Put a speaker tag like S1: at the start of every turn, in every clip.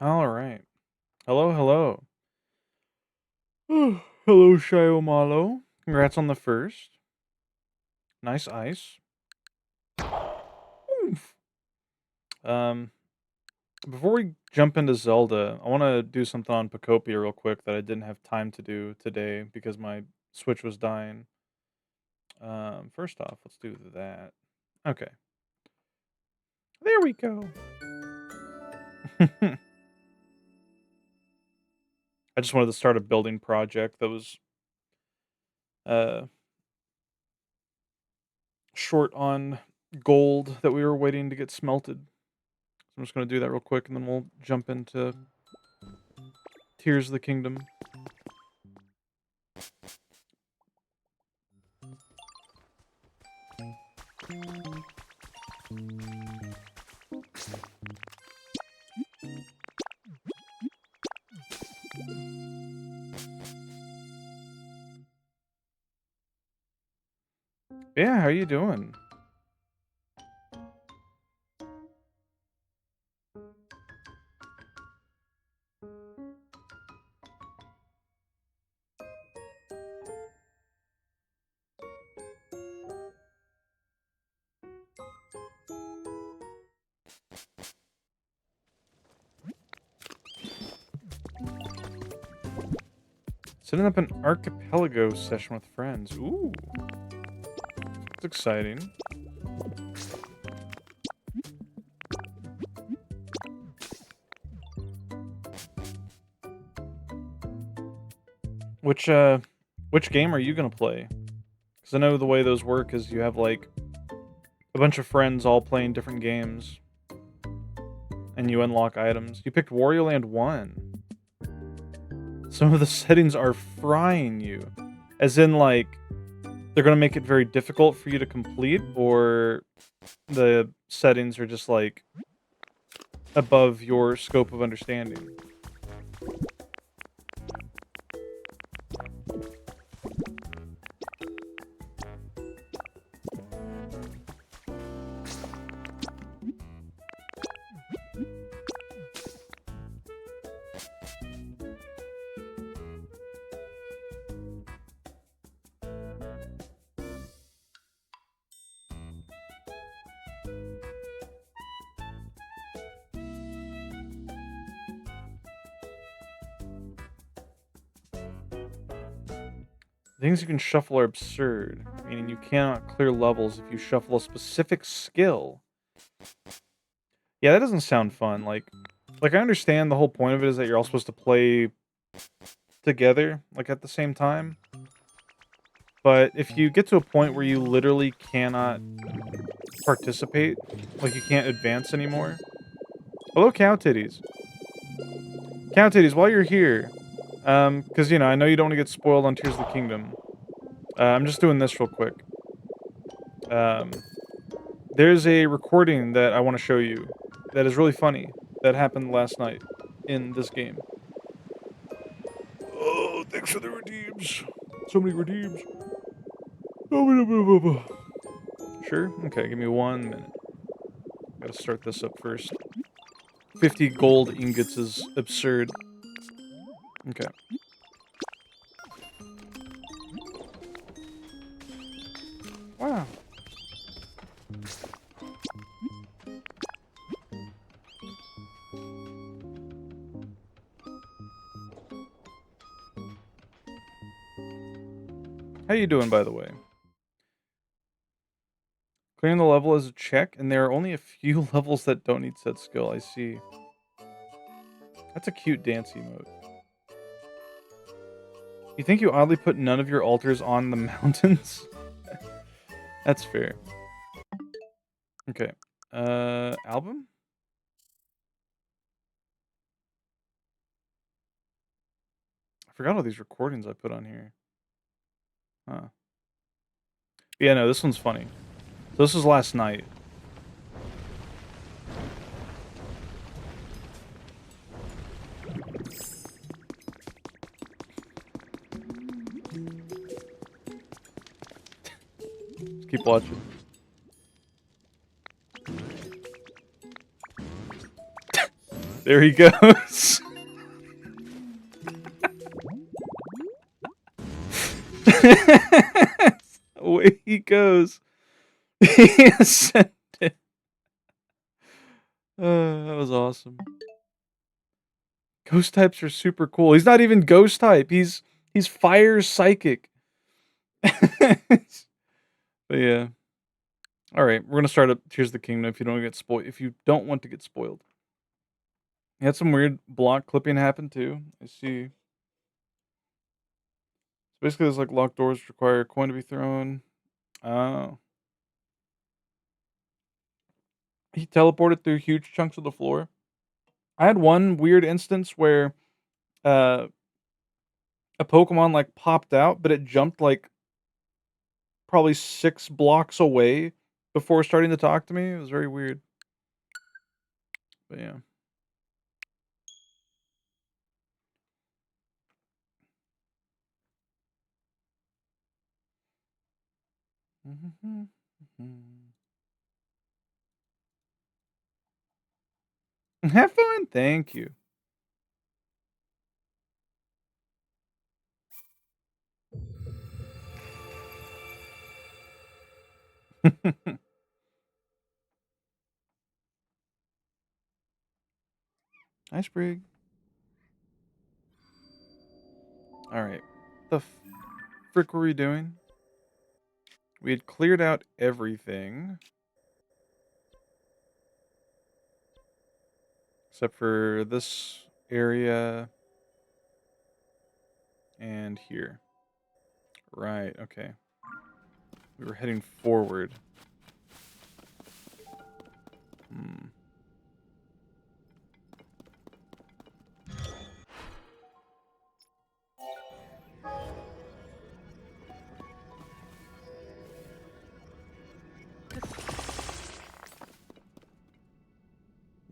S1: All right. Hello, hello. Hello, Shiomalo. Congrats on the first. Nice ice. Oof. Um, Before we jump into Zelda, I want to do something on Pocopia real quick that I didn't have time to do today because my Switch was dying. First off, let's do that. Okay, there we go. I just wanted to start a building project that was uh short on gold that we were waiting to get smelted. So I'm just gonna do that real quick, and then we'll jump into Tears of the Kingdom. Yeah, how you doing? Setting up an archipelago session with friends. Ooh, it's exciting. Which uh, which game are you gonna play? Because I know the way those work is you have like a bunch of friends all playing different games, and you unlock items. You picked Wario Land 1. Some of the settings are frying you, as in like they're gonna make it very difficult for you to complete, or the settings are just like above your scope of understanding. Things you can shuffle are absurd, meaning you cannot clear levels if you shuffle a specific skill. Yeah, that doesn't sound fun. Like I understand the whole point of it is that you're all supposed to play together, like at the same time. But if you get to a point where you literally cannot participate, like you can't advance anymore. Hello, Cow Titties. Cow Titties, while you're here, because I know you don't want to get spoiled on Tears of the Kingdom. I'm just doing this real quick. Um, there's a recording that I want to show you that is really funny that happened last night in this game. Oh, thanks for the redeems. So many redeems. Sure? Okay, give me 1 minute. Gotta start this up first. 50 gold ingots is absurd. Okay. Wow. How you doing, by the way? Clearing the level is a check, and there are only a few levels that don't need said skill. I see. That's a cute dance emote. You think you oddly put none of your altars on the mountains? That's fair. Okay. Album? I forgot all these recordings I put on here. Huh. Yeah, no, this one's funny. So this was last night. Just keep watching. There he goes. Away he goes. He ascended. That was awesome. Ghost types are super cool. He's not even ghost type. He's fire psychic. But yeah. All right, we're gonna start up Tears of the Kingdom. If you don't get spoiled, if you don't want to get spoiled, you had some weird block clipping happen too. I see. Basically, there's like locked doors require a coin to be thrown. Oh. He teleported through huge chunks of the floor. I had one weird instance where uh, a Pokemon like popped out, but it jumped like probably 6 blocks away before starting to talk to me. It was very weird. But yeah. Have fun. Thank you. Nice Brig. All right. The frick were we doing? We had cleared out everything. Except for this area. And here. Right, okay. We were heading forward. Hmm.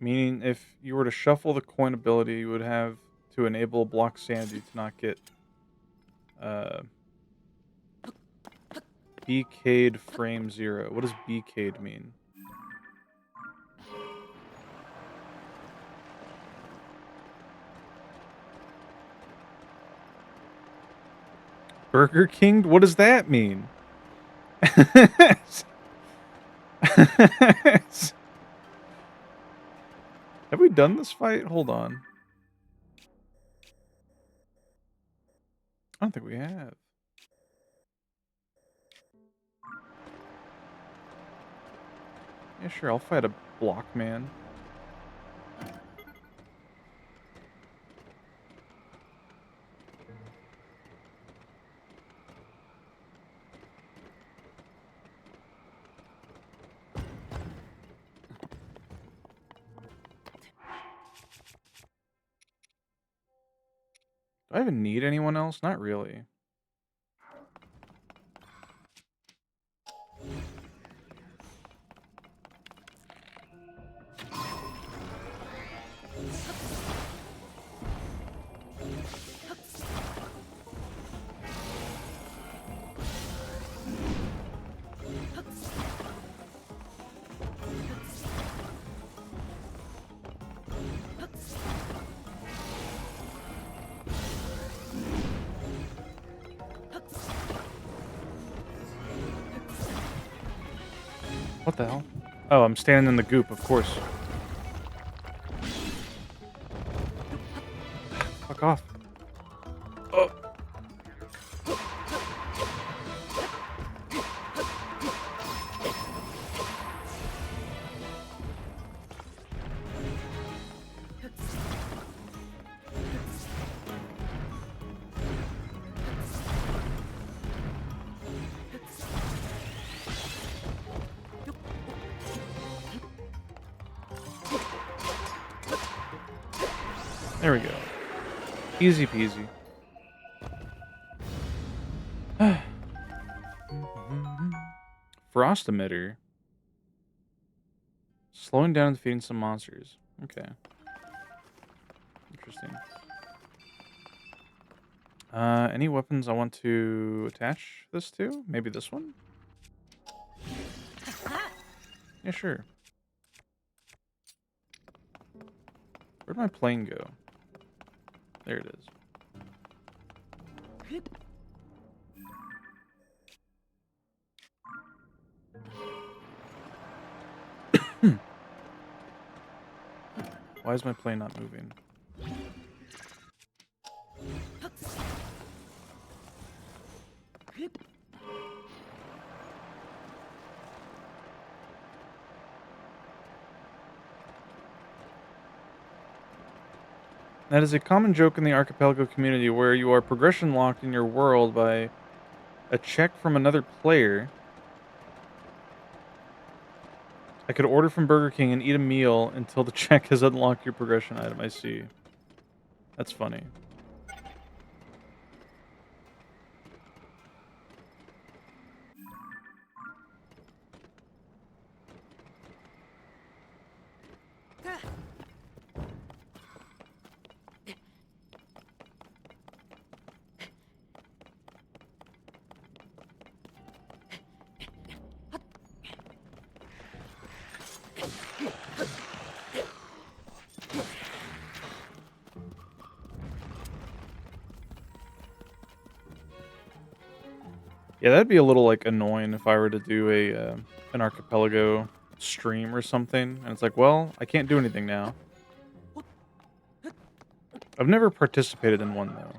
S1: Meaning, if you were to shuffle the coin ability, you would have to enable block sanity to not get BK'd frame 0. What does BK'd mean? Burger King? What does that mean? Have we done this fight? Hold on. I don't think we have. Yeah, sure, I'll fight a block man. Do I even need anyone else? Not really. What the hell? Oh, I'm standing in the goop, of course. Fuck off. Oh. There we go. Easy peasy. Frost emitter. Slowing down and defeating some monsters. Okay. Interesting. Any weapons I want to attach this to? Maybe this one? Yeah, sure. Where'd my plane go? There it is. Why is my plane not moving? That is a common joke in the Archipelago community where you are progression locked in your world by a check from another player. I could order from Burger King and eat a meal until the check has unlocked your progression item. I see. That's funny. Yeah, that'd be a little, like, annoying if I were to do an Archipelago stream or something, and it's like, "Well, I can't do anything now." I've never participated in one, though.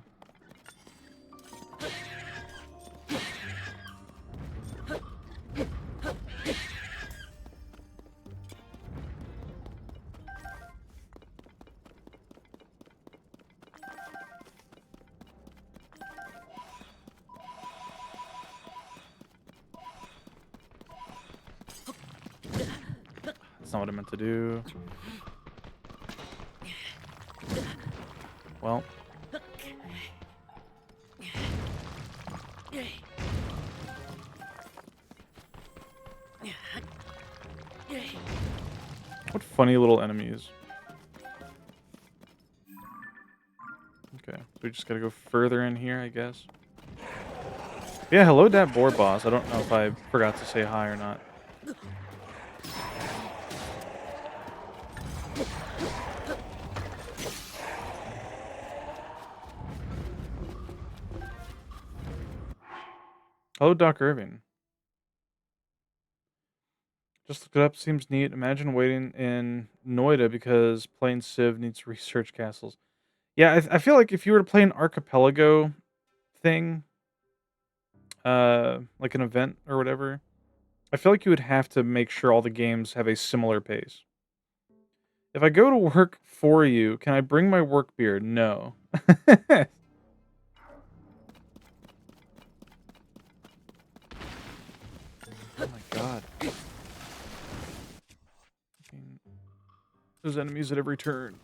S1: That's not what I meant to do. Well. What funny little enemies. Okay, we just gotta go further in here, I guess. Yeah, hello, that boar boss. I don't know if I forgot to say hi or not. Hello, Doc Irving. Just looked it up. Seems neat. Imagine waiting in Noida because playing Civ needs research castles. Yeah, I feel like if you were to play an Archipelago thing, like an event or whatever, I feel like you would have to make sure all the games have a similar pace. If I go to work for you, can I bring my work beer? No. Oh my god. There's enemies at every turn.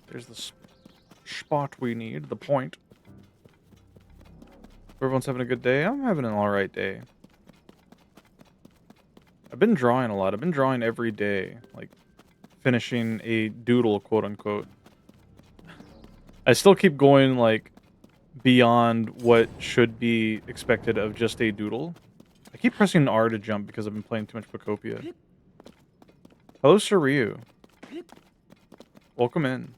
S1: There's the spot we need, the point. Everyone's having a good day. I'm having an alright day. I've been drawing a lot. I've been drawing every day. Like, finishing a doodle, quote unquote. I still keep going, like, beyond what should be expected of just a doodle. I keep pressing R to jump because I've been playing too much Pocopia. Hello, Sir Ryu. Welcome in.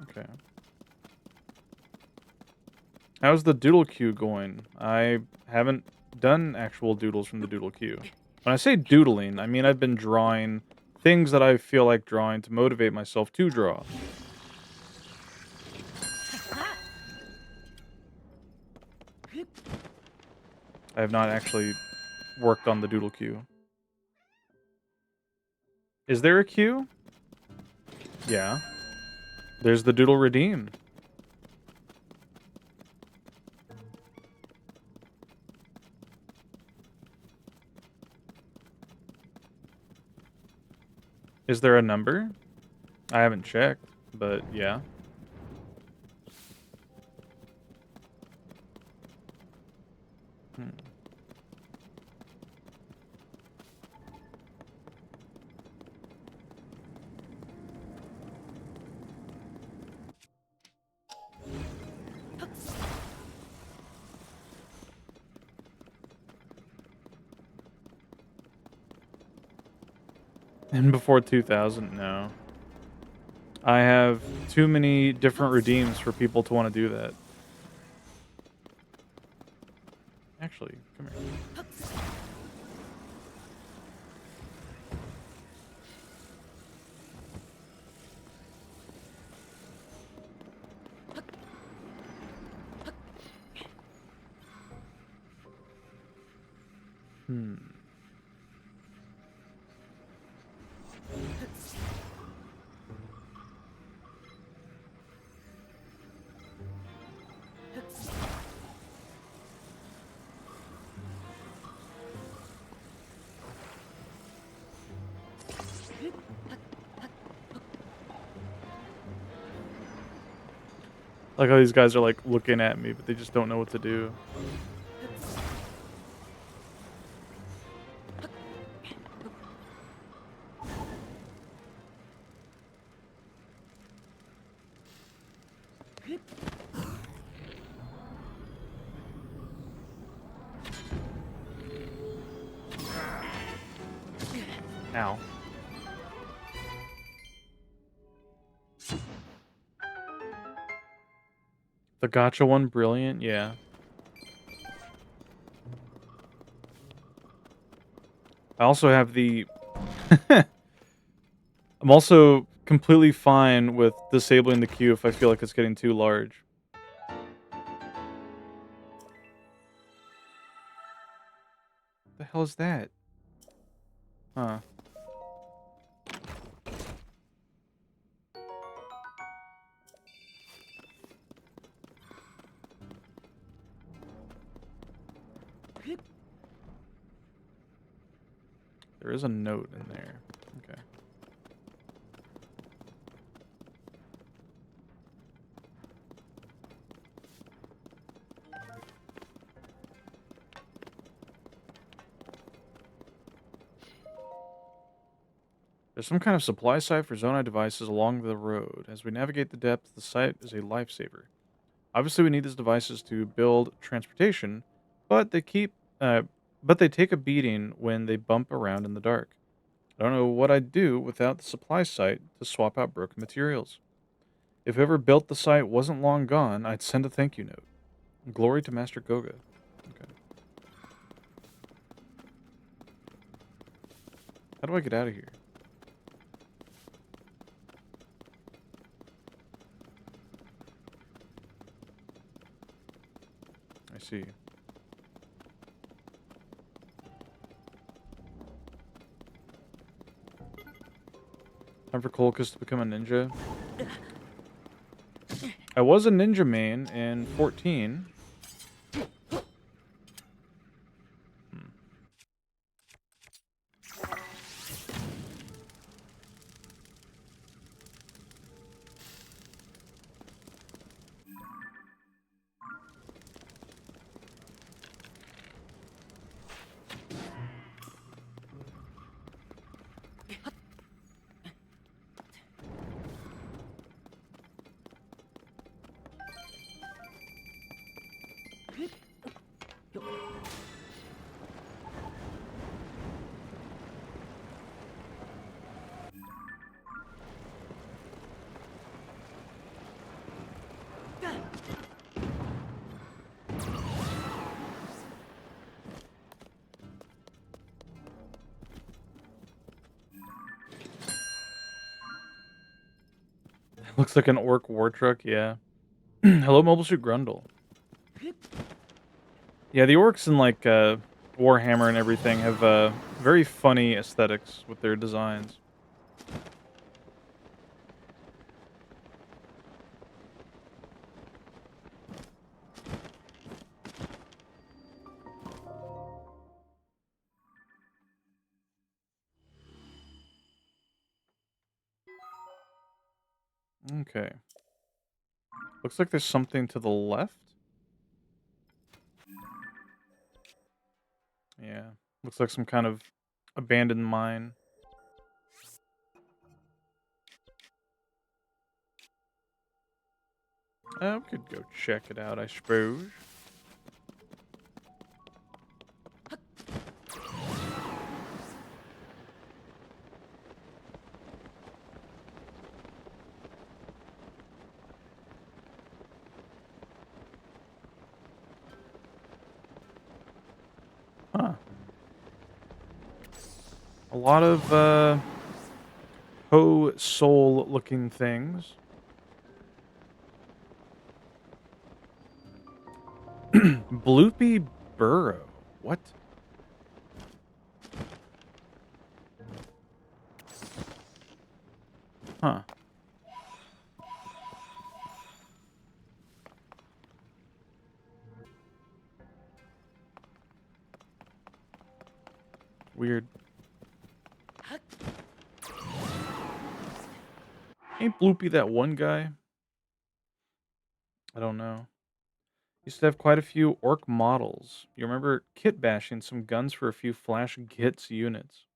S1: Okay. How's the doodle queue going? I haven't done actual doodles from the doodle queue. When I say doodling, I mean I've been drawing things that I feel like drawing to motivate myself to draw. I have not actually worked on the doodle queue. Is there a queue? Yeah. There's the doodle redeem. Is there a number? I haven't checked, but yeah. Hmm. And before 2000, no. I have too many different redeems for people to want to do that. Actually, come here. Hmm. Like how these guys are like looking at me, but they just don't know what to do. Ow. The gotcha one, brilliant, yeah. I also have the I'm also completely fine with disabling the queue if I feel like it's getting too large. What the hell is that? Huh. There is a note in there. Okay. There's some kind of supply site for Zonai devices along the road. As we navigate the depths, the site is a lifesaver. Obviously, we need these devices to build transportation, but they keep, uh, but they take a beating when they bump around in the dark. I don't know what I'd do without the supply site to swap out broken materials. If whoever built the site wasn't long gone, I'd send a thank you note. Glory to Master Goga. Okay. How do I get out of here? I see. Time for Colchis to become a ninja. I was a ninja main in 14. Hmm. Looks like an orc war truck, yeah. Hello, Mobile Suit Grundle. Yeah, the orcs in like Warhammer and everything have very funny aesthetics with their designs. Okay. Looks like there's something to the left. Yeah. Looks like some kind of abandoned mine. We could go check it out, I suppose. Huh. A lot of, Ho soul looking things. Bloopy Burrow. What? Huh. Weird. Ain't Bloopy that one guy? I don't know. Used to have quite a few orc models. You remember kit bashing some guns for a few Flash Gits units.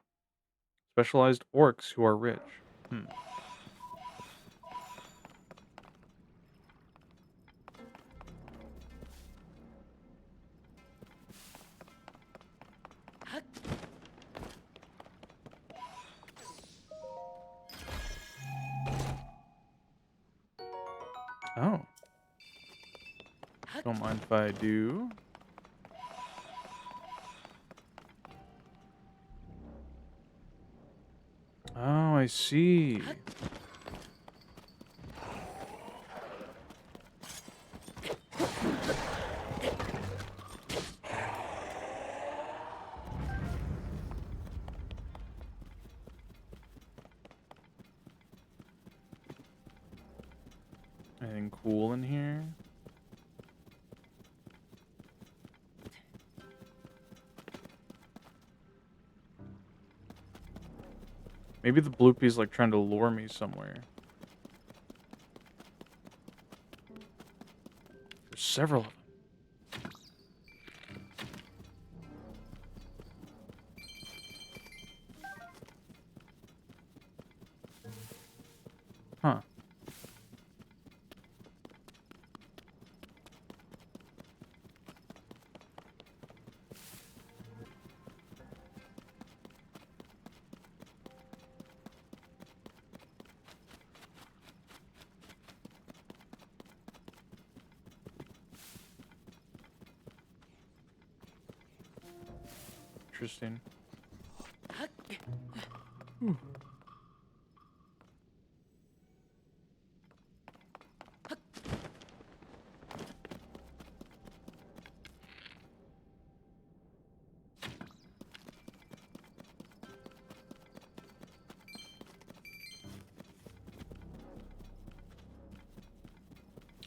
S1: Specialized orcs who are rich. Hmm. Oh. Don't mind if I do. Oh, I see. Anything cool in here? Maybe the Bloopy's like trying to lure me somewhere. There's several of them. Huh. Interesting. Whew.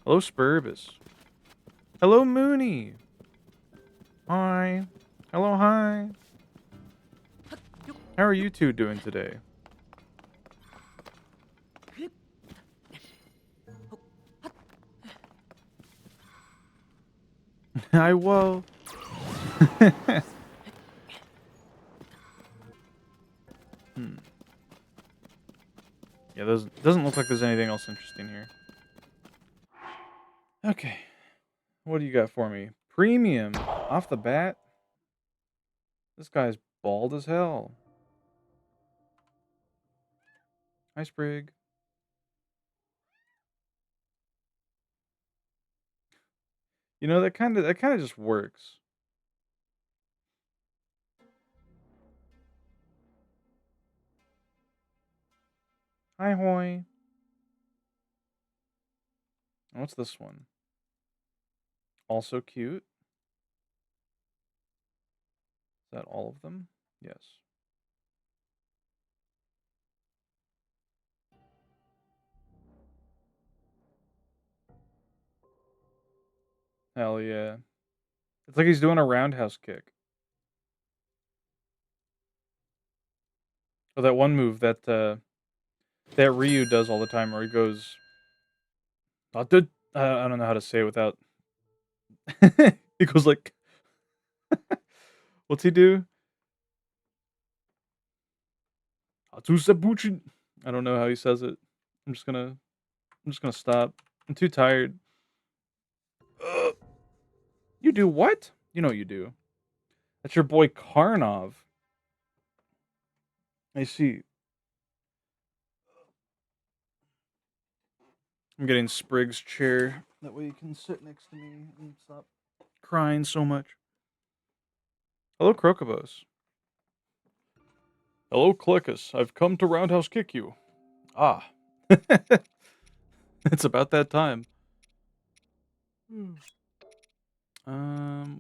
S1: Hello, Spurbus. Hello, Mooney. Hi. Hello, hi. How are you two doing today? I will. Hmm. Yeah, doesn't look like there's anything else interesting here. Okay. What do you got for me? Premium. Off the bat? This guy's bald as hell. Hi, Sprig. You know, that kind of just works. Hi, Hoy. What's this one? Also cute. Is that all of them? Yes. Hell yeah. It's like he's doing a roundhouse kick. Or that one move that Ryu does all the time where he goes Not the I don't know how to say it without he goes like what's he do? Hatsusabuchi. I don't know how he says it. I'm just gonna stop. I'm too tired. Ugh. You do what? You know what you do. That's your boy Karnov. I see. I'm getting Sprig's chair. That way you can sit next to me and stop crying so much. Hello, Crocobos. Hello, Clickus. I've come to Roundhouse kick you. Ah. It's about that time. What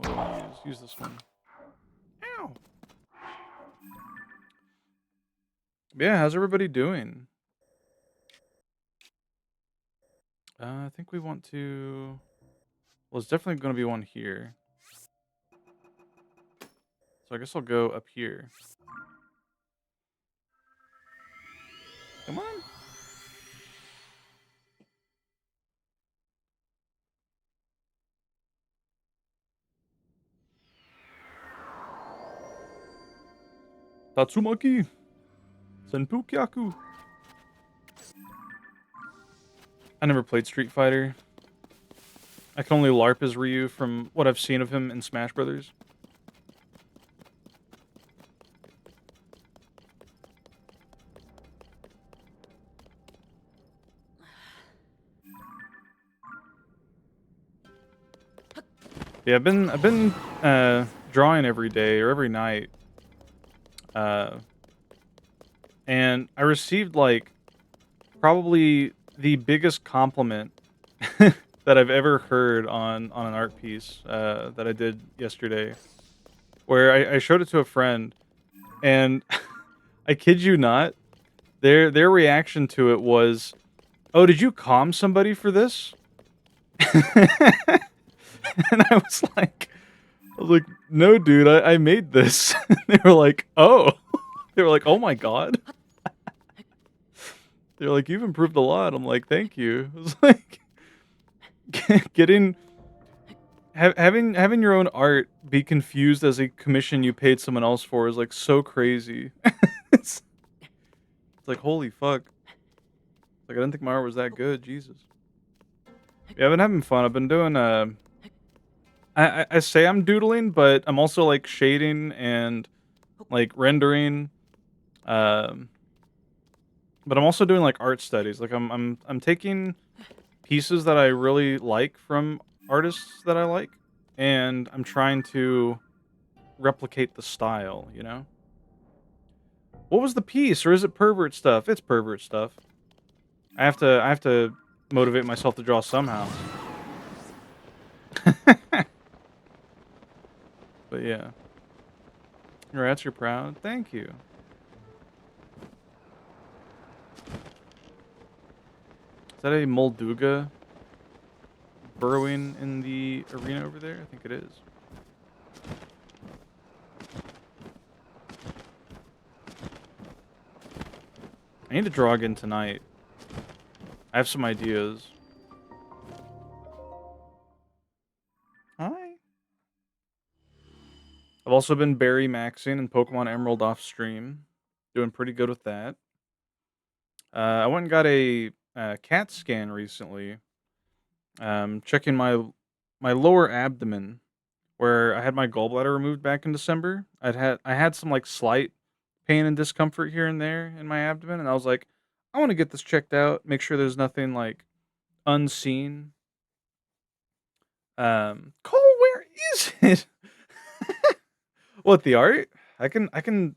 S1: do I use? Use this one. Ow. Yeah, how's everybody doing? I think we want to... Well, there's definitely going to be one here. So I guess I'll go up here. Come on. Tatsumaki. Senpukyaku. I never played Street Fighter. I can only LARP as Ryu from what I've seen of him in Smash Brothers. Yeah, I've been drawing every day or every night. And I received like probably the biggest compliment that I've ever heard on an art piece that I did yesterday, where I showed it to a friend, and I kid you not, their reaction to it was, "Oh, did you calm somebody for this?" And I was like, "No, dude, I made this." They were like, "Oh," they were like, "Oh my god." They're like, "You've improved a lot." I'm like, "Thank you." It was like getting having your own art be confused as a commission you paid someone else for is like so crazy. it's, it's like holy fuck. Like I didn't think my art was that good. Jesus. Yeah, I've been having fun. I've been doing I say I'm doodling, but I'm also like shading and like rendering. Um, but I'm also doing like art studies. Like I'm taking pieces that I really like from artists that I like, and I'm trying to replicate the style, you know? What was the piece, or is it pervert stuff? It's pervert stuff. I have to motivate myself to draw somehow. But yeah. Congrats, you're proud. Thank you. Is that a Molduga burrowing in the arena over there? I think it is. I need to draw again tonight. I have some ideas. Hi. I've also been Berry Maxing and Pokemon Emerald off stream. Doing pretty good with that. I went and got a CAT scan recently. Checking my lower abdomen where I had my gallbladder removed back in December. I had some like slight pain and discomfort here and there in my abdomen, and I was like, I want to get this checked out, make sure there's nothing like unseen. Cole, where is it? What, the art? I can. Do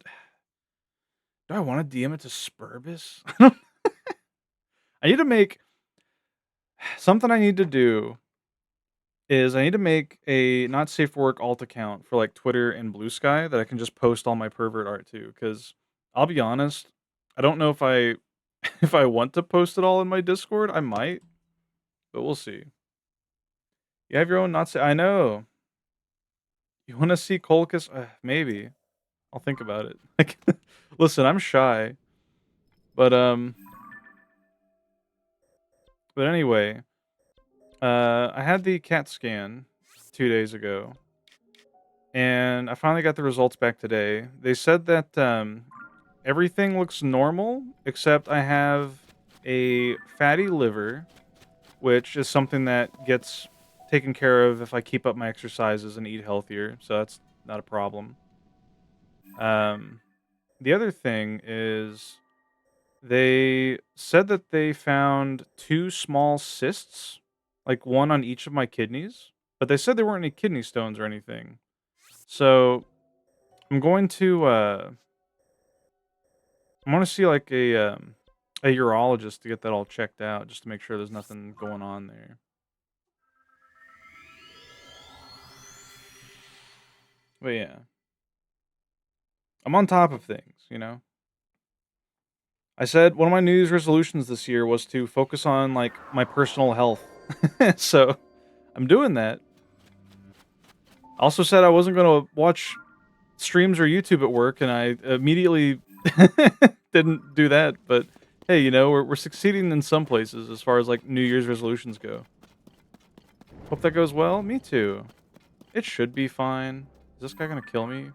S1: I want to DM it to Spurbus? I need to make something. I need to do is I need to make a not safe for work alt account for like Twitter and Blue Sky that I can just post all my pervert art to. Because I'll be honest, I don't know if I if I want to post it all in my Discord. I might, but we'll see. You have your own not safe. I know. You want to see Colchis? Maybe. I'll think about it. Like, listen, I'm shy, but but anyway, I had the CAT scan 2 days ago, and I finally got the results back today. They said that, everything looks normal, except I have a fatty liver, which is something that gets taken care of if I keep up my exercises and eat healthier, so that's not a problem. Um, the other thing is they said that they found 2 small cysts, like 1 on each of my kidneys, but they said there weren't any kidney stones or anything. So, I'm going to, I wanna see, like, a urologist to get that all checked out just to make sure there's nothing going on there. But, yeah. I'm on top of things, you know? I said one of my New Year's resolutions this year was to focus on, like, my personal health. So, I'm doing that. I also said I wasn't gonna watch streams or YouTube at work, and I immediately didn't do that, but, hey, you know, we're succeeding in some places as far as, like, New Year's resolutions go. Hope that goes well. Me too. It should be fine. Is this guy gonna kill me?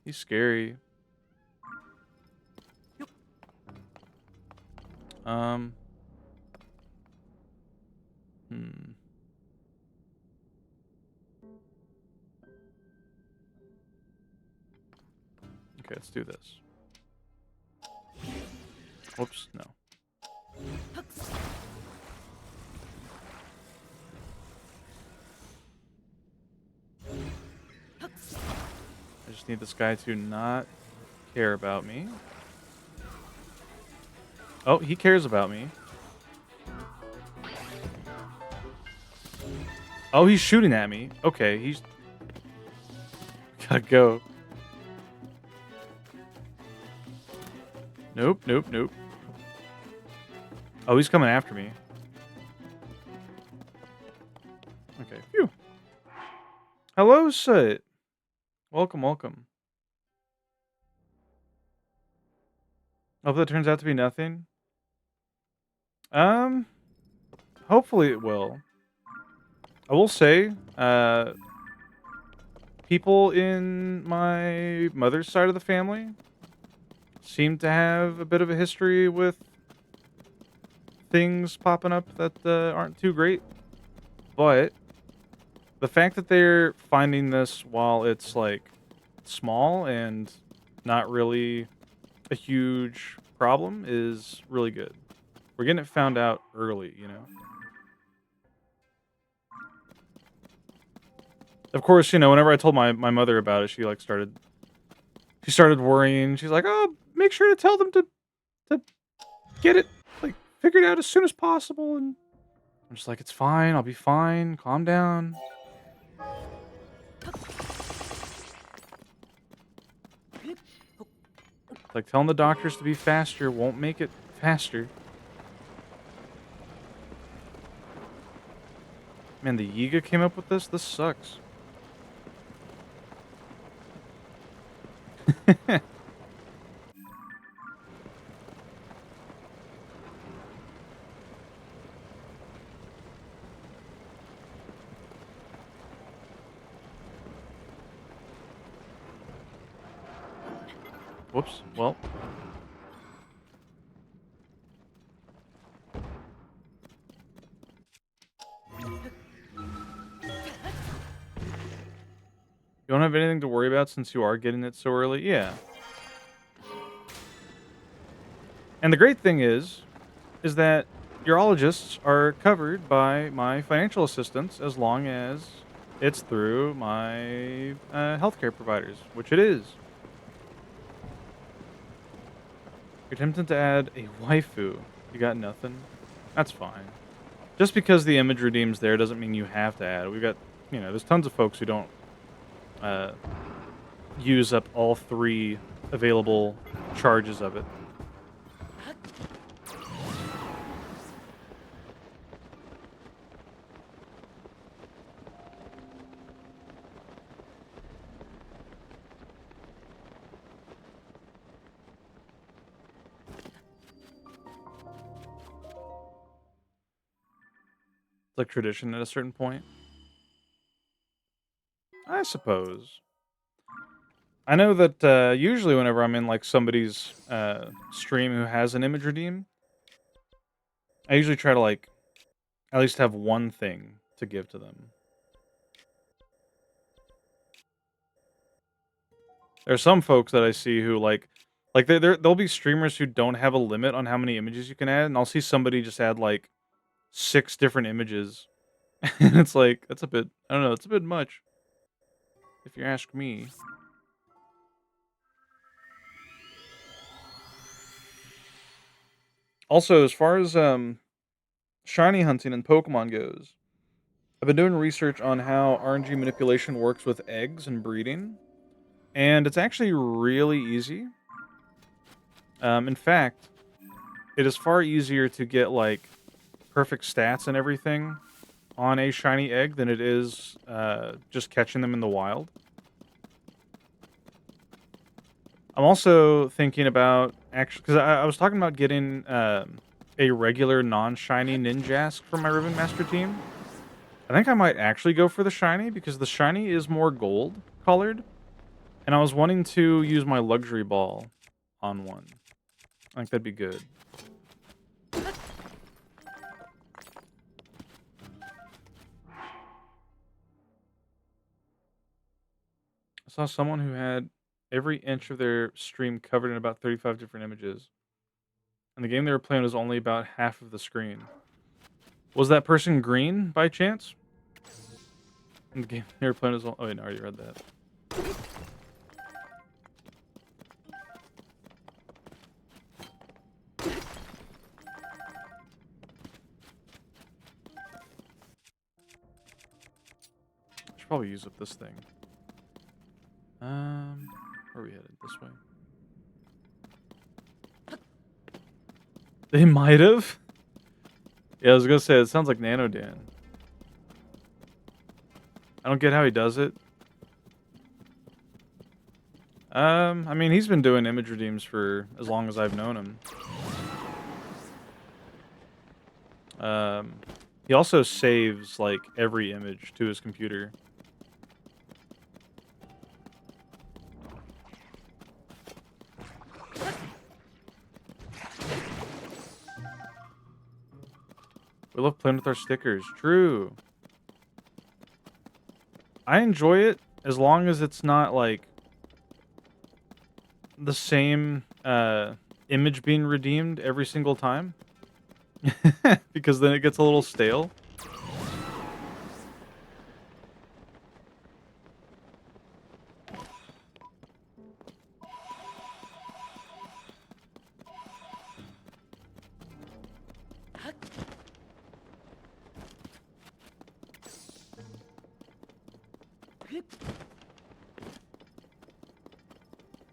S1: He's scary. Um, hmm. Okay, let's do this. Whoops, no. I just need this guy to not care about me. Oh, he cares about me. Oh, he's shooting at me. Okay, he's gotta go. Nope, nope, nope. Oh, he's coming after me. Okay, phew. Hello, Soot. Welcome, welcome. Hope that turns out to be nothing. Um, hopefully it will. I will say, people in my mother's side of the family seem to have a bit of a history with things popping up that aren't too great. But the fact that they're finding this while it's like small and not really a huge problem is really good. We're getting it found out early, you know? Of course, you know, whenever I told my mother about it, she started worrying. She's like, "Oh, make sure to tell them to get it like figured out as soon as possible." And I'm just like, "It's fine. I'll be fine. Calm down." Like telling the doctors to be faster won't make it faster. Man, the Yiga came up with this. This sucks. Whoops. Well, you don't have anything to worry about since you are getting it so early. Yeah. And the great thing is that urologists are covered by my financial assistance as long as it's through my healthcare providers, which it is. You're tempted to add a waifu. You got nothing? That's fine. Just because the image redeems there doesn't mean you have to add. We've got, you know, there's tons of folks who don't uh, use up all 3 available charges of it. It's like tradition at a certain point. I suppose. I know that usually whenever I'm in like somebody's stream who has an image redeem, I usually try to like at least have one thing to give to them. There are some folks that I see who like there'll be streamers who don't have a limit on how many images you can add, and I'll see somebody just add like 6 different images. And it's like that's a bit I don't know, it's a bit much if you ask me. Also, as far as shiny hunting in Pokemon goes, I've been doing research on how RNG manipulation works with eggs and breeding, and it's actually really easy. In fact, it is far easier to get like perfect stats and everything on a shiny egg than it is just catching them in the wild. I'm also thinking about actually because I was talking about getting a regular non-shiny Ninjask for my Ribbon Master team. I think I might actually go for the shiny because the shiny is more gold colored, and I was wanting to use my luxury ball on one. I think that'd be good. I saw someone who had every inch of their stream covered in about 35 different images, and the game they were playing was only about half of the screen. Was that person green by chance? And the game they were playing was oh wait, no, I already read that. I should probably use up this thing. Where are we headed? This way. They might have. Yeah, I was gonna say it sounds like Nanodan. I don't get how he does it. I mean, he's been doing image redeems for as long as I've known him. He also saves like every image to his computer. We love playing with our stickers. True. I enjoy it as long as it's not like the same image being redeemed every single time. Because then it gets a little stale.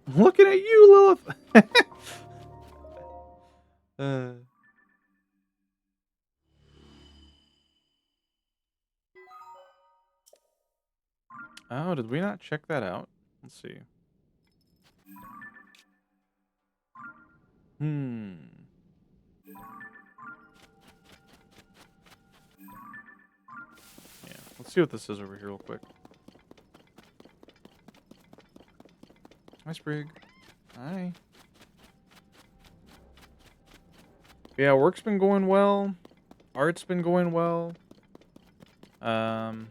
S1: I'm looking at you, Lilith. Oh, did we not check that out? Let's see. Hmm. Yeah, let's see what this is over here real quick. Hi, Sprig. Hi. Yeah, work's been going well. Art's been going well. I've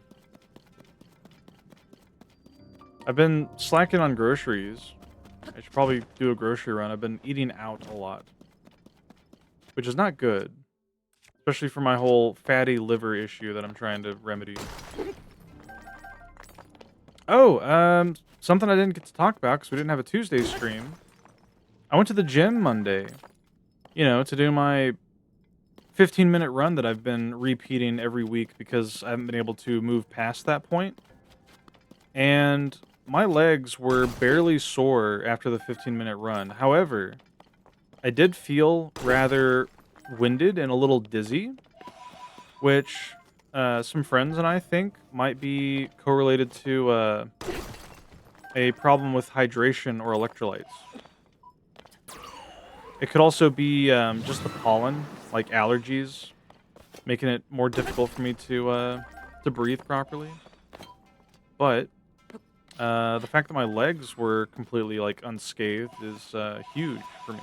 S1: been slacking on groceries. I should probably do a grocery run. I've been eating out a lot, which is not good, especially for my whole fatty liver issue that I'm trying to remedy. Oh, something I didn't get to talk about because we didn't have a Tuesday stream. I went to the gym Monday, you know, to do my 15-minute run that I've been repeating every week because I haven't been able to move past that point. And my legs were barely sore after the 15-minute run. However, I did feel rather winded and a little dizzy, which some friends and I think might be correlated to a problem with hydration or electrolytes. It could also be just the pollen, like allergies, making it more difficult for me to breathe properly. But the fact that my legs were completely like unscathed is huge for me.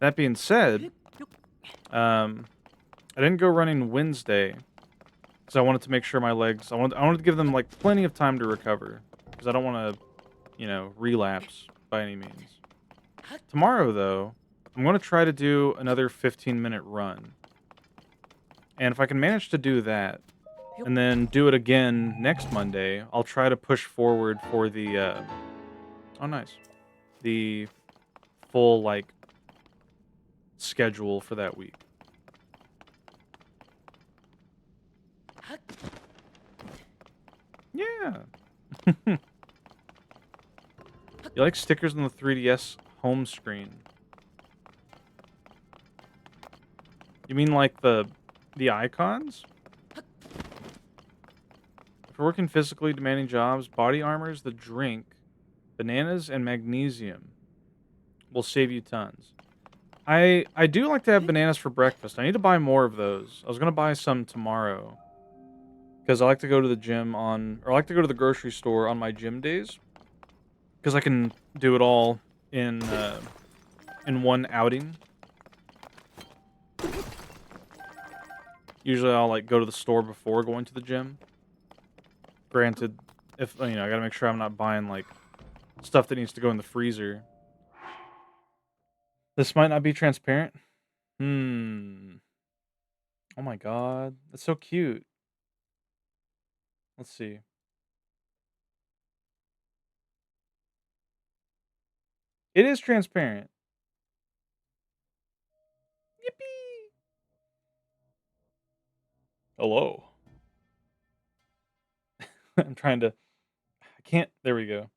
S1: That being said, I didn't go running Wednesday because I wanted to make sure my legs. I wanted to give them like plenty of time to recover because I don't want to, relapse by any means. Tomorrow, though, I'm going to try to do another 15-minute run, and if I can manage to do that, and then do it again next Monday, I'll try to push forward for the. Oh, nice. The full like schedule for that week. Yeah. You like stickers on the 3DS home screen? You mean like the icons? If you're working physically demanding jobs, body armors, the drink, bananas, and magnesium will save you tons. I do like to have bananas for breakfast. I need to buy more of those. I was gonna buy some tomorrow because I like to go to the gym or I like to go to the grocery store on my gym days because I can do it all in one outing. Usually, I'll like go to the store before going to the gym. Granted, if I gotta make sure I'm not buying like stuff that needs to go in the freezer. This might not be transparent. Hmm. Oh my god, that's so cute. Let's see. It is transparent. Yippee! Hello. I'm trying to. I can't. There we go.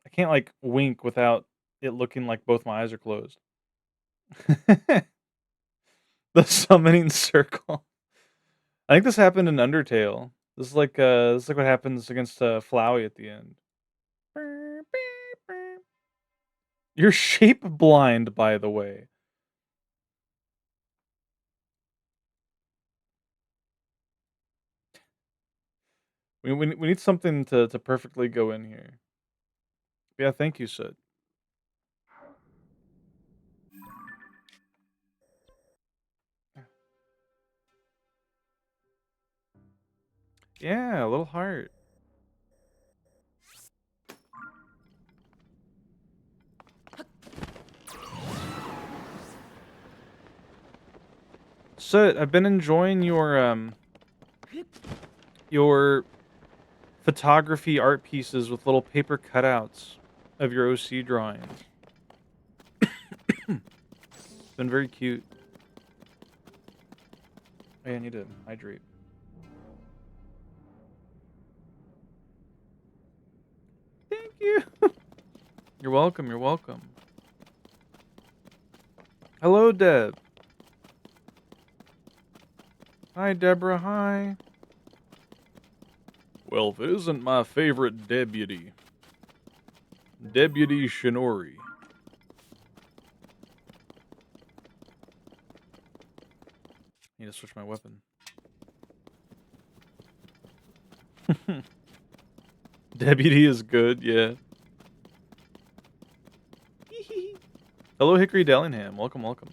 S1: I can't like wink without it looking like both my eyes are closed. The summoning circle. I think this happened in Undertale. This is like what happens against Flowey at the end. You're shape blind, by the way. We need something to perfectly go in here. Yeah, thank you, Sid. Yeah, a little heart. Sid, I've been enjoying your photography art pieces with little paper cutouts of your OC drawings. It's been very cute. Hey, I need to hydrate. Thank you. You're welcome. You're welcome. Hello, Deb. Hi, Deborah. Hi. Well, if it isn't my favorite deputy, Deputy Shinori. Need to switch my weapon. Deputy is good, yeah. Hello, Hickory Dellingham. Welcome, welcome.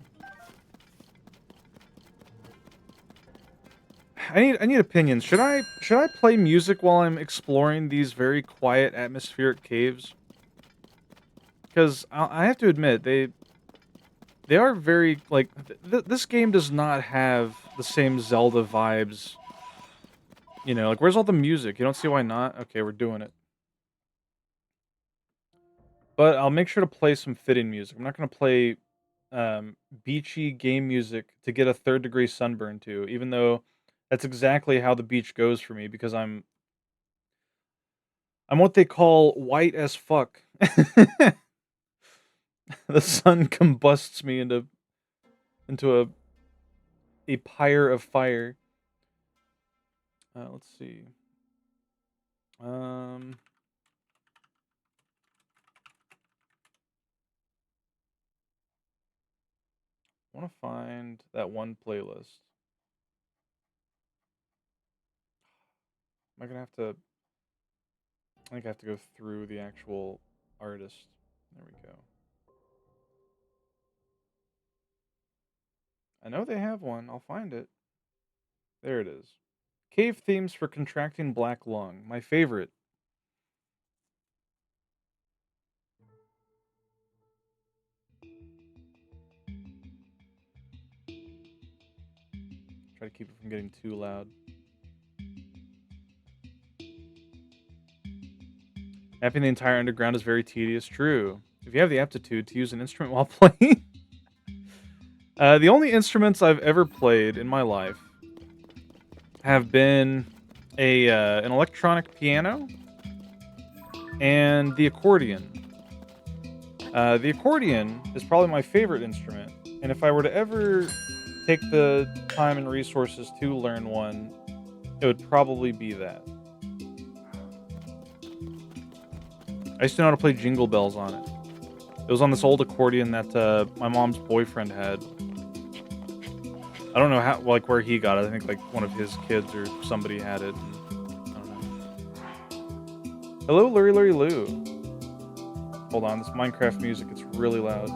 S1: I need opinions. Should I play music while I'm exploring these very quiet atmospheric caves? Because I have to admit they are very like this game does not have the same Zelda vibes. You know, like where's all the music? You don't see why not? Okay, we're doing it. But I'll make sure to play some fitting music. I'm not gonna play beachy game music to get a third degree sunburn to, even though that's exactly how the beach goes for me because I'm what they call white as fuck. The sun combusts me into a pyre of fire. Let's see. Um, I want to find that one playlist. Am I gonna have to? I think I have to go through the actual artist. There we go. I know they have one. I'll find it. There it is. Cave themes for contracting black lung. My favorite. Try to keep it from getting too loud. Mapping the entire underground is very tedious. True. If you have the aptitude to use an instrument while playing. The only instruments I've ever played in my life have been an electronic piano and the accordion. The accordion is probably my favorite instrument, and if I were to ever take the time and resources to learn one, it would probably be that. I used to know how to play Jingle Bells on it. It was on this old accordion that my mom's boyfriend had. I don't know how, like, where he got it. I think like one of his kids or somebody had it. And, I don't know. Hello, Lurry Lurry Lou. Hold on, this Minecraft music, it's really loud.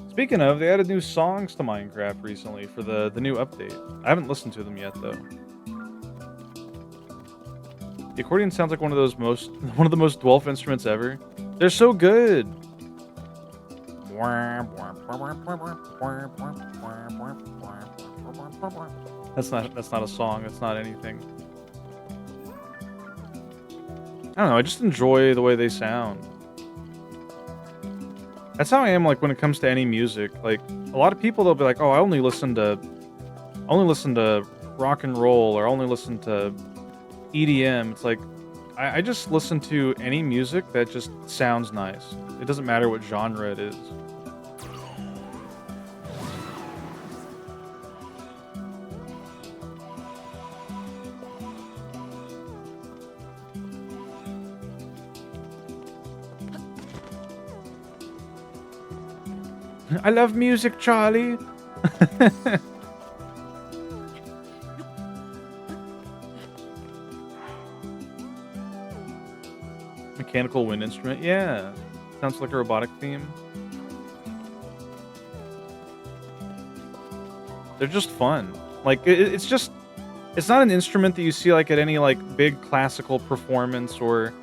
S1: Speaking of, they added new songs to Minecraft recently for the new update. I haven't listened to them yet though. The accordion sounds like one of the most Dwelf instruments ever. They're so good. That's not a song. That's not anything. I don't know. I just enjoy the way they sound. That's how I am. Like when it comes to any music. Like a lot of people, they'll be like, "Oh, I only listen to rock and roll, or I only listen to EDM." It's like I just listen to any music that just sounds nice. It doesn't matter what genre it is. I love music, Charlie. Mechanical wind instrument, yeah. Sounds like a robotic theme. They're just fun. Like it's not an instrument that you see like at any like big classical performance or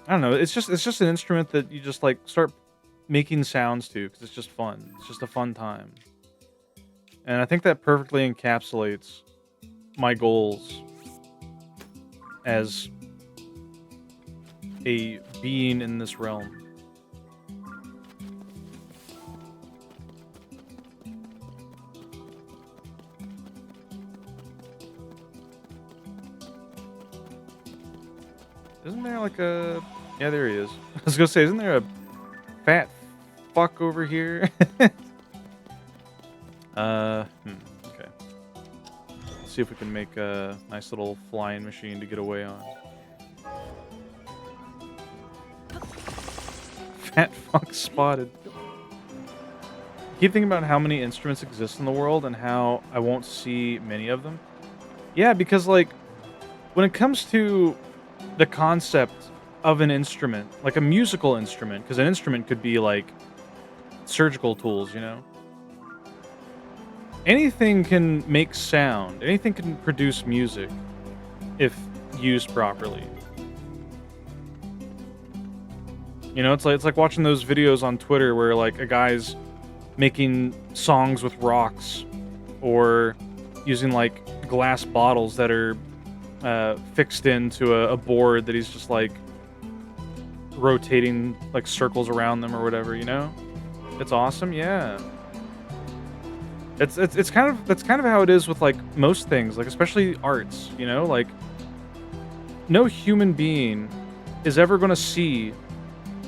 S1: I don't know. It's just an instrument that you just like start making sounds to because it's just fun. It's just a fun time. And I think that perfectly encapsulates my goals as a being in this realm. Isn't there like a... Yeah, there he is. I was gonna say, isn't there a fat fuck over here? Okay. Let's see if we can make a nice little flying machine to get away on. Fat fuck spotted. I keep thinking about how many instruments exist in the world and how I won't see many of them. Yeah, because like, when it comes to the concept of an instrument, like a musical instrument, because an instrument could be like surgical tools, you know? Anything can make sound. Anything can produce music if used properly. You know, it's like watching those videos on Twitter where like a guy's making songs with rocks or using like glass bottles that are fixed into a board that he's just like rotating like circles around them or whatever, you know? It's awesome, yeah. That's kind of how it is with like most things, like especially arts, you know? Like no human being is ever going to see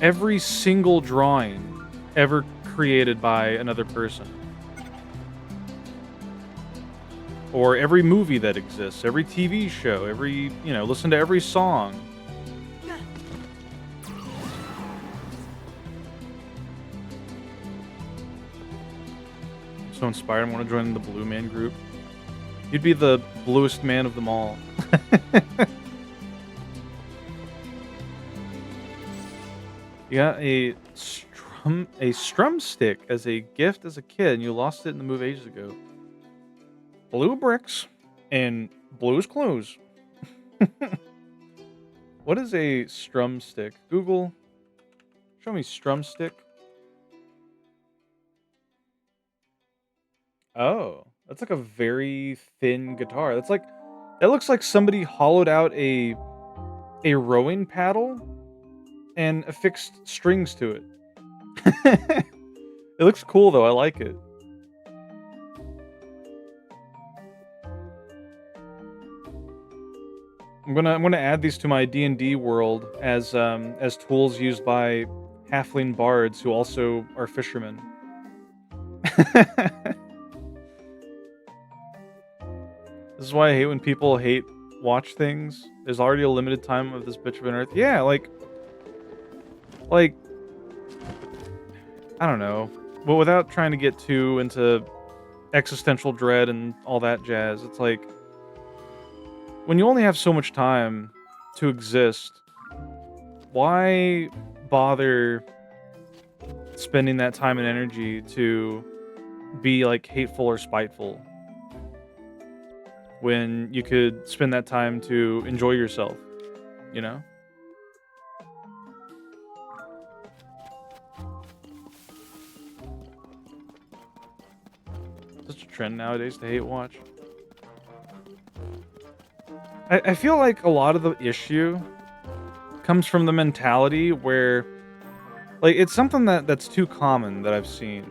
S1: every single drawing ever created by another person. Or every movie that exists, every TV show, every, you know, listen to every song. So inspired. I want to join the Blue Man group. You'd be the bluest man of them all. You got a strum stick as a gift as a kid, and you lost it in the move ages ago. Blue bricks and Blue's Clues. What is a strum stick? Google, show me strum stick. Oh, that's like a very thin guitar. That's like, that looks like somebody hollowed out a rowing paddle and affixed strings to it. It looks cool though. I like it. I'm gonna add these to my D&D world as tools used by halfling bards who also are fishermen. This is why I hate when people watch things. There's already a limited time of this bitch of an earth. Yeah, like I don't know. But without trying to get too into existential dread and all that jazz, it's like when you only have so much time to exist, why bother spending that time and energy to be like hateful or spiteful when you could spend that time to enjoy yourself, you know? Such a trend nowadays to hate watch. I feel like a lot of the issue comes from the mentality where, like, it's something that's too common that I've seen,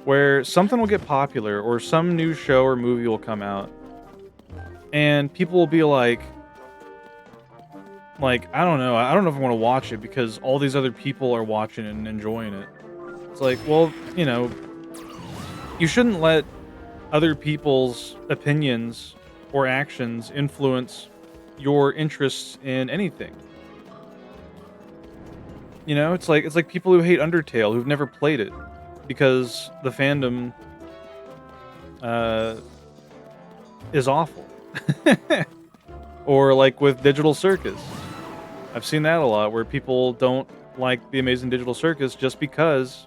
S1: where something will get popular or some new show or movie will come out, and people will be like, I don't know if I want to watch it because all these other people are watching it and enjoying it. It's like, well, you know, you shouldn't let other people's opinions or actions influence your interests in anything. You know, it's like people who hate Undertale who've never played it because the fandom is awful. Or like with Digital Circus. I've seen that a lot where people don't like the Amazing Digital Circus just because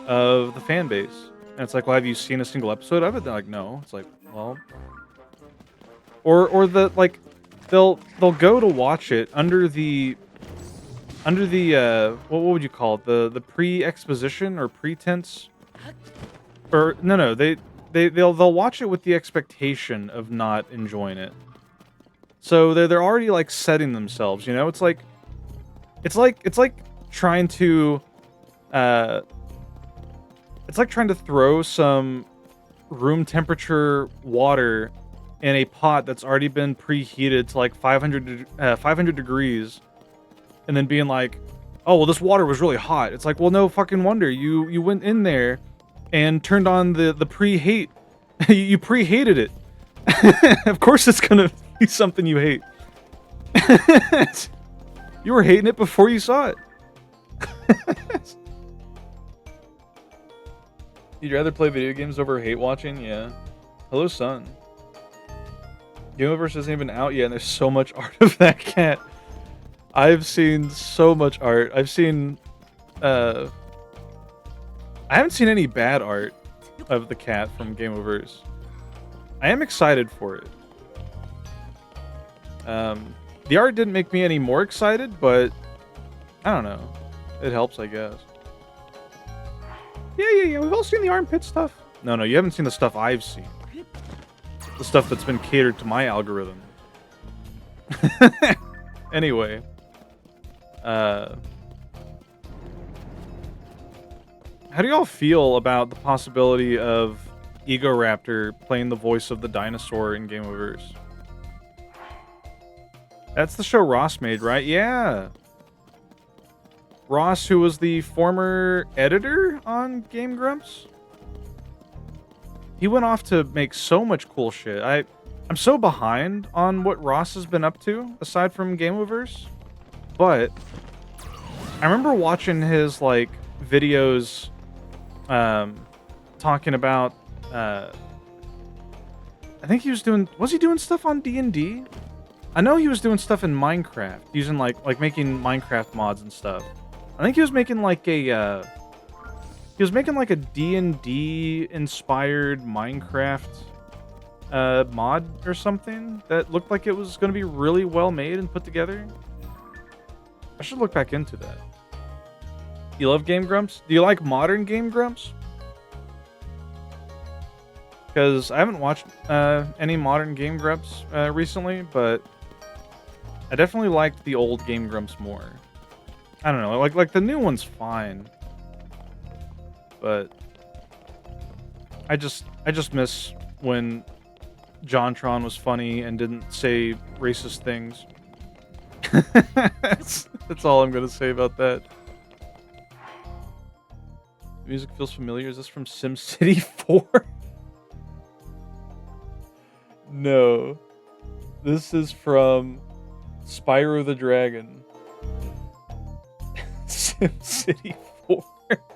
S1: of the fan base. And it's like, well, have you seen a single episode of it? They're like, no. It's like, well, or the like, they'll go to watch it under the what would you call it? The pre-exposition or pretense, or no, they'll watch it with the expectation of not enjoying it. So they're already like setting themselves, you know. It's like trying to throw some room temperature water in a pot that's already been preheated to like 500 degrees, and then being like, oh, well, this water was really hot. It's like, well, no fucking wonder. You went in there and turned on the preheat. You preheated it. Of course it's gonna be something you hate. You were hating it before you saw it. You'd rather play video games over hate watching? Yeah. Hello, son. Gameoverse isn't even out yet, and there's so much art of that cat. I've seen so much art. I haven't seen any bad art of the cat from Gameoverse. I am excited for it. The art didn't make me any more excited, but I don't know. It helps, I guess. Yeah. We've all seen the armpit stuff. No, you haven't seen the stuff I've seen. The stuff that's been catered to my algorithm. Anyway. How do y'all feel about the possibility of Egoraptor playing the voice of the dinosaur in Gameoverse? That's the show Ross made, right? Yeah. Ross, who was the former editor on Game Grumps. He went off to make so much cool shit. I'm so behind on what Ross has been up to, aside from Gameoverse. But I remember watching his, like, videos talking about, I think he was doing, was he doing stuff on D&D? I know he was doing stuff in Minecraft, using like making Minecraft mods and stuff. I think he was making like a D&D inspired Minecraft mod or something that looked like it was going to be really well made and put together. I should look back into that. You love Game Grumps? Do you like modern Game Grumps? Because I haven't watched any modern Game Grumps recently, but I definitely liked the old Game Grumps more. I don't know, like the new one's fine, but I just miss when JonTron was funny and didn't say racist things. That's all I'm gonna say about that. The music feels familiar. Is this from SimCity 4? No. This is from Spyro the Dragon. SimCity 4.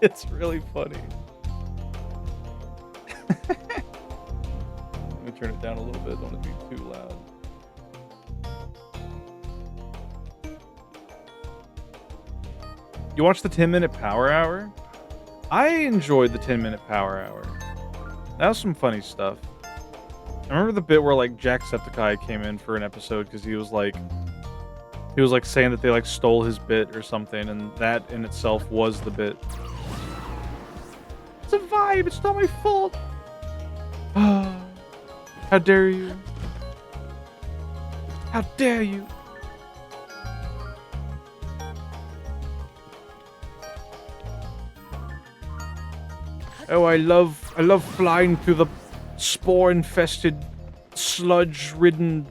S1: It's really funny. Let me turn it down a little bit. I don't want it to be too loud. You watched the 10-minute Power Hour? I enjoyed the 10-minute Power Hour. That was some funny stuff. I remember the bit where like Jacksepticeye came in for an episode because he was like saying that they like stole his bit or something, and that in itself was the bit. It's a vibe. It's not my fault. How dare you? How dare you? Oh, I love flying through the spore-infested, sludge-ridden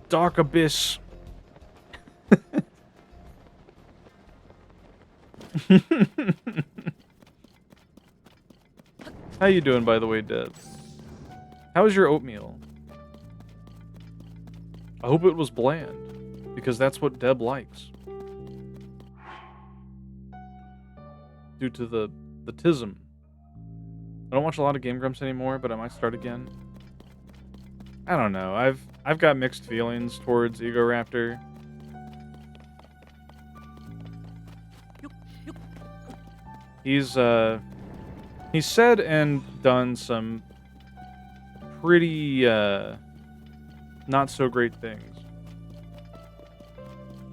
S1: dark abyss. How you doing, by the way, Deb? How was your oatmeal? I hope it was bland, because that's what Deb likes. Due to the tism. I don't watch a lot of Game Grumps anymore, but I might start again. I don't know. I've got mixed feelings towards Egoraptor. He's said and done some pretty not so great things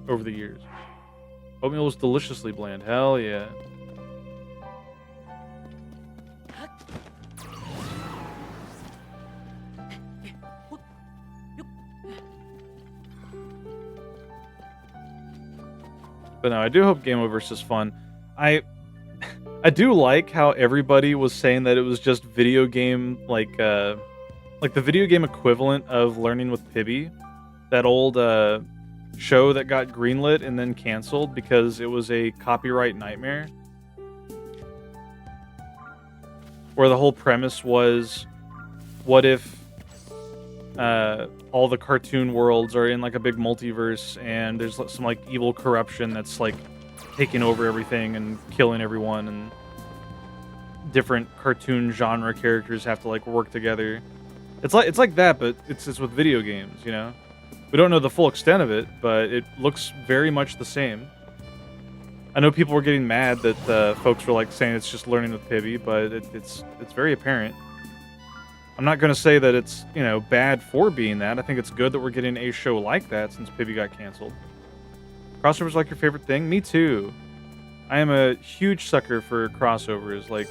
S1: over the years. Oatmeal was deliciously bland. Hell yeah. But no, I do hope Game Oververse is fun. I do like how everybody was saying that it was just video game, like the video game equivalent of Learning with Pibby, that old show that got greenlit and then canceled because it was a copyright nightmare. Where the whole premise was, what if all the cartoon worlds are in like a big multiverse and there's some like evil corruption that's like taking over everything and killing everyone, and different cartoon genre characters have to like work together. It's like that, but it's with video games, you know? We don't know the full extent of it, but it looks very much the same. I know people were getting mad that folks were like saying it's just Learning with Pibby, but it's very apparent. I'm not going to say that it's, you know, bad for being that. I think it's good that we're getting a show like that since Pibby got canceled. Crossovers like your favorite thing? Me too. I am a huge sucker for crossovers. Like,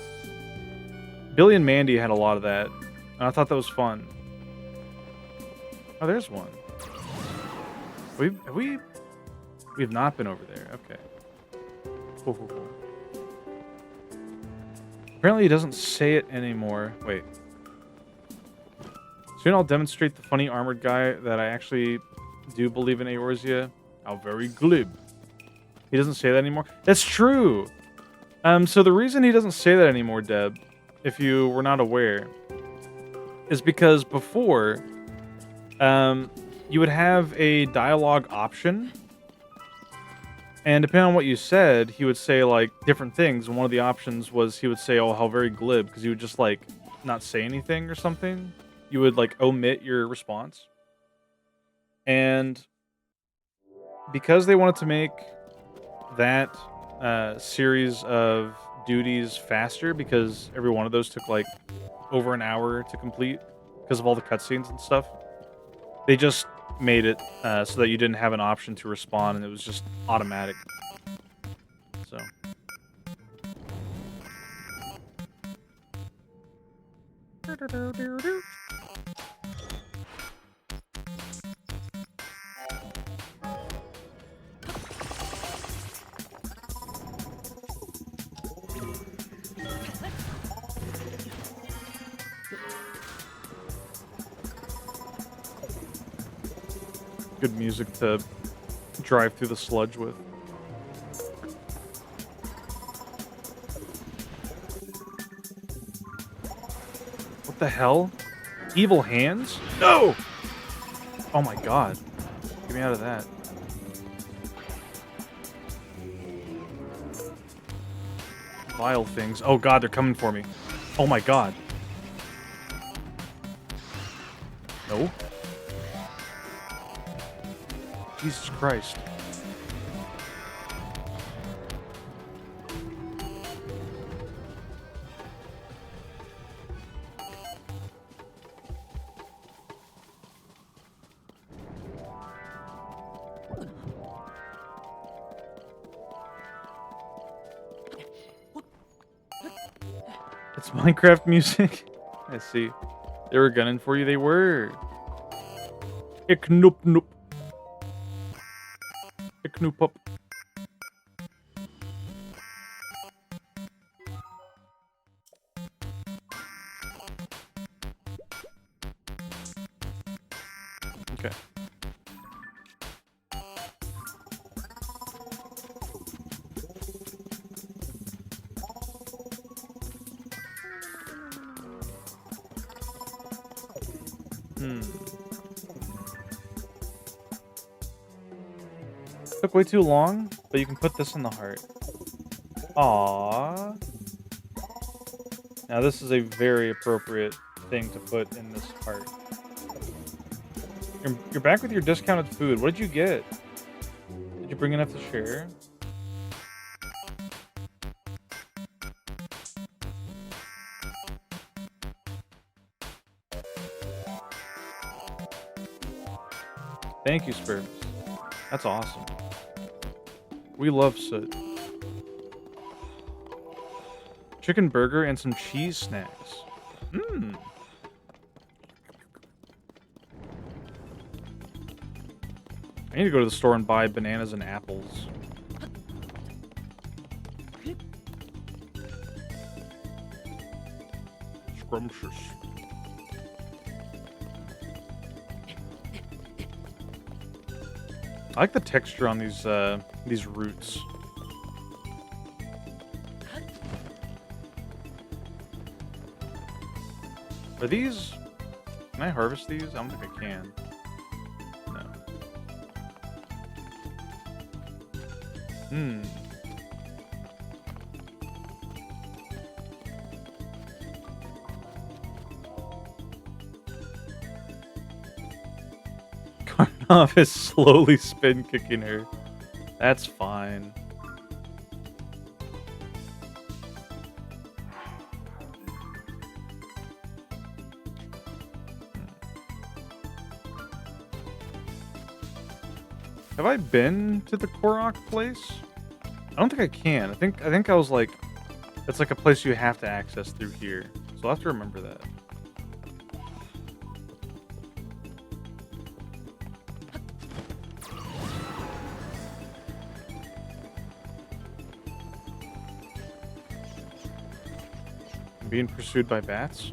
S1: Billy and Mandy had a lot of that, and I thought that was fun. Oh, there's one. We've not been over there. Okay. Cool. Apparently he doesn't say it anymore. Wait. Soon I'll demonstrate the funny armored guy that I actually do believe in Eorzea. How very glib. He doesn't say that anymore. That's true. So the reason he doesn't say that anymore, Deb, if you were not aware, is because before, you would have a dialogue option And depending on what you said, he would say, like, different things, and one of the options was he would say, "Oh, how very glib," because he would just, like, not say anything or something. You would, like, omit your response. And because they wanted to make that, series of duties faster because every one of those took, like, over an hour to complete because of all the cutscenes and stuff, they just made it, so that you didn't have an option to respond, and it was just automatic. So good music to drive through the sludge with. What the hell? Evil hands? No! Oh my god. Get me out of that. Vile things. Oh god, they're coming for me. Oh my god. No. Jesus Christ. It's Minecraft music. I see. They were gunning for you. They were. Ik noop noop. Ik noop up. Okay. Took way too long, but you can put this in the heart. Aww. Now this is a very appropriate thing to put in this heart. You're back with your discounted food. What did you get? Did you bring enough to share? Thank you, Sperms. That's awesome. We love soot. Chicken burger and some cheese snacks. Mmm. I need to go to the store and buy bananas and apples. Scrumptious. I like the texture on these roots. Are these... Can I harvest these? I don't think I can. No. Hmm. Karnov is slowly spin kicking her. That's fine. Have I been to the Korok place? I don't think I can. I think I was like, it's like a place you have to access through here. So I'll have to remember that. I'm being pursued by bats?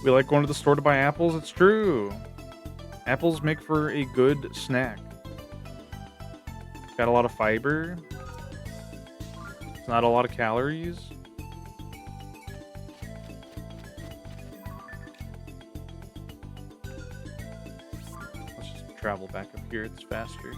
S1: We like going to the store to buy apples. It's true. Apples make for a good snack. Got a lot of fiber. It's not a lot of calories. travel back up here. It's faster.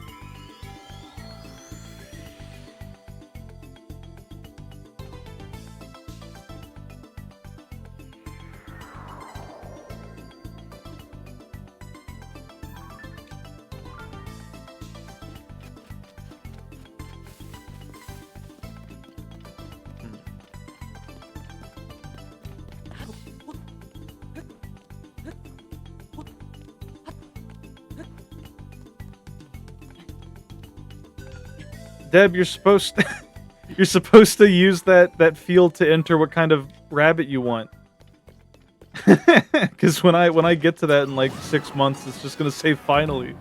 S1: Deb, you're supposed to, you're supposed to use that field to enter what kind of rabbit you want. Because when I get to that in like 6 months, it's just gonna say finally.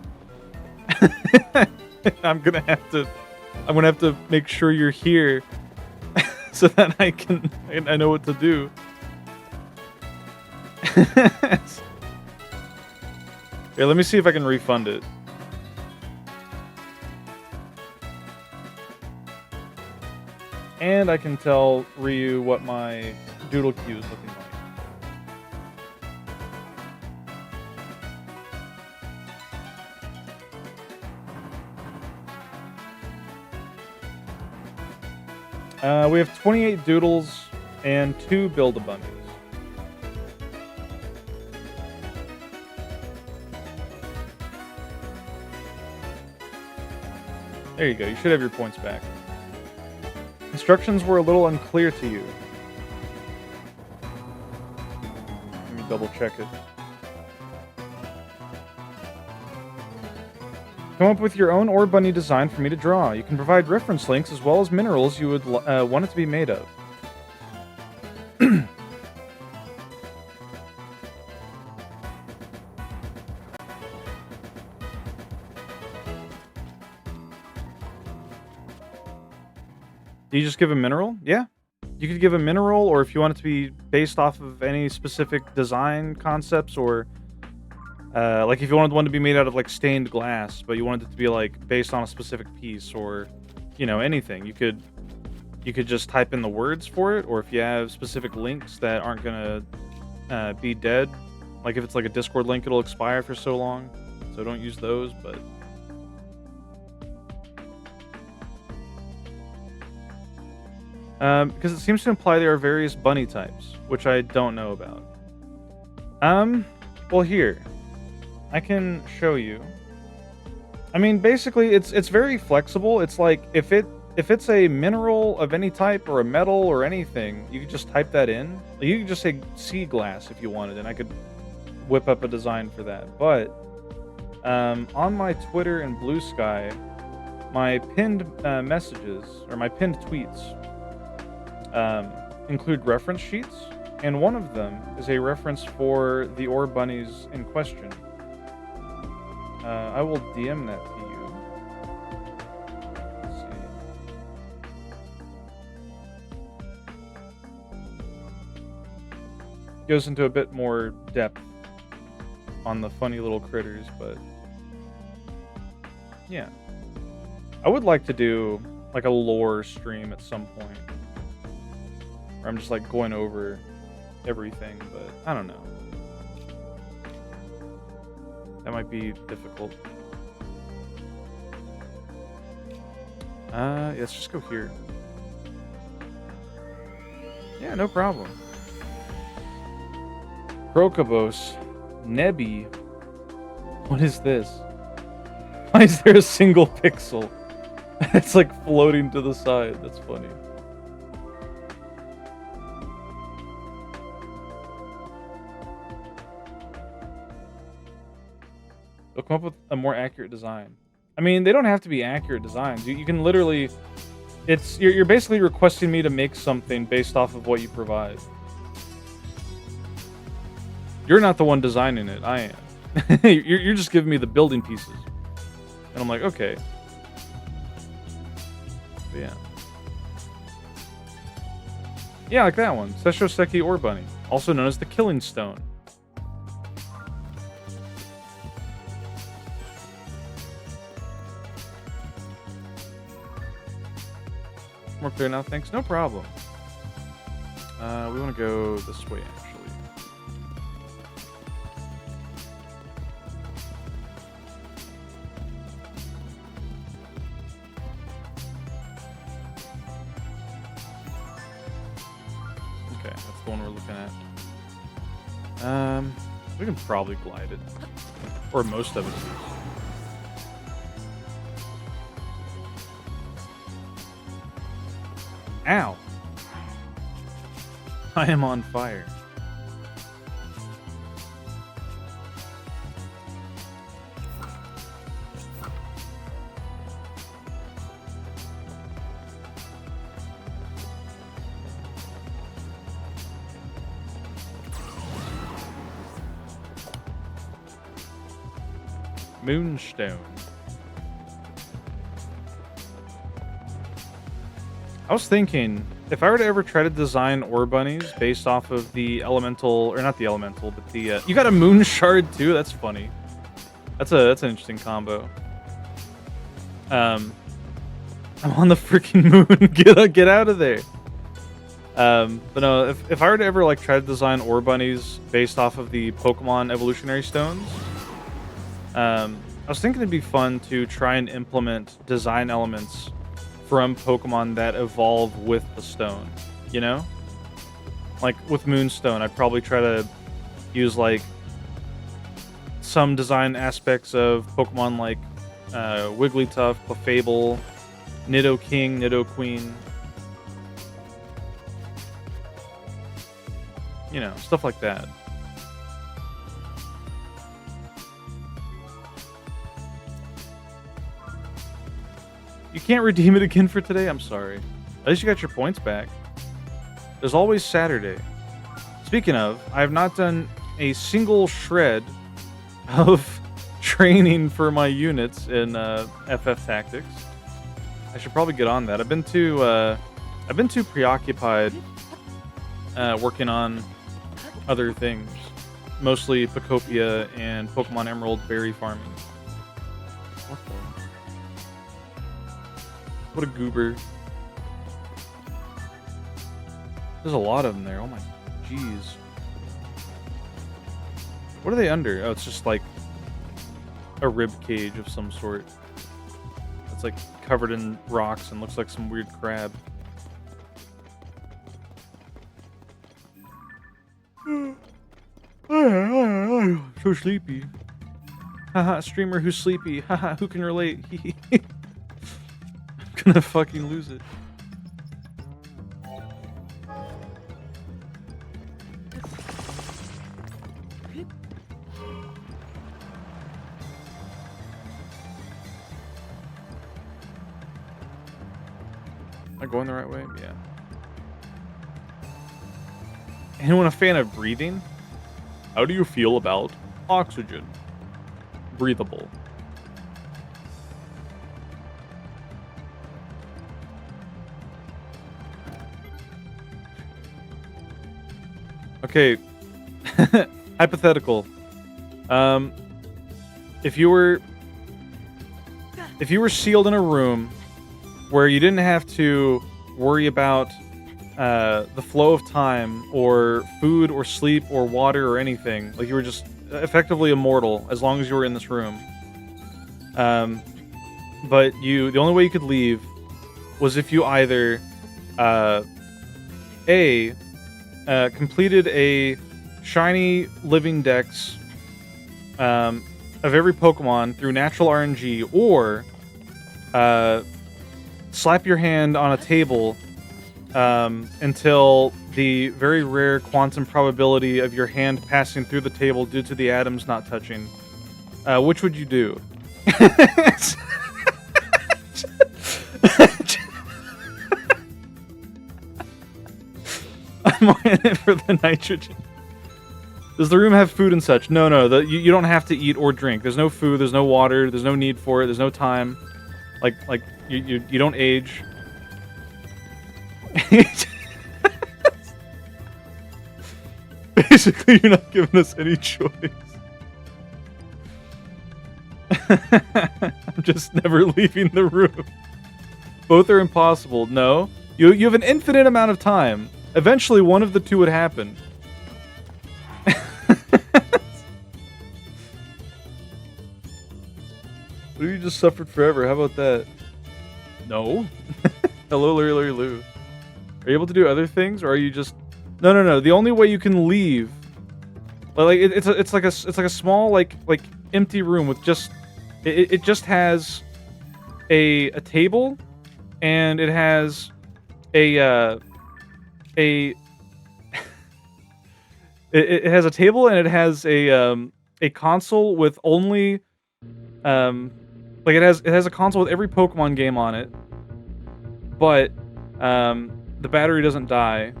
S1: I'm gonna have to make sure you're here, so that I know what to do. Here, let me see if I can refund it. And I can tell Ryu what my doodle queue is looking like. We have 28 doodles and 2 Build-A-Bunnies. There you go. You should have your points back. Instructions were a little unclear to you. Let me double check it. Come up with your own ore bunny design for me to draw. You can provide reference links as well as minerals you would want it to be made of. Do you just give a mineral? Yeah. You could give a mineral, or if you want it to be based off of any specific design concepts, or like if you wanted one to be made out of like stained glass, but you wanted it to be like based on a specific piece, or anything. You could just type in the words for it, or if you have specific links that aren't gonna be dead, like if it's like a Discord link, it'll expire for so long, so don't use those. But because it seems to imply there are various bunny types, which I don't know about. Well, here, I can show you. I mean, basically, it's very flexible. It's like if it's a mineral of any type or a metal or anything, you could just type that in. You could just say sea glass if you wanted, and I could whip up a design for that. But on my Twitter and Blue Sky, my pinned messages or my pinned tweets include reference sheets, and one of them is a reference for the ore bunnies in question. I will DM that to you. Let's see. Goes into a bit more depth on the funny little critters, but yeah. I would like to do like a lore stream at some point, where I'm just like going over everything, but I don't know. That might be difficult. Yeah, let's just go here. Yeah, no problem. Crocobos. Nebby. What is this? Why is there a single pixel? It's like floating to the side. That's funny. They'll come up with a more accurate design. I mean, they don't have to be accurate designs. You can literally... You're basically requesting me to make something based off of what you provide. You're not the one designing it. I am. You're just giving me the building pieces. And I'm like, okay. But yeah. Yeah, like that one. Seshoseki Ore Bunny. Also known as the Killing Stone. More clear now, thanks. No problem. We want to go this way, actually. looking at? We can probably glide it. Or most of it at least. Ow! I am on fire. Moonstone. I was thinking, if I were to ever try to design ore bunnies based off of the elemental, or not the elemental, but the you got a moon shard too. That's funny. That's an interesting combo. I'm on the freaking moon. Get out of there. But no, if I were to ever like try to design ore bunnies based off of the Pokemon evolutionary stones, I was thinking it'd be fun to try and implement design elements from Pokemon that evolve with the stone, you know? Like with Moonstone, I'd probably try to use like some design aspects of Pokemon like Wigglytuff, Clefable, Nidoking, Nidoqueen. You know, stuff like that. You can't redeem it again for today? I'm sorry. At least you got your points back. There's always Saturday. Speaking of, I have not done a single shred of training for my units in FF Tactics. I should probably get on that. I've been too preoccupied working on other things, mostly Pokopia and Pokemon Emerald berry farming. What the? What a goober. There's a lot of them there. Oh my jeez. What are they under? Oh, it's just like a rib cage of some sort. It's like covered in rocks and looks like some weird crab. So sleepy. Haha, streamer who's sleepy. Haha, who can relate? I'm gonna fucking lose it. Am I going the right way? Yeah. Anyone a fan of breathing? How do you feel about oxygen? Breathable. Okay. Hypothetical. If you were sealed in a room where you didn't have to worry about the flow of time or food or sleep or water or anything, like you were just effectively immortal as long as you were in this room, but the only way you could leave was if you either completed a shiny living dex of every Pokemon through natural RNG, or slap your hand on a table until the very rare quantum probability of your hand passing through the table due to the atoms not touching. Which would you do? I'm in it for the nitrogen. Does the room have food and such? No. You don't have to eat or drink. There's no food. There's no water. There's no need for it. There's no time. Like you don't age. Basically, you're not giving us any choice. I'm just never leaving the room. Both are impossible. No. You have an infinite amount of time. Eventually, one of the two would happen. What if you just suffered forever? How about that? No. Hello, Larry Lou. Are you able to do other things, or are you just No, no, no. The only way you can leave, it's like a small like empty room with just it just has a table, and it has a it has a table, and it has a console with only like it has a console with every Pokemon game on it, but the battery doesn't die.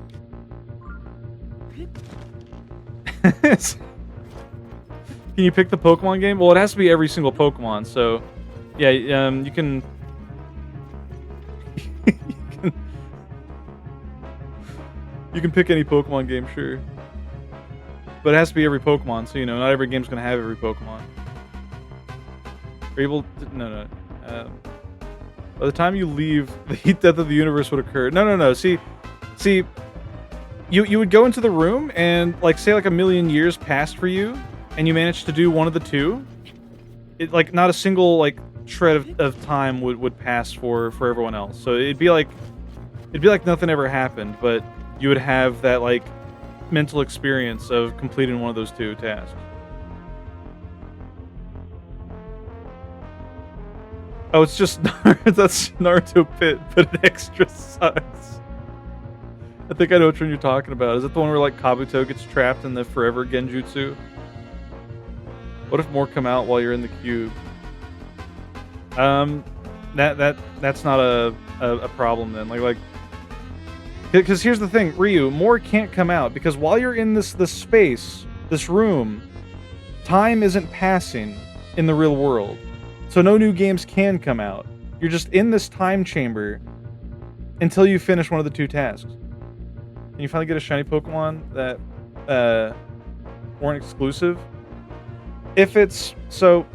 S1: Can you pick the Pokemon game? Well, it has to be every single Pokemon. So, yeah, you can. You can pick any Pokemon game, sure. But it has to be every Pokemon, so not every game's gonna have every Pokemon. Are you able to, no. By the time you leave, the heat death of the universe would occur. No. See, you would go into the room and say a million years passed for you, and you managed to do one of the two. It not a single shred of time would pass for everyone else. So it'd be like nothing ever happened, but you would have that mental experience of completing one of those two tasks. Oh, it's just that's Naruto Pit, but it extra sucks. I think I know which one you're talking about. Is it the one where Kabuto gets trapped in the forever genjutsu? What if more come out while you're in the cube? That's not a problem then. Because here's the thing, Ryu, more can't come out because while you're in this space, this room, time isn't passing in the real world. So no new games can come out. You're just in this time chamber until you finish one of the two tasks. Can you finally get a shiny Pokemon that weren't exclusive? If it's so,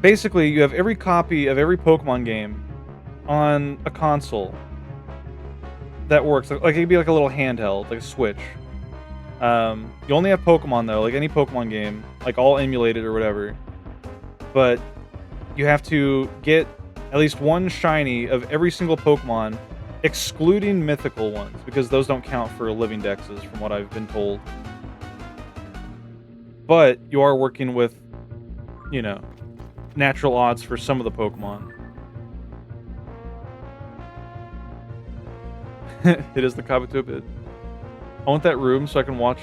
S1: basically you have every copy of every Pokemon game on a console that works. It could be a little handheld, like a Switch. You only have Pokemon though, any Pokemon game, all emulated or whatever. But you have to get at least one shiny of every single Pokemon, excluding mythical ones, because those don't count for living dexes, from what I've been told. But you are working with, natural odds for some of the Pokemon. It is the Kabuto Pit. I want that room so I can watch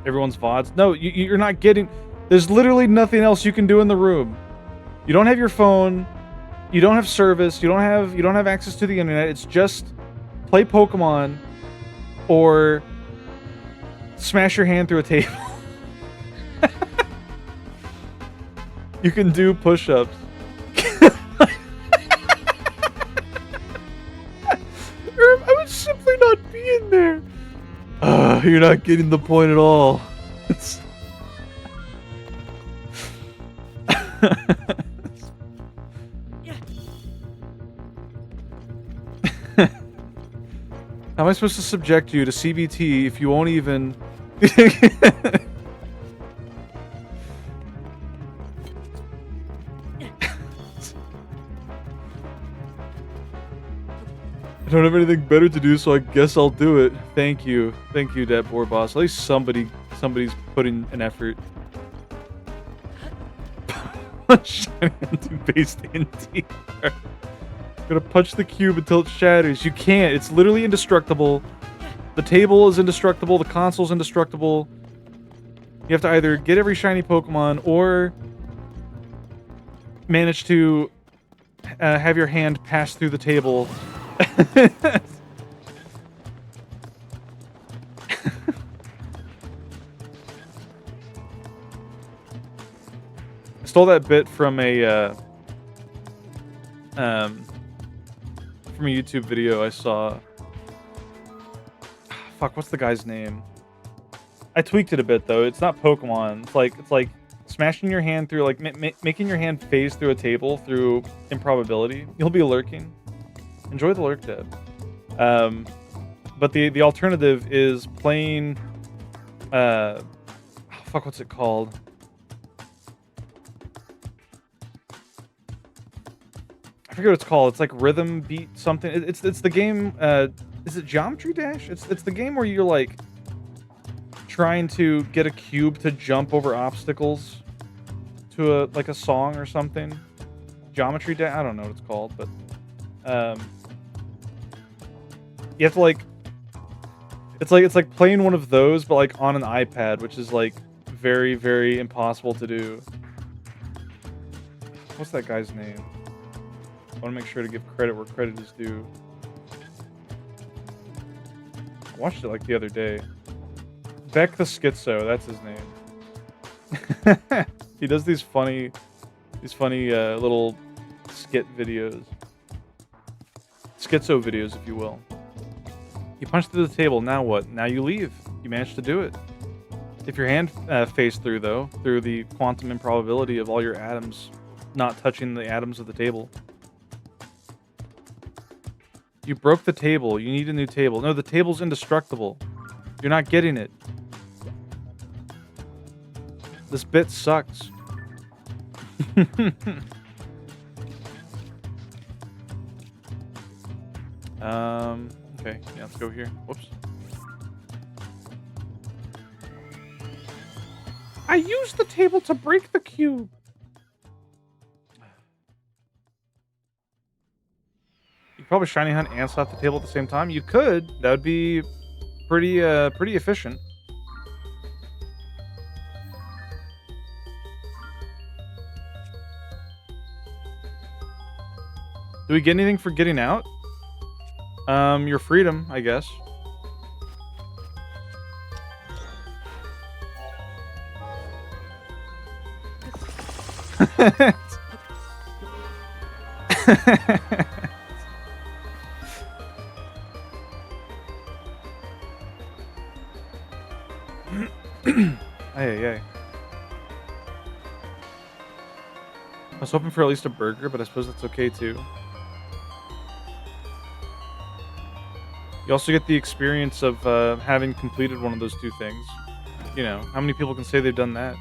S1: everyone's VODs. No, you're not getting... There's literally nothing else you can do in the room. You don't have your phone. You don't have service. You don't have access to the internet. It's just play Pokemon or smash your hand through a table. You can do push-ups. I would simply not be in there. You're not getting the point at all. How am I supposed to subject you to CBT if you won't even... I don't have anything better to do, so I guess I'll do it. Thank you. Thank you, that poor boss. At least somebody's putting an effort. Shiny based NT. Gonna punch the cube until it shatters. You can't. It's literally indestructible. The table is indestructible. The console's indestructible. You have to either get every shiny Pokemon or manage to have your hand pass through the table. I stole that bit from a YouTube video I saw. Fuck, what's the guy's name? I tweaked it a bit though. It's not Pokemon. It's like smashing your hand through, making your hand phase through a table through improbability. You'll be lurking. Enjoy the lurk, Deb. But the alternative is playing. Fuck, what's it called? I forget what it's called. It's like Rhythm Beat something. It's the game Is it Geometry Dash? It's the game where you're, like, trying to get a cube to jump over obstacles to like a song or something. Geometry Dash? I don't know what it's called, but, um, you have to, like it's like playing one of those, but, like, on an iPad, which is, like, very, very impossible to do. What's that guy's name? I wanna make sure to give credit where credit is due. I watched it, like, the other day. Beck the Schizo, that's his name. He does these funny, little skit videos. Schizo videos, if you will. You punch through the table, now what? Now you leave. You managed to do it. If your hand faced through, though, through the quantum improbability of all your atoms not touching the atoms of the table. You broke the table. You need a new table. No, the table's indestructible. You're not getting it. This bit sucks. Okay. Yeah, let's go here. Whoops. I used the table to break the cube. You could probably shiny hunt and slap the table at the same time. You could. That would be pretty efficient. Do we get anything for getting out? Your freedom, I guess. Hey. I was hoping for at least a burger, but I suppose that's okay too. You also get the experience of having completed one of those two things. You know, how many people can say they've done that?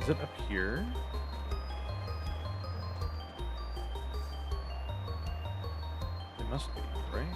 S1: Is it up here? It must be, right?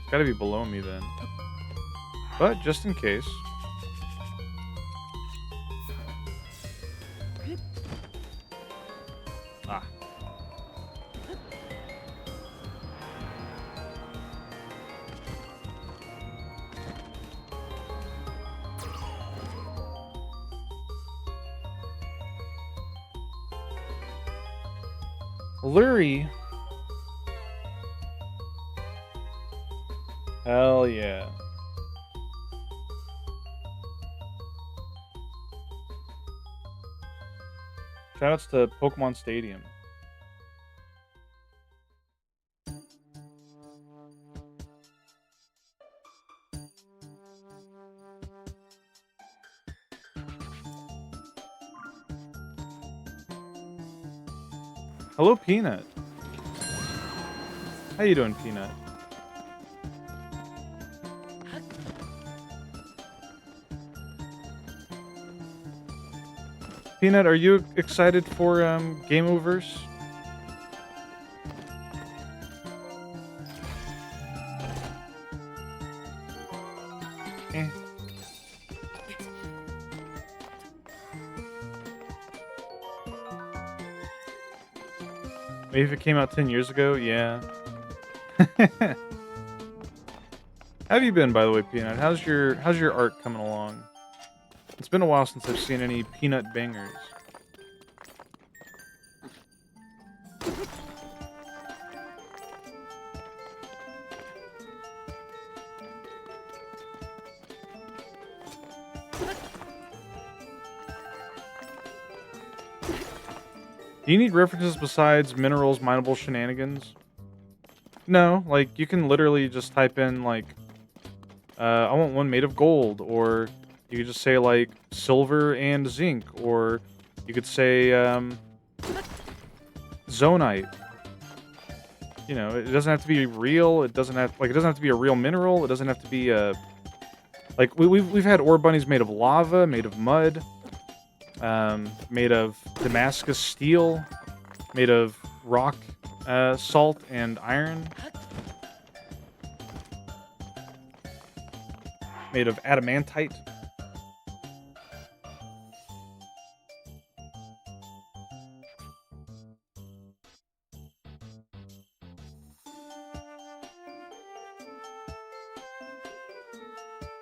S1: It's gotta be below me then. But just in case. Ah. Lurie. Hell yeah. Shoutouts to Pokemon Stadium. Hello, Peanut. How you doing, Peanut? Peanut, are you excited for Game Overs? Eh. Maybe if it came out 10 years ago, yeah. How have you been, by the way, Peanut? How's your art coming along? It's been a while since I've seen any Peanut bangers. Do you need references besides minerals, mineable shenanigans? No, like, you can literally just type in, like, I want one made of gold, or you could just say, like, silver and zinc, or you could say, zonite. You know, it doesn't have to be real, it doesn't have to be a real mineral, it doesn't have to be a... Like, we've had ore bunnies made of lava, made of mud, made of Damascus steel, made of rock, salt and iron, made of adamantite.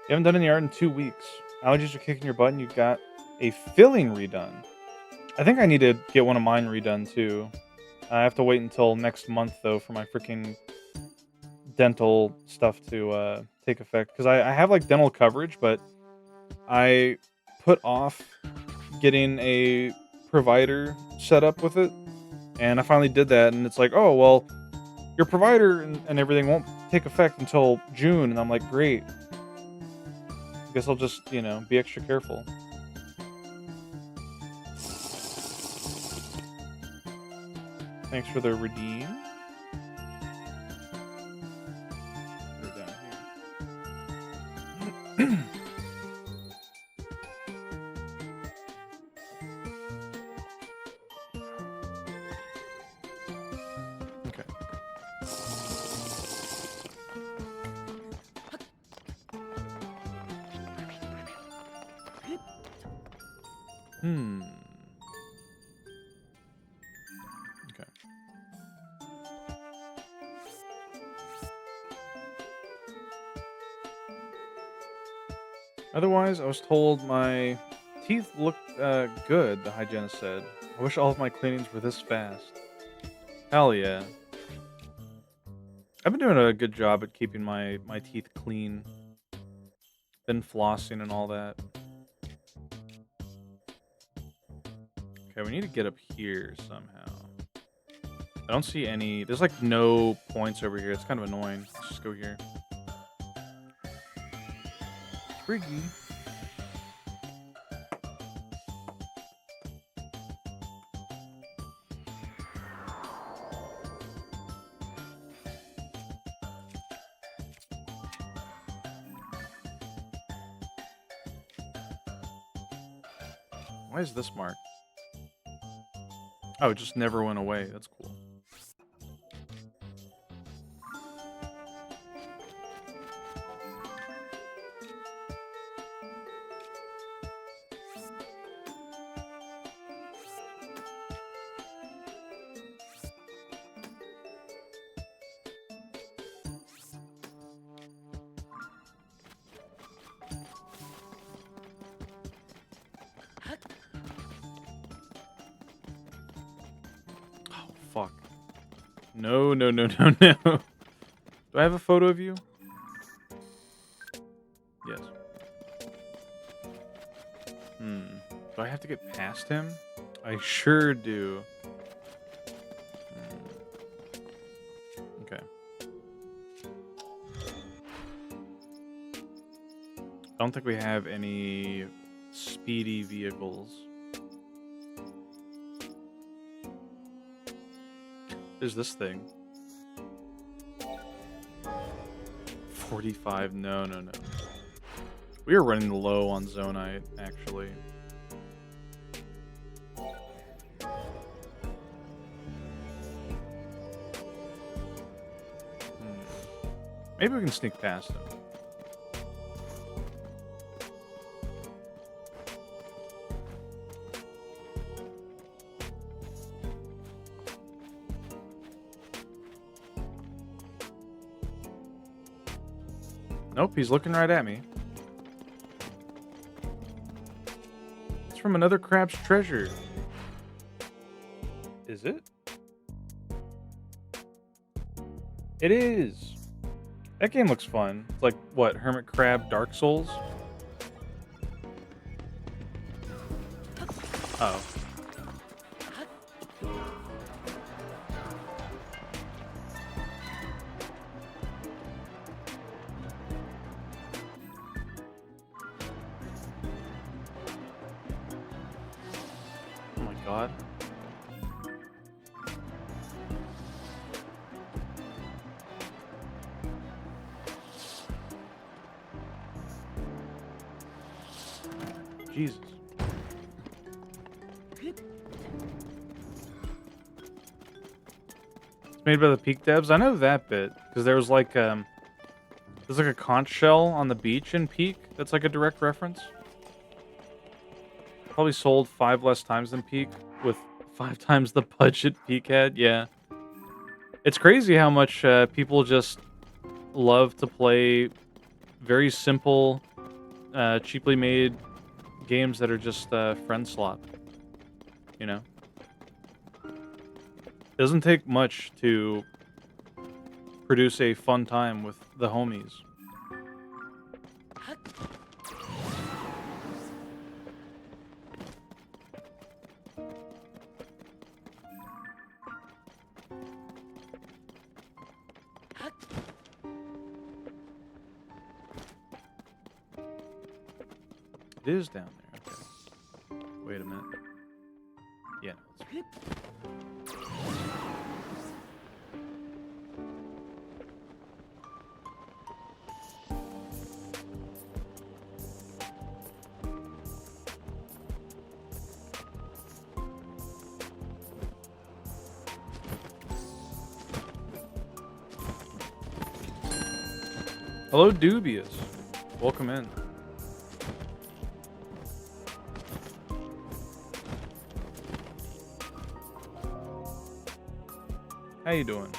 S1: You haven't done any art in 2 weeks. Allergies are kicking your butt and you got a filling redone. I think I need to get one of mine redone too. I have to wait until next month though for my freaking dental stuff to take effect. Because I have like dental coverage, but I put off getting a provider set up with it. And I finally did that, and it's like, oh, well, your provider and everything won't take effect until June. And I'm like, great. I guess I'll just, you know, be extra careful. Thanks for the redeem. Put it down here. Okay. Okay. Otherwise, I was told my teeth looked good, the hygienist said. I wish all of my cleanings were this fast. Hell yeah. I've been doing a good job at keeping my teeth clean. Been flossing and all that. Okay, we need to get up here somehow. I don't see any... There's like no points over here. It's kind of annoying. Let's just go here. Spriggy. Why is this marked? Oh, it just never went away. That's cool. Fuck. No, no, no, no, no. Do I have a photo of you? Yes. Do I have to get past him? I sure do. Okay. I don't think we have any speedy vehicles. There's this thing. 45. No, no, no. We are running low on Zonite, actually. Maybe we can sneak past him. Nope, he's looking right at me. It's from another crab's treasure. Is it? It is. That game looks fun. It's like, what, Hermit Crab Dark Souls? Oh. Oh my god. Jesus. It's made by the Peak devs. I know that bit because there's like a conch shell on the beach in Peak that's like a direct reference. Probably sold 5 less times than Peak with 5 times the budget Peak had. Yeah. It's crazy how much people just love to play very simple, cheaply made games that are just friend slop. You know? It doesn't take much to produce a fun time with the homies. It is down there. Okay. Wait a minute. Yeah. Hello, Dubious. Welcome in. How you doing?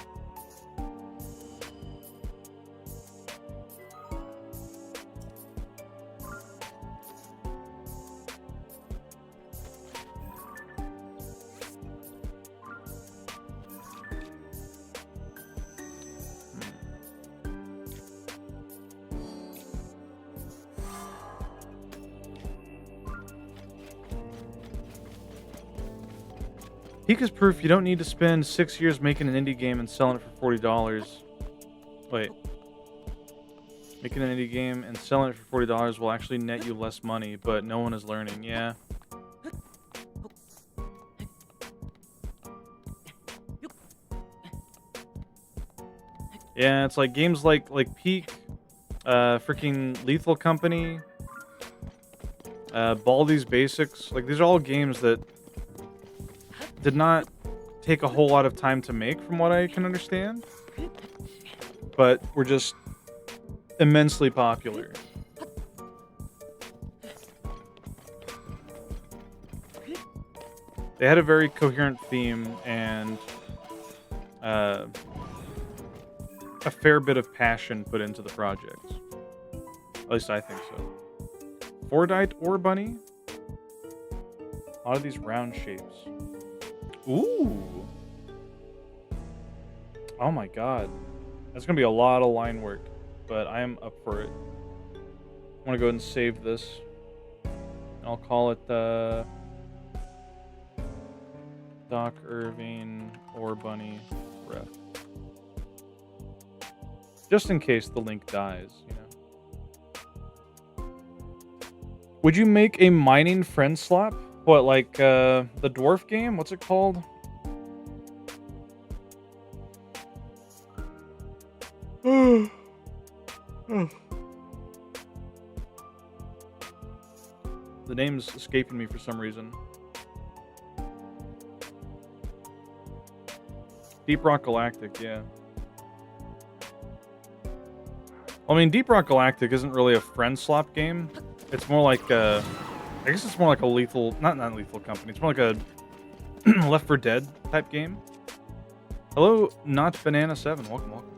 S1: Peak is proof you don't need to spend 6 years making an indie game and selling it for $40. Wait. Making an indie game and selling it for $40 will actually net you less money, but no one is learning. Yeah. Yeah, it's like games like Peak, freaking Lethal Company, Baldi's Basics. Like, these are all games that did not take a whole lot of time to make, from what I can understand, but were just immensely popular. They had a very coherent theme and a fair bit of passion put into the projects. At least I think so. Fordite Ore Bunny? A lot of these round shapes. Ooh. Oh my god. That's gonna be a lot of line work, but I am up for it. I'm gonna go ahead and save this. I'll call it Doc Irving Ore Bunny Ref. Just in case the link dies, you know. Would you make a mining friend slap? What, like, the dwarf game? What's it called? The name's escaping me for some reason. Deep Rock Galactic, yeah. I mean, Deep Rock Galactic isn't really a friend slap game. It's more like a... I guess it's more like a lethal... Not Lethal Company. It's more like a Left 4 Dead type game. Hello, Not Banana 7. Welcome, welcome.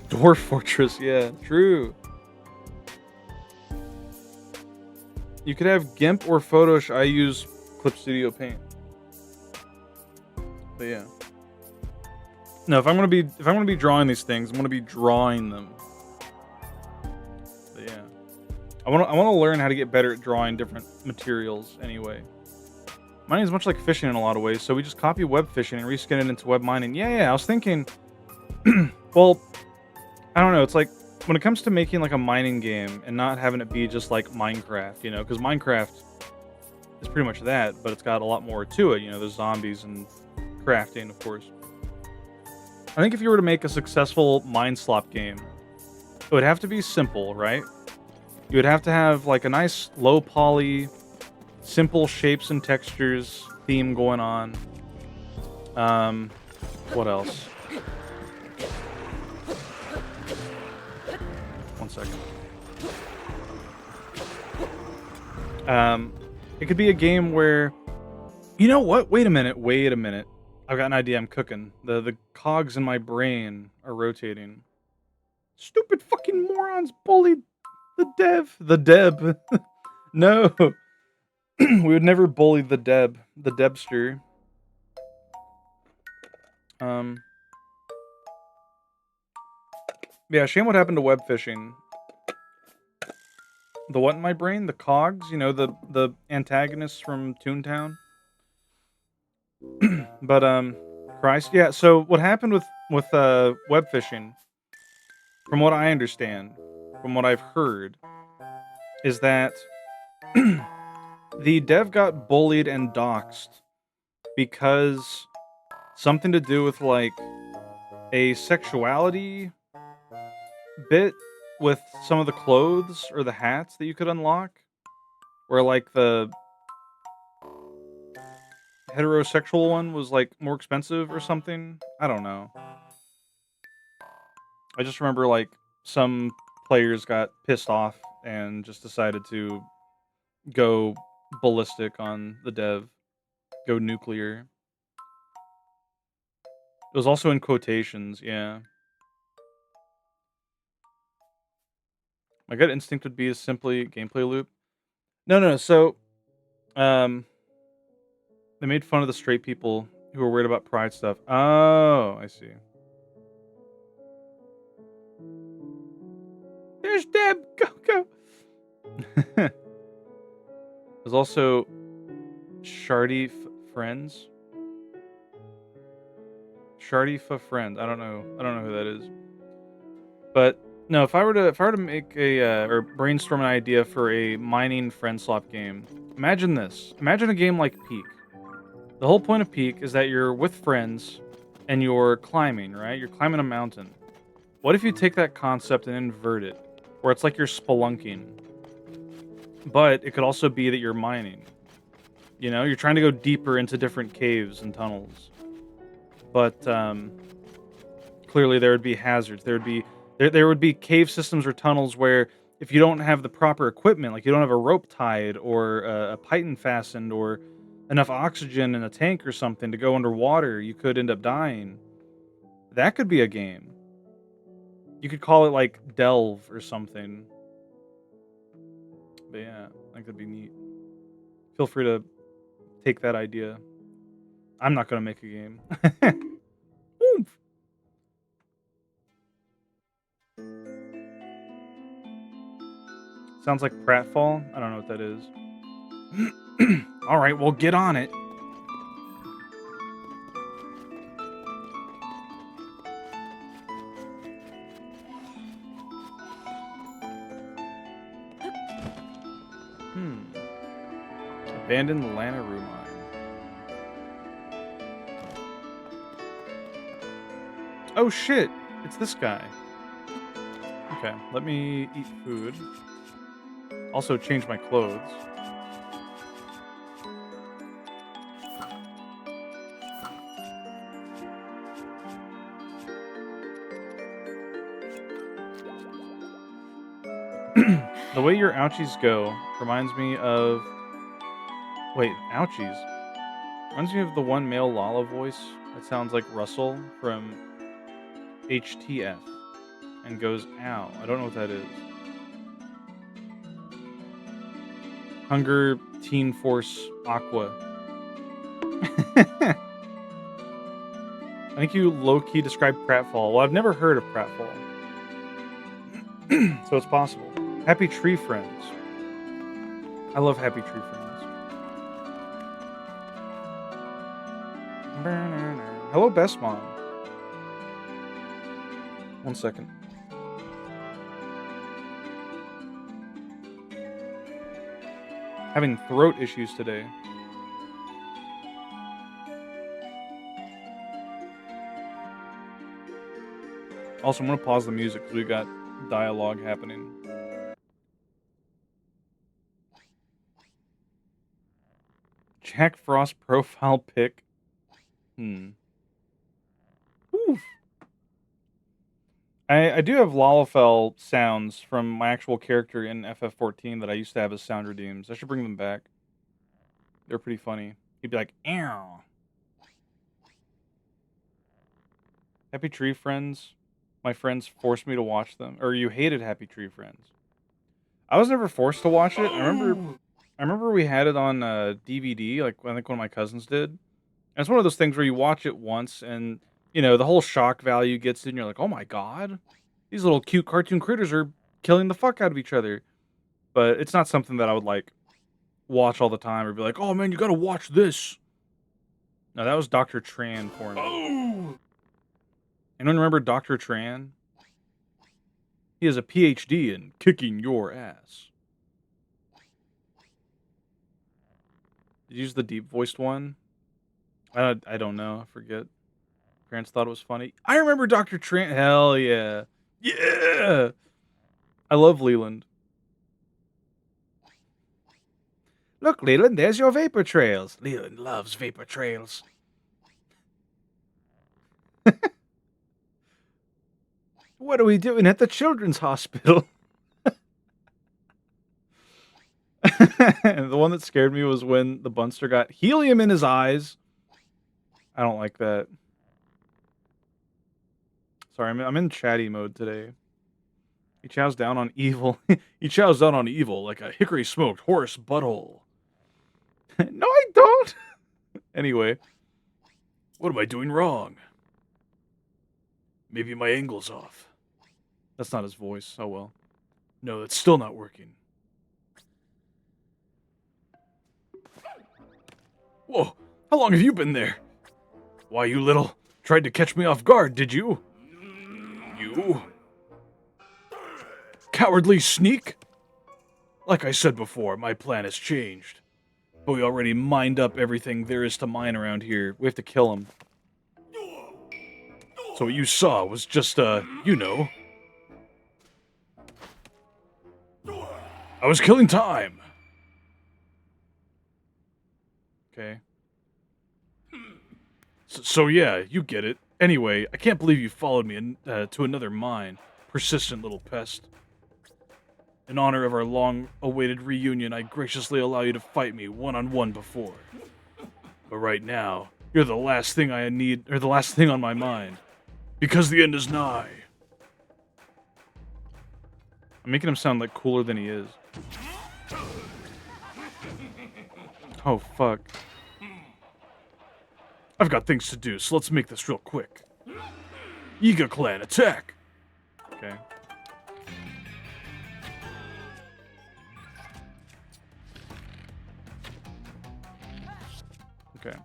S1: Dwarf Fortress, yeah. True. You could have GIMP or Photoshop. I use Clip Studio Paint. But yeah. No, if I'm gonna be drawing these things, I'm gonna be drawing them. But yeah. I wanna learn how to get better at drawing different materials anyway. Mining is much like fishing in a lot of ways, so we just copy web fishing and reskin it into web mining. Yeah, I was thinking, well, I don't know, it's like when it comes to making like a mining game and not having it be just like Minecraft, you know, because Minecraft is pretty much that, but it's got a lot more to it. You know, there's zombies and crafting, of course. I think if you were to make a successful Mind Slop game, it would have to be simple, right? You would have to have like a nice low poly, simple shapes and textures theme going on. What else? One second. It could be a game where, you know what? Wait a minute. I've got an idea. I'm cooking. The cogs in my brain are rotating. Stupid fucking morons bullied the dev. The deb. No. We would never bully the debster. Yeah, shame what happened to web fishing. The what in my brain? The cogs, you know, the antagonists from Toontown. But Christ, yeah. So what happened with web fishing, from what I understand, from what I've heard, is that the dev got bullied and doxxed because something to do with like a sexuality bit with some of the clothes or the hats that you could unlock, where like the heterosexual one was like more expensive or something. I don't know. I just remember like some players got pissed off and just decided to go ballistic on the dev, go nuclear. It was also in quotations, yeah. My gut instinct would be a simply gameplay loop. No. So, um, they made fun of the straight people who were worried about pride stuff. Oh, I see. There's Deb. Go. There's also Shardy Friends. Shardy Friend. I don't know who that is. But no, if I were to make a or brainstorm an idea for a mining friend swap game, imagine this. Imagine a game like Peak. The whole point of Peak is that you're with friends and you're climbing, right? You're climbing a mountain. What if you take that concept and invert it, where it's like you're spelunking, but it could also be that you're mining. You know, you're trying to go deeper into different caves and tunnels, but clearly there would be hazards. There would be cave systems or tunnels where if you don't have the proper equipment, like you don't have a rope tied or a python fastened or enough oxygen in a tank or something to go underwater, you could end up dying. That could be a game. You could call it like Delve or something. But yeah, I think that'd be neat. Feel free to take that idea. I'm not gonna make a game. Oomph. Sounds like pratfall. I don't know what that is. All right, well, get on it. Abandoned Lanaroo mine. Oh shit! It's this guy. Okay, let me eat food. Also change my clothes. The way your ouchies go reminds me of... Wait, ouchies? Reminds me of the one male Lala voice that sounds like Russell from HTF and goes, ow. I don't know what that is. Hunger Teen Force Aqua. I think you low-key described pratfall. Well, I've never heard of pratfall. So it's possible. Happy Tree Friends. I love Happy Tree Friends. Hello, Best Mom. 1 second. Having throat issues today. Also, I'm gonna pause the music because we got dialogue happening. Jack Frost profile pic. Oof. I do have Lalafell sounds from my actual character in FF14 that I used to have as sound redeems. I should bring them back. They're pretty funny. He'd be like, "Ow." Happy Tree Friends. My friends forced me to watch them. Or you hated Happy Tree Friends. I was never forced to watch it. I remember we had it on DVD, like I think one of my cousins did. And it's one of those things where you watch it once and, you know, the whole shock value gets in. You're like, oh my god, these little cute cartoon critters are killing the fuck out of each other. But it's not something that I would, like, watch all the time or be like, oh man, you gotta watch this. No, that was Dr. Tran for me. Anyone remember Dr. Tran? He has a PhD in kicking your ass. Did you use the deep-voiced one? I don't know. I forget. Parents thought it was funny. I remember Dr. Tran. Hell yeah. Yeah! I love Leland. Look, Leland, there's your vapor trails. Leland loves vapor trails. What are we doing at the children's hospital? The one that scared me was when the Bunster got helium in his eyes. I don't like that. Sorry, I'm in chatty mode today. He chows down on evil. He chows down on evil like a hickory-smoked horse butthole. No, I don't. Anyway. What am I doing wrong? Maybe my angle's off. That's not his voice. Oh well. No, that's still not working. Whoa, how long have you been there? Why, you little... tried to catch me off guard, did you? You? Cowardly sneak? Like I said before, my plan has changed. But we already mined up everything there is to mine around here. We have to kill him. So what you saw was just, you know... I was killing time! Okay. So yeah, you get it. Anyway, I can't believe you followed me to another mine. Persistent little pest. In honor of our long-awaited reunion, I graciously allow you to fight me one-on-one before. But right now, you're the last thing I need, or the last thing on my mind. Because the end is nigh. I'm making him sound like cooler than he is. Oh, fuck. I've got things to do, so let's make this real quick. Yiga Clan, attack! Okay. Okay.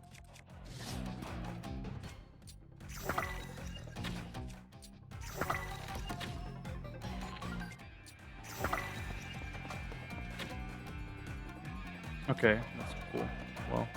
S1: Okay, that's cool. Well.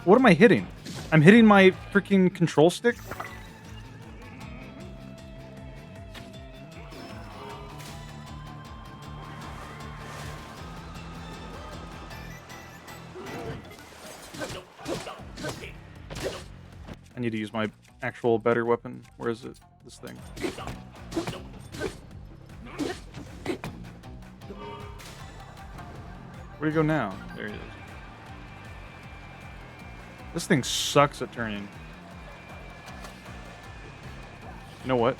S1: What am I hitting? I'm hitting my freaking control stick? I need to use my actual better weapon. Where is it? This thing. Where'd he go now? There he is. This thing sucks at turning. You know what?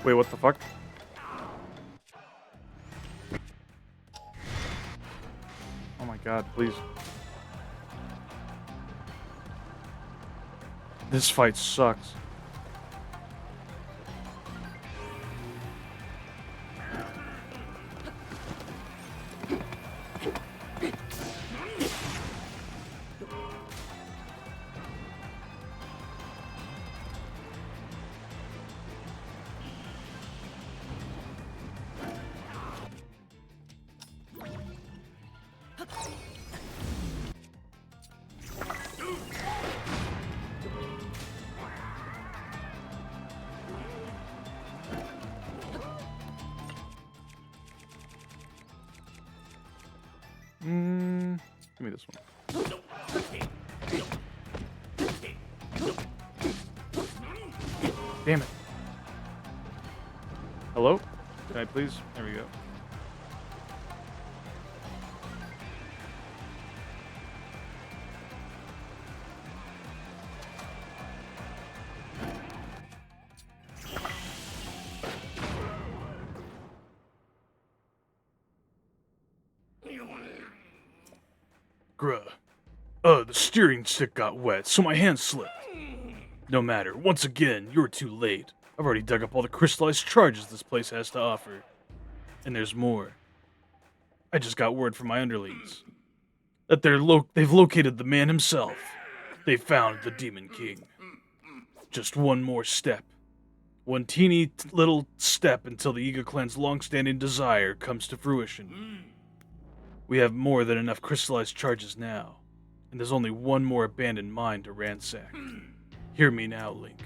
S1: Wait, what the fuck? Oh my god, please. This fight sucks. Give me this one. Damn it. Hello? Can I please? There we go.
S2: Gruh. The steering stick got wet, so my hand slipped. No matter, once again, you're too late. I've already dug up all the crystallized charges this place has to offer. And there's more. I just got word from my underlings that they've located the man himself. They found the Demon King. Just one more step. One teeny little step until the Iga clan's long-standing desire comes to fruition. We have more than enough crystallized charges now, and there's only one more abandoned mine to ransack. Hear me now, Link.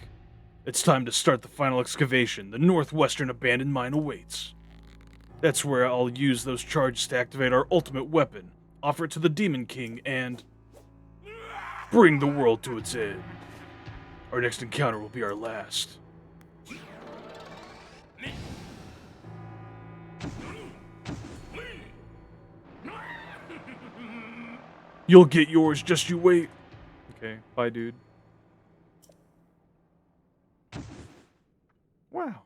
S2: It's time to start the final excavation. The northwestern abandoned mine awaits. That's where I'll use those charges to activate our ultimate weapon, offer it to the Demon King, and bring the world to its end. Our next encounter will be our last. You'll get yours, just you wait.
S1: Okay, bye, dude. Wow.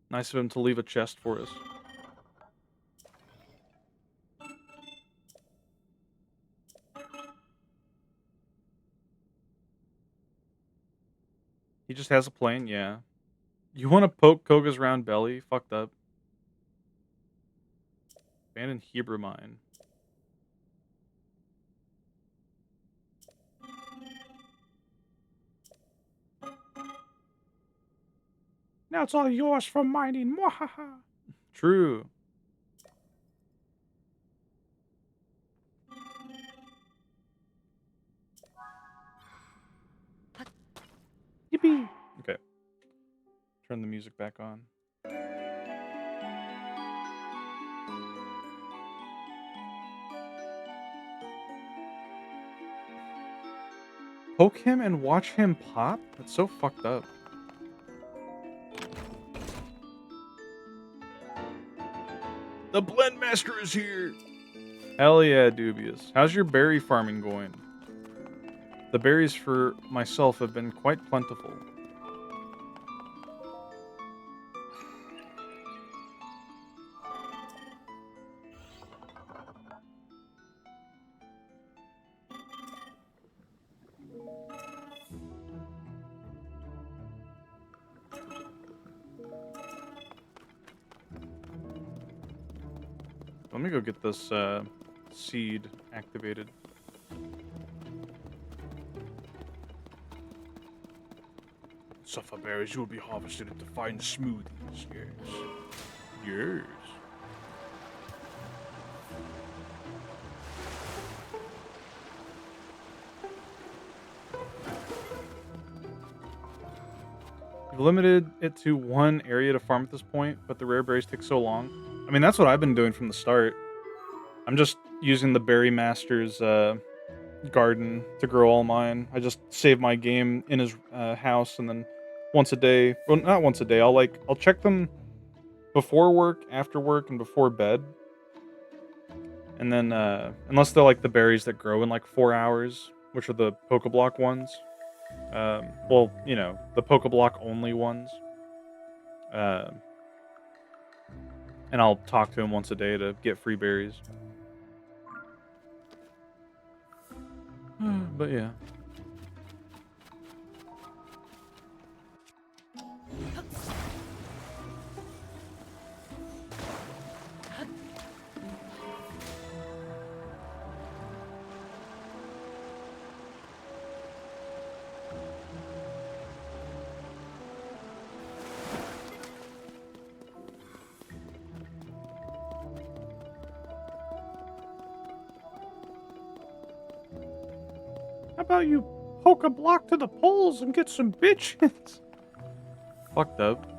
S1: Nice of him to leave a chest for us. He just has a plane? Yeah. You want to poke Koga's round belly? Fucked up. Abandoned Hebrew mine. Now it's all yours for mining. Mwahaha. True. Yippee. Okay. Turn the music back on. Poke him and watch him pop? That's so fucked up.
S2: The Blend Master is here!
S1: Hell yeah, Dubious. How's your berry farming going? The berries for myself have been quite plentiful. Let me go get this seed activated.
S2: Suffa berries will be harvested into fine smoothies, yes. Yes.
S1: You've limited it to one area to farm at this point, but the rare berries take so long. I mean, that's what I've been doing from the start. I'm just using the Berry Master's garden to grow all mine. I just save my game in his house, and then once a day, well, not once a day, I'll check them before work, after work, and before bed. And then, unless they're like the berries that grow in like 4 hours, which are the Pokeblock ones, Well, you know, the Pokeblock only ones. Um, and I'll talk to him once a day to get free berries. But yeah. How about you poke a block to the poles and get some bitches? Fucked up.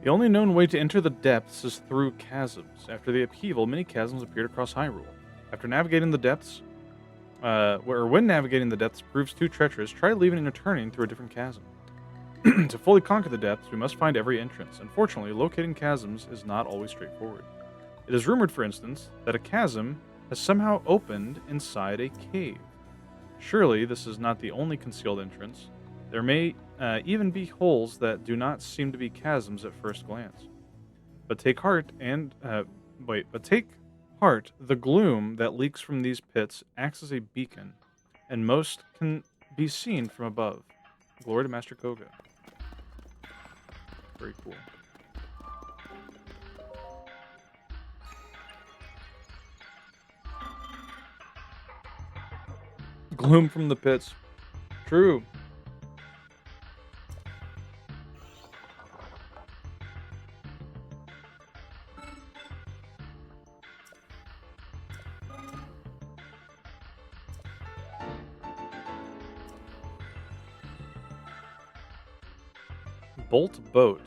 S1: The only known way to enter the depths is through chasms. After the upheaval, many chasms appeared across Hyrule. After navigating the depths, when navigating the depths proves too treacherous, try leaving and returning through a different chasm. To fully conquer the depths, we must find every entrance. Unfortunately, locating chasms is not always straightforward. It is rumored, for instance, that a chasm has somehow opened inside a cave. Surely, this is not the only concealed entrance. There may even be holes that do not seem to be chasms at first glance. But take heart, the gloom that leaks from these pits acts as a beacon, and most can be seen from above. Glory to Master Koga. Very cool. Gloom from the pits. True. Bolt boat.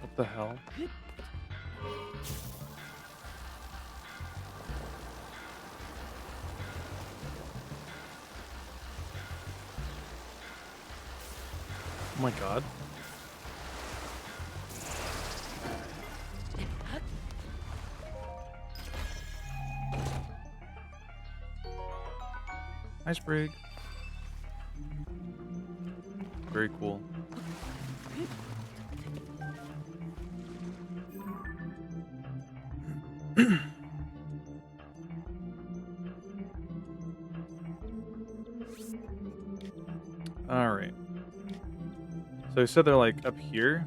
S1: What the hell? Oh my god. Nice brig. Very cool. Alright. So you said they're like up here?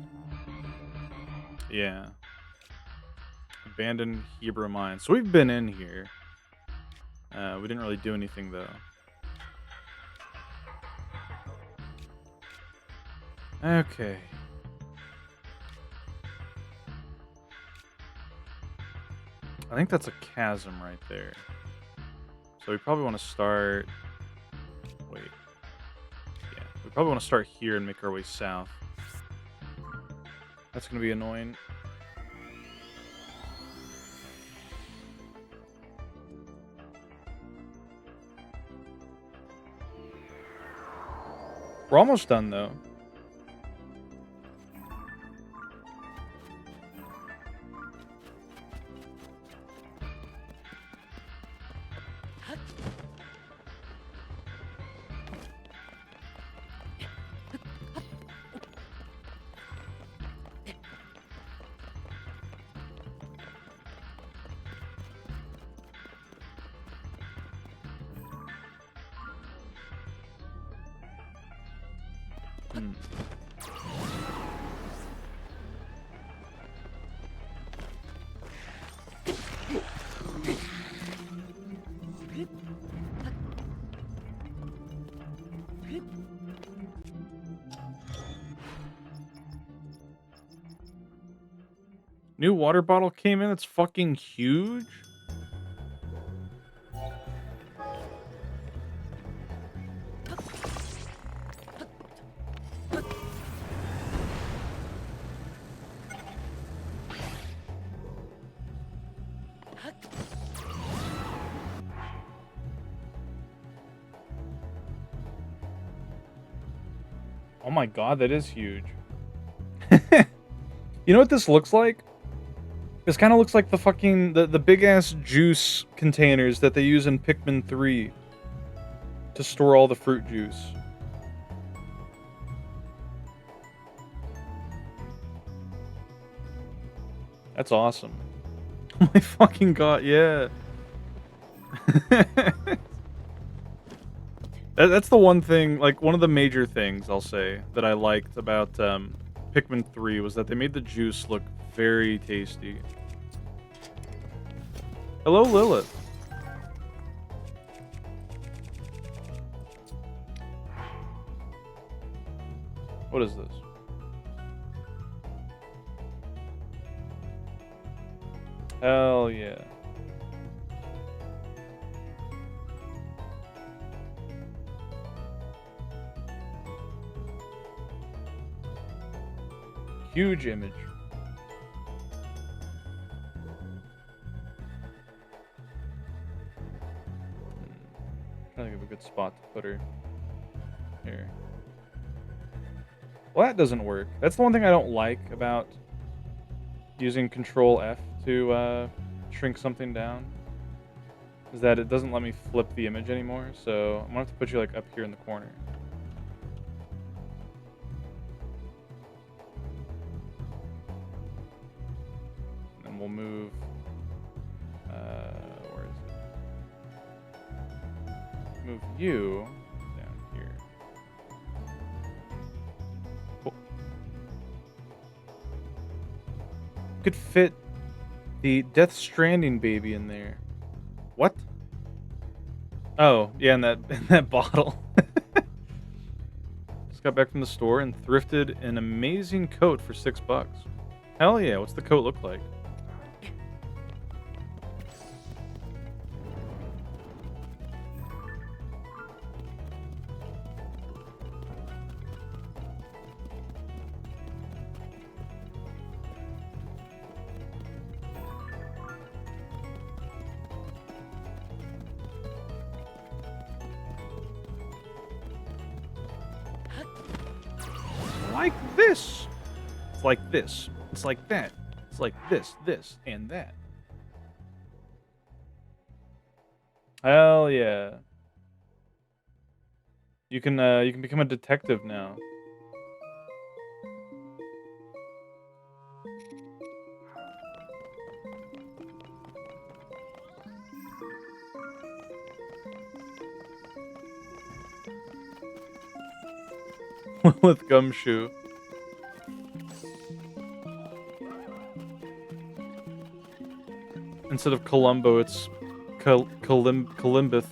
S1: Yeah. Abandoned Hebrew mine. So we've been in here. We didn't really do anything though. Okay. I think that's a chasm right there. So we probably want to start... Wait. Yeah, we probably want to start here and make our way south. That's going to be annoying. We're almost done, though. Hmm. New water bottle came in. It's fucking huge. Oh my god, that is huge. You know what this looks like? This kind of looks like the fucking the big ass juice containers that they use in Pikmin 3 to store all the fruit juice. That's awesome. Oh my fucking god, yeah. That's the one thing, like, one of the major things, I'll say, that I liked about Pikmin 3 was that they made the juice look very tasty. Hello, Lilith. What is this? Hell yeah. Huge image. Trying to think of a good spot to put her. Here. Well, that doesn't work. That's the one thing I don't like about using Control F to shrink something down. Is that it doesn't let me flip the image anymore, so I'm gonna have to put you like up here in the corner. And then we'll move. Where is it? Move you down here. Cool. Could fit the Death Stranding baby in there. What? Oh, yeah, in that bottle. Just got back from the store and thrifted an amazing coat for $6. Hell yeah, what's the coat look like? Like this. It's like this. It's like that. It's like this, and that. Hell yeah. You can become a detective now. With Gumshoe. Instead of Columbo, it's Columbith.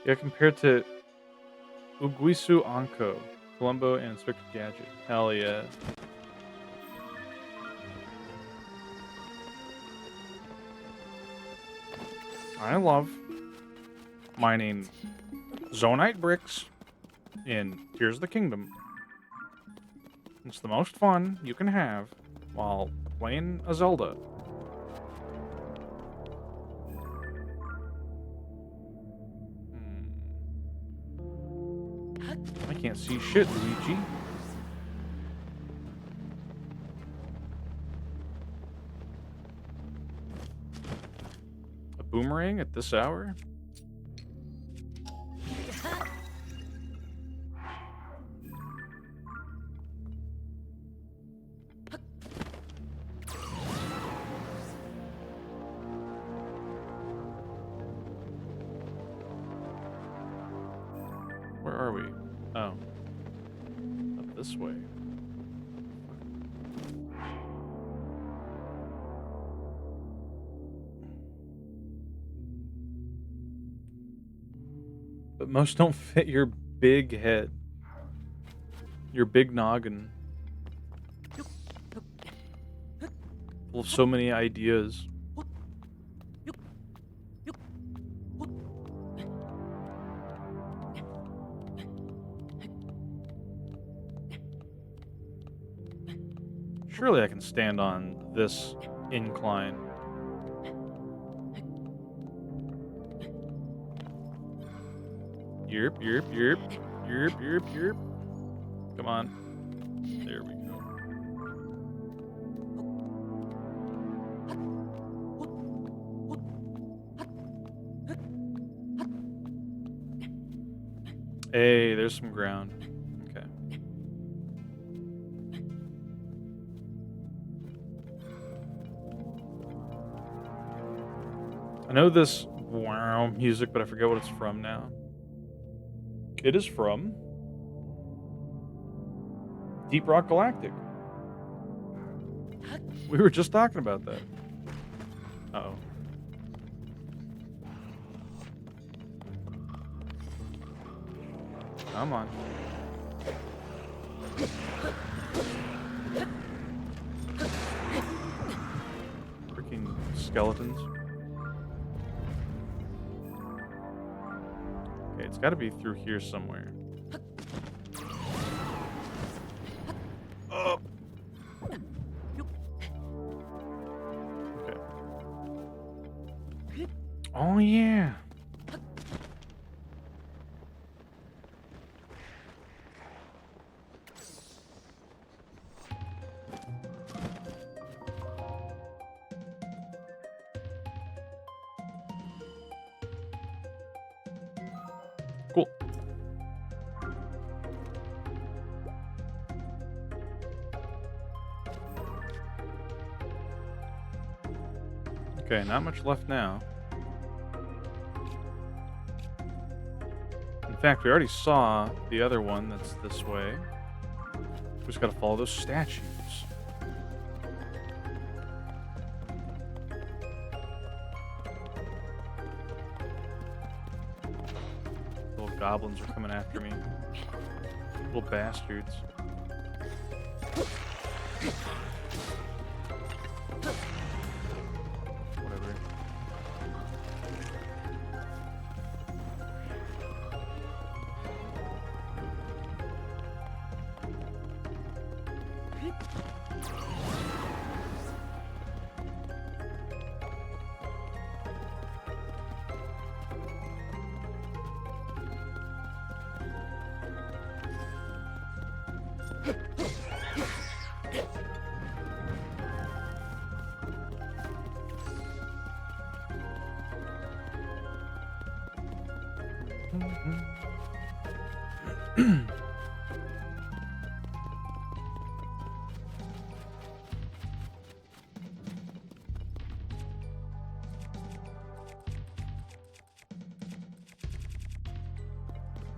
S1: Yeah, compared to Uguisu Anko, Columbo, and Inspector Gadget. Hell yeah. I love mining Zonite bricks in Tears of the Kingdom. It's the most fun you can have while playing a Zelda. I can't see shit, Luigi. A boomerang at this hour? Where are are we? Oh. Up this way. But most don't fit your big head. Your big noggin. Full of so many ideas. Surely I can stand on this incline. Yerp, yerp, yerp. Yerp, yerp, yerp. Come on. There we go. Hey, there's some ground. Okay. I know this wow music, but I forget what it's from now. It is from Deep Rock Galactic. We were just talking about that. Uh-oh. Come on. Freaking skeletons. Okay, it's got to be through here somewhere. Up. Okay. Oh yeah. Cool. Okay, not much left now. In fact, we already saw the other one that's this way. We just gotta follow those statues. Little goblins are coming after me. Little bastards. Whatever.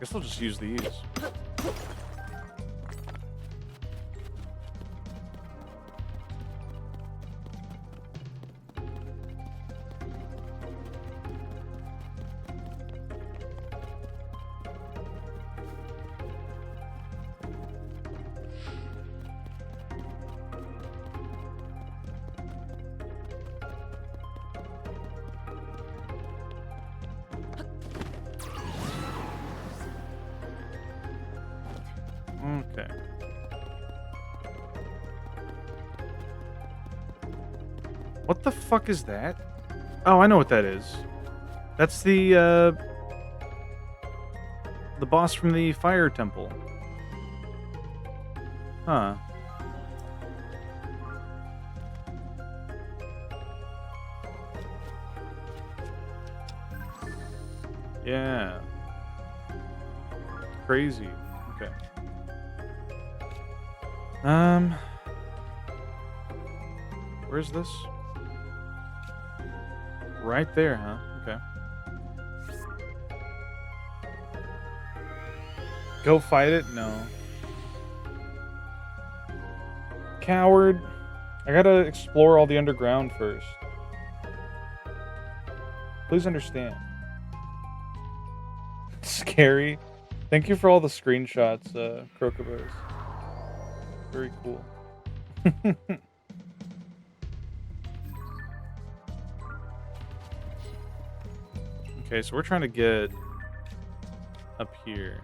S1: Guess I'll just use these. Okay. What the fuck is that? Oh, I know what that is. That's the boss from the fire temple. Huh. Yeah. Crazy. Okay. Where's this? Right there, huh? Okay. Go fight it? No. Coward. I gotta explore all the underground first. Please understand. Scary. Thank you for all the screenshots, Crocobos. Very cool. Okay, so we're trying to get up here.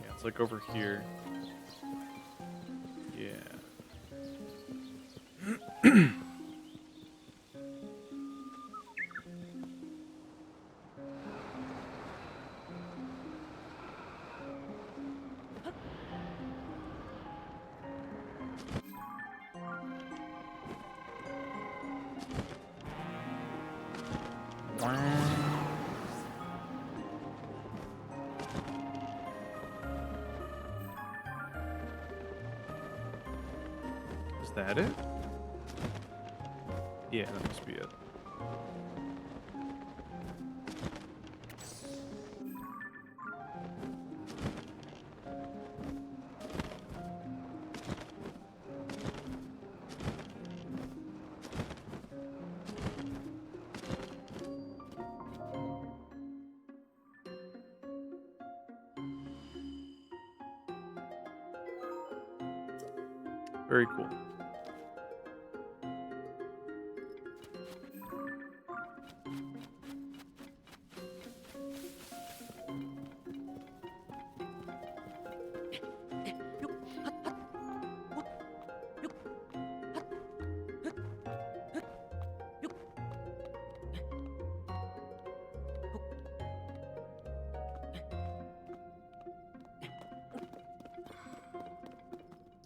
S1: Yeah, it's like over here. Yeah. Is that it? Yeah, that must be it. Very cool.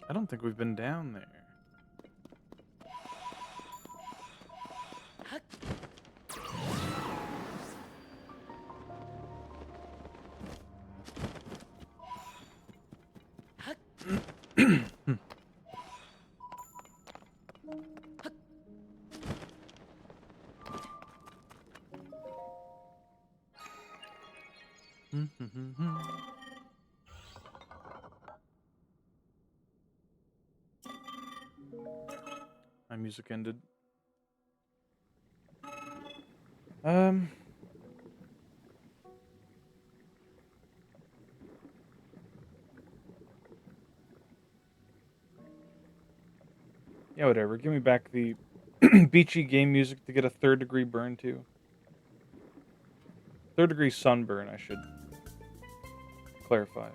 S1: I don't think we've been down there. My music ended. Yeah, whatever. Give me back the beachy game music to get a third-degree burn to. Third-degree sunburn, I should clarify.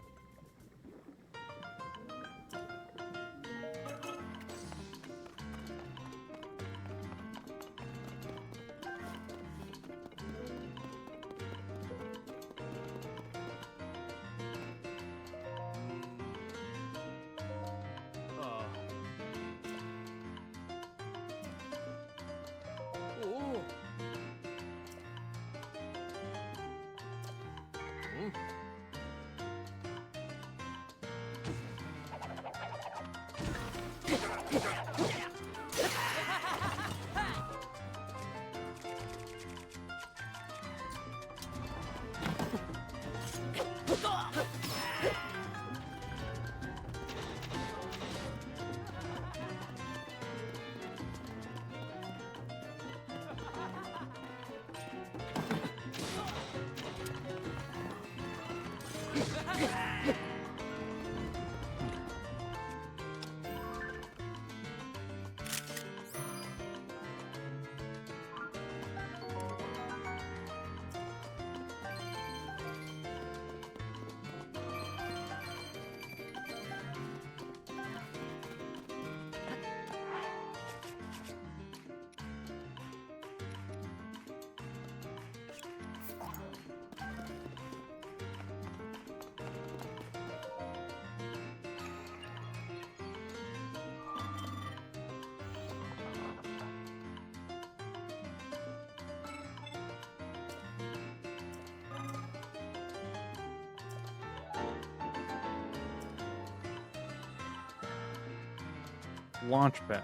S1: Launch pad.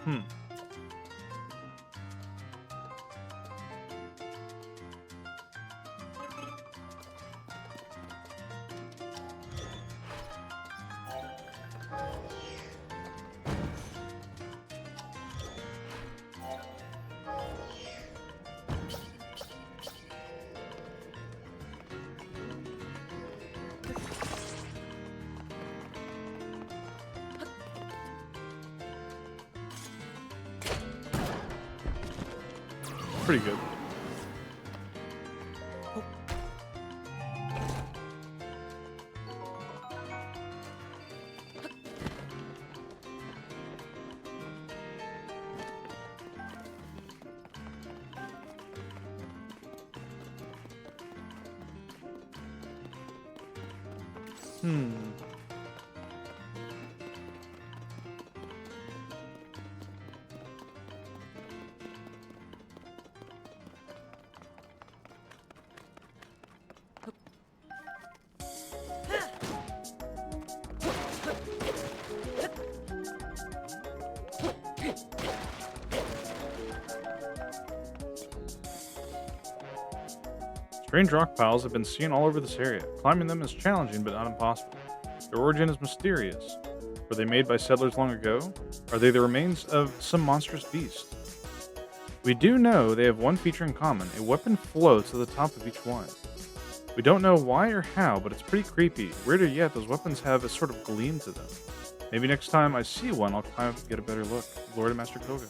S1: Hmm. Pretty good. Hmm. Strange rock piles have been seen all over this area. Climbing them is challenging but not impossible. Their origin is mysterious. Were they made by settlers long ago? Are they the remains of some monstrous beast? We do know they have one feature in common. A weapon floats at the top of each one. We don't know why or how, but it's pretty creepy. Weirder yet, those weapons have a sort of gleam to them. Maybe next time I see one, I'll climb up and get a better look. Glory to Master Koga.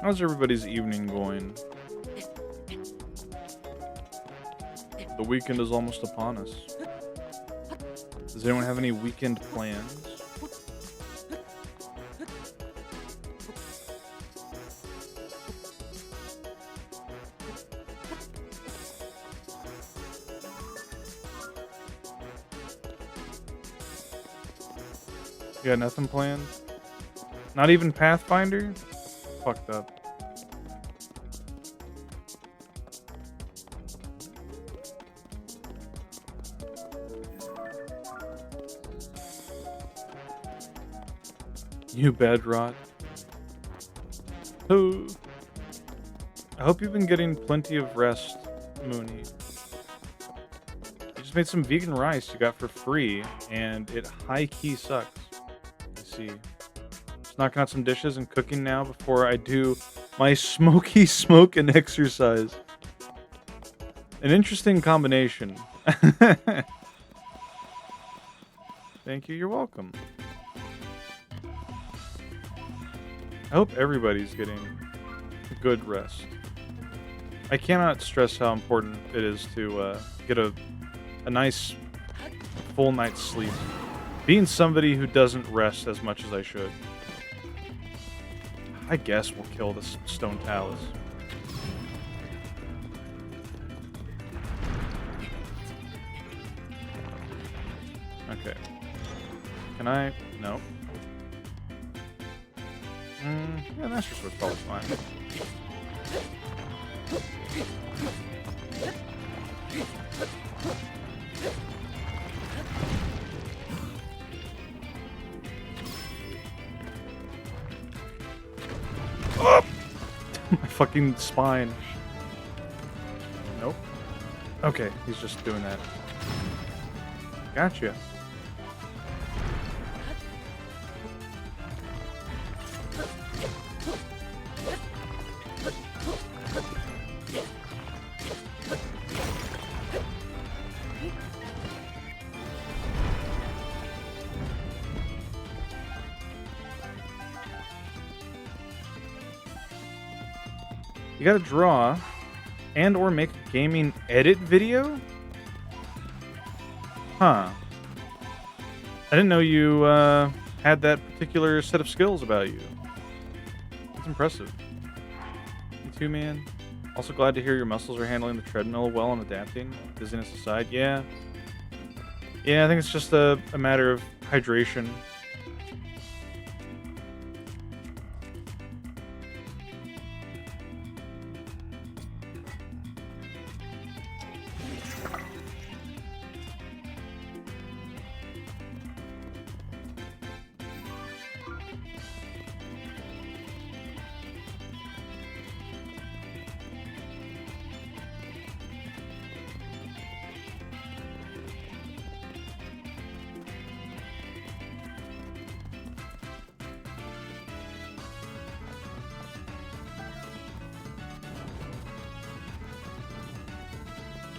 S1: How's everybody's evening going? The weekend is almost upon us. Does anyone have any weekend plans? You got nothing planned? Not even Pathfinder? Fucked up. You bed rot. Oh. I hope you've been getting plenty of rest, Mooney. You just made some vegan rice you got for free, and it high-key sucks. I see. Just knocking out some dishes and cooking now before I do my smoky smoke and exercise. An interesting combination. Thank you, you're welcome. I hope everybody's getting good rest. I cannot stress how important it is to get a nice full night's sleep. Being somebody who doesn't rest as much as I should. I guess we'll kill this stone talus. Okay. Can I? No. Yeah, Master Sword's probably fine. Oh! My fucking spine. Nope. Okay, he's just doing that. Gotcha. You gotta draw and or make a gaming edit video? Huh. I didn't know you had that particular set of skills about you. That's impressive. Me too, man. Also glad to hear your muscles are handling the treadmill well and adapting. Dizziness aside, yeah. Yeah, I think it's just a matter of hydration.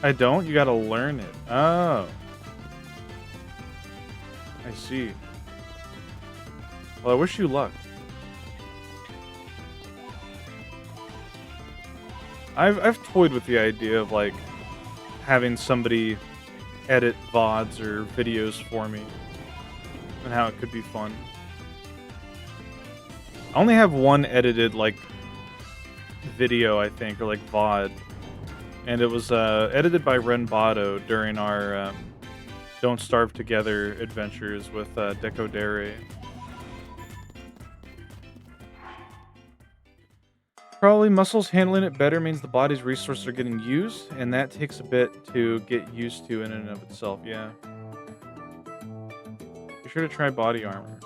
S1: I don't? You gotta learn it. Oh. I see. Well, I wish you luck. I've toyed with the idea of, like, having somebody edit VODs or videos for me. And how it could be fun. I only have one edited, like, video, I think, or, like, VOD. And it was edited by Renbato during our Don't Starve Together adventures with Deco Dere. Probably muscles handling it better means the body's resources are getting used, and that takes a bit to get used to in and of itself, yeah. Be sure to try body armor.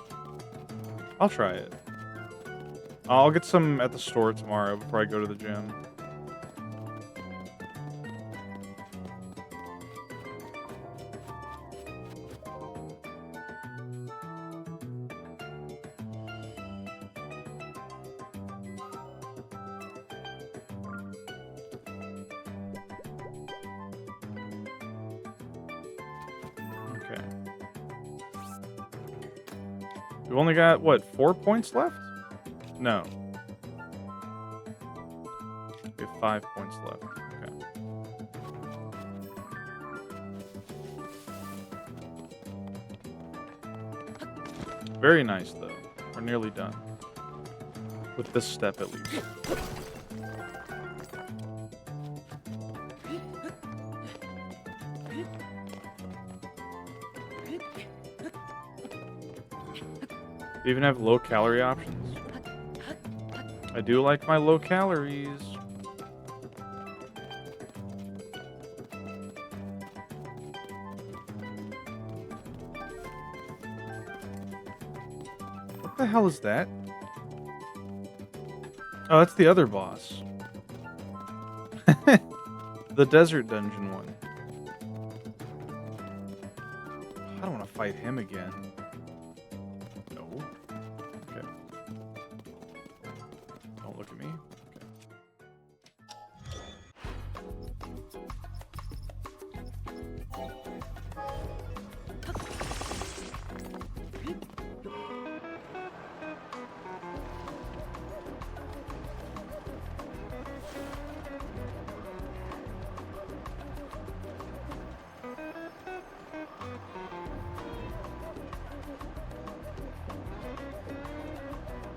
S1: I'll try it. I'll get some at the store tomorrow before I go to the gym. We've only got, what, 4 points left? No. We have 5 points left. Okay. Very nice, though. We're nearly done. With this step, at least. They even have low calorie options. I do like my low calories. What the hell is that? Oh, that's the other boss. The desert dungeon one. I don't want to fight him again.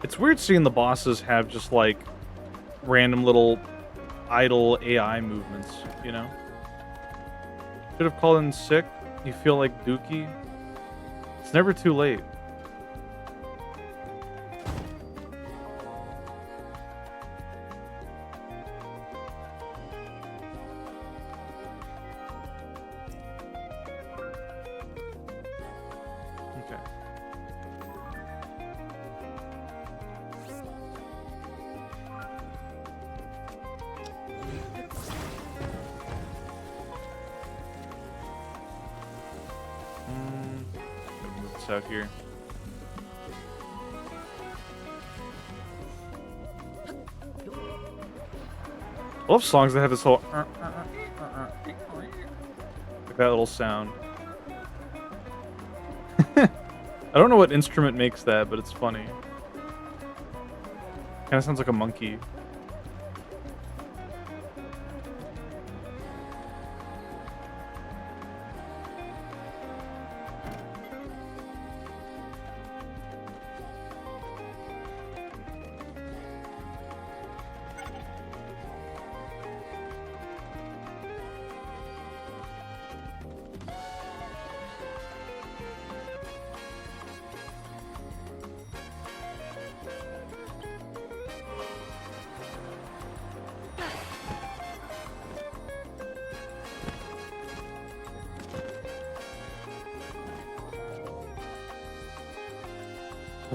S1: It's weird seeing the bosses have just, like, random little idle AI movements, you know? Should have called in sick. You feel like Dookie. It's never too late. Out here. I love songs that have this whole like that little sound. I don't know what instrument makes that, but it's funny. Kind of sounds like a monkey.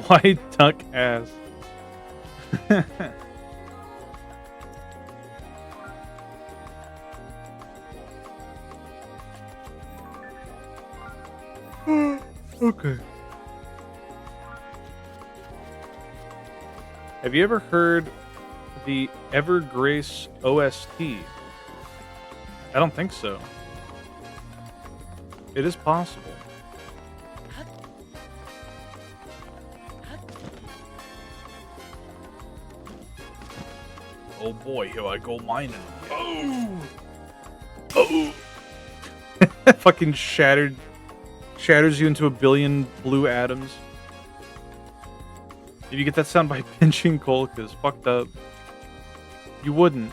S1: White duck ass. Okay. Have you ever heard the Evergrace OST? I don't think so. It is possible.
S2: Oh boy, here I go mining. Oh! Oh!
S1: Fucking shatters you into a billion blue atoms. If you get that sound by pinching Kolkas, fucked up. You wouldn't.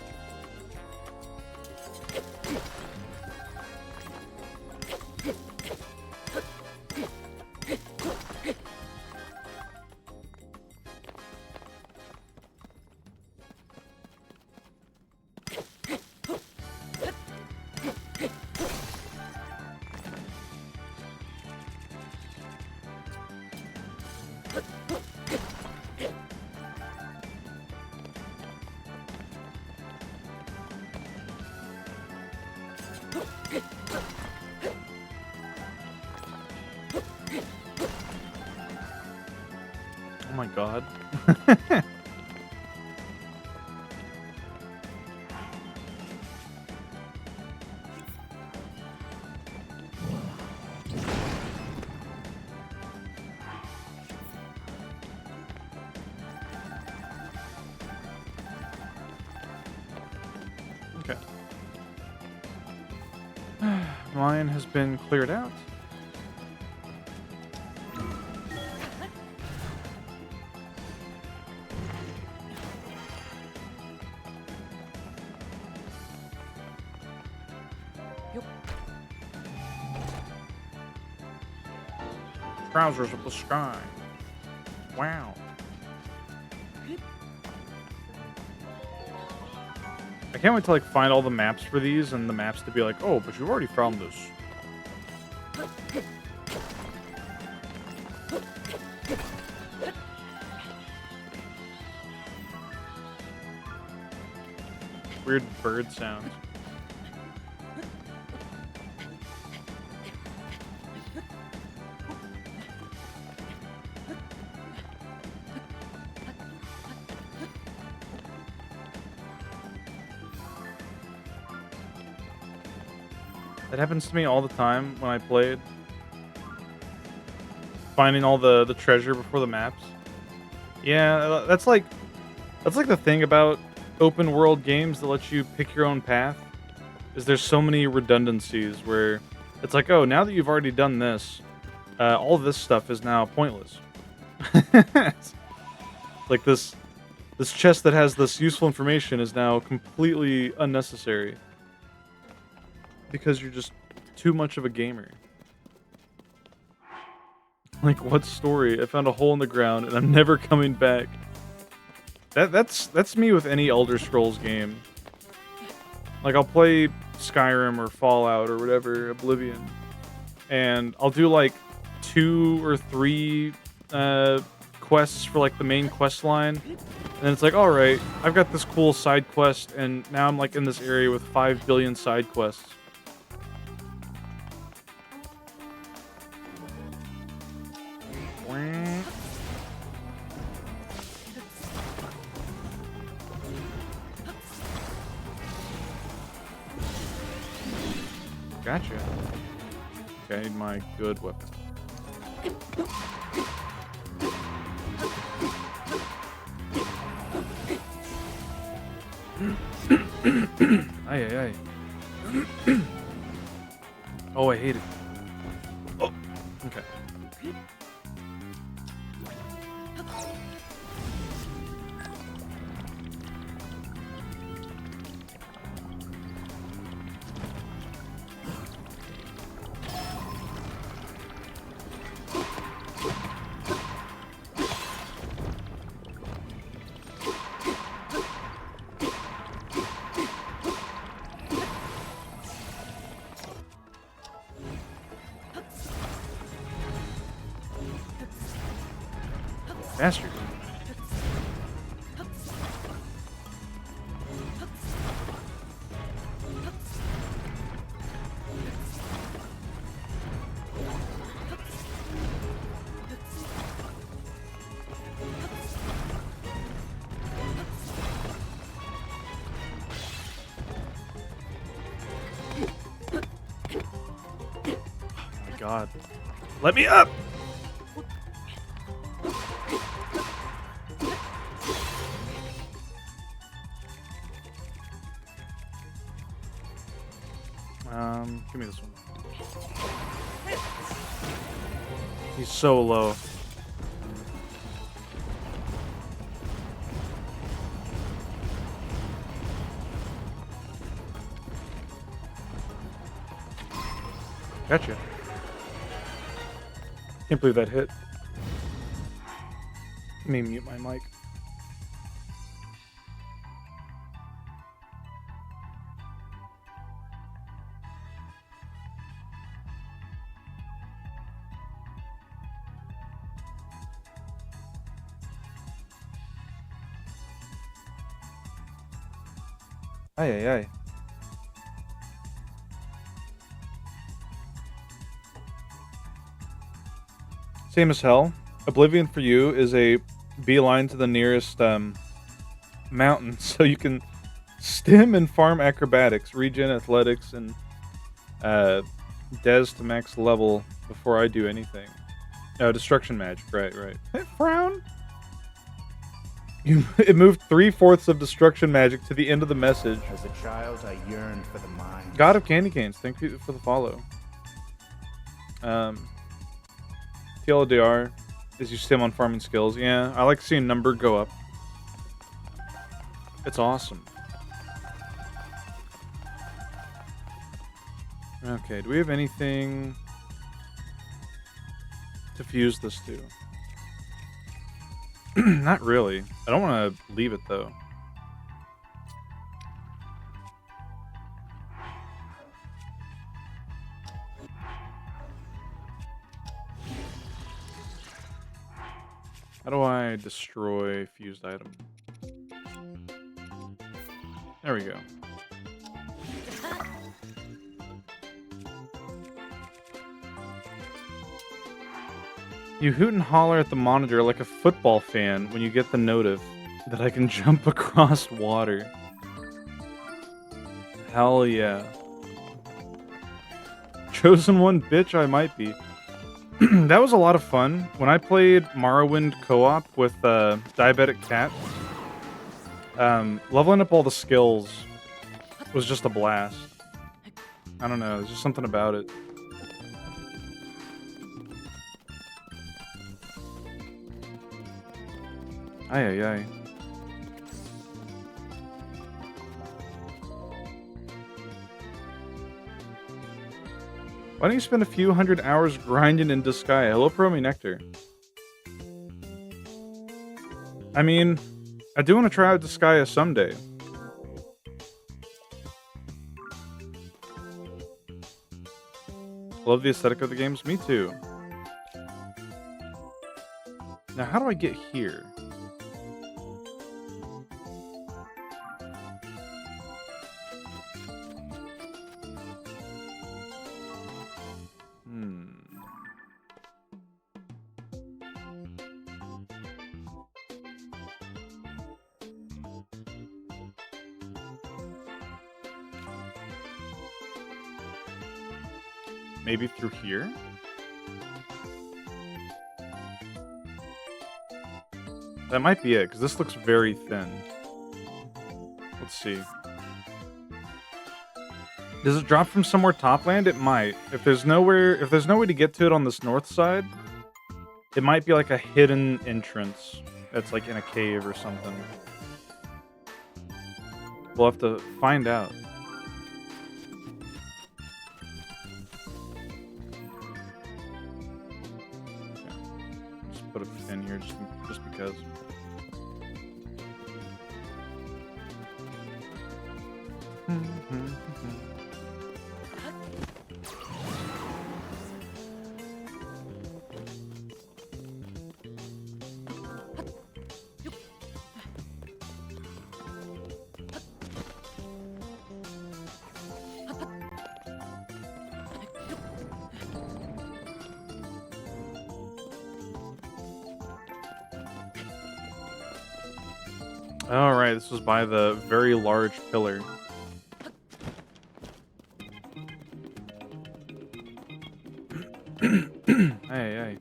S1: Oh my god. Okay. Mine has been cleared out. Trousers of the sky. Wow. I can't wait to like find all the maps for these and the maps to be like, oh, but you've already found this. Weird bird sounds. That happens to me all the time when I played. Finding all the treasure before the maps. Yeah, that's like the thing about open world games that let you pick your own path. Is there's so many redundancies where it's like, oh, now that you've already done this, all this stuff is now pointless. Like this chest that has this useful information is now completely unnecessary. Because you're just too much of a gamer. Like, what story? I found a hole in the ground and I'm never coming back. That's me with any Elder Scrolls game. Like, I'll play Skyrim or Fallout or whatever, Oblivion, and I'll do like 2 or 3 quests for like the main quest line, and it's like, all right, I've got this cool side quest, and now I'm like in this area with 5 billion side quests. Gotcha. Okay, I need my good weapon. Aye, aye, aye. Oh, I hate it. Oh, okay. Bastard. God. Let me up! Give me this one. He's so low. Gotcha. Can't believe that hit. Let me mute my mic. Aye, aye, aye. Same as hell. Oblivion for you is a beeline to the nearest mountain, so you can stim and farm acrobatics, regen athletics, and des to max level before I do anything. Oh, destruction magic. Right, right. Frown. It moved 3/4 of destruction magic to the end of the message.
S3: As a child, I yearned for the mind.
S1: God of Candy Canes, thank you for the follow. TLDR is you stim on farming skills. Yeah, I like seeing number go up. It's awesome. Okay, do we have anything to fuse this to? Not really. I don't want to leave it though. How do I destroy fused item? There we go. You hoot and holler at the monitor like a football fan when you get the notif that I can jump across water. Hell yeah. Chosen one, bitch, I might be. That was a lot of fun. When I played Morrowind co-op with Diabetic Cat, leveling up all the skills was just a blast. I don't know, there's just something about it. Aye, aye, aye. Why don't you spend a few hundred hours grinding in Disgaea? Hello, Promi Nectar. I mean, I do want to try out Disgaea someday. Love the aesthetic of the games. Me too. Now, how do I get here? Maybe through here? That might be it, because this looks very thin. Let's see. Does it drop from somewhere topland? It might. If there's no way to get to it on this north side, it might be like a hidden entrance that's like in a cave or something. We'll have to find out. Put a pin here just because. All right, this was by the very large pillar. Hey.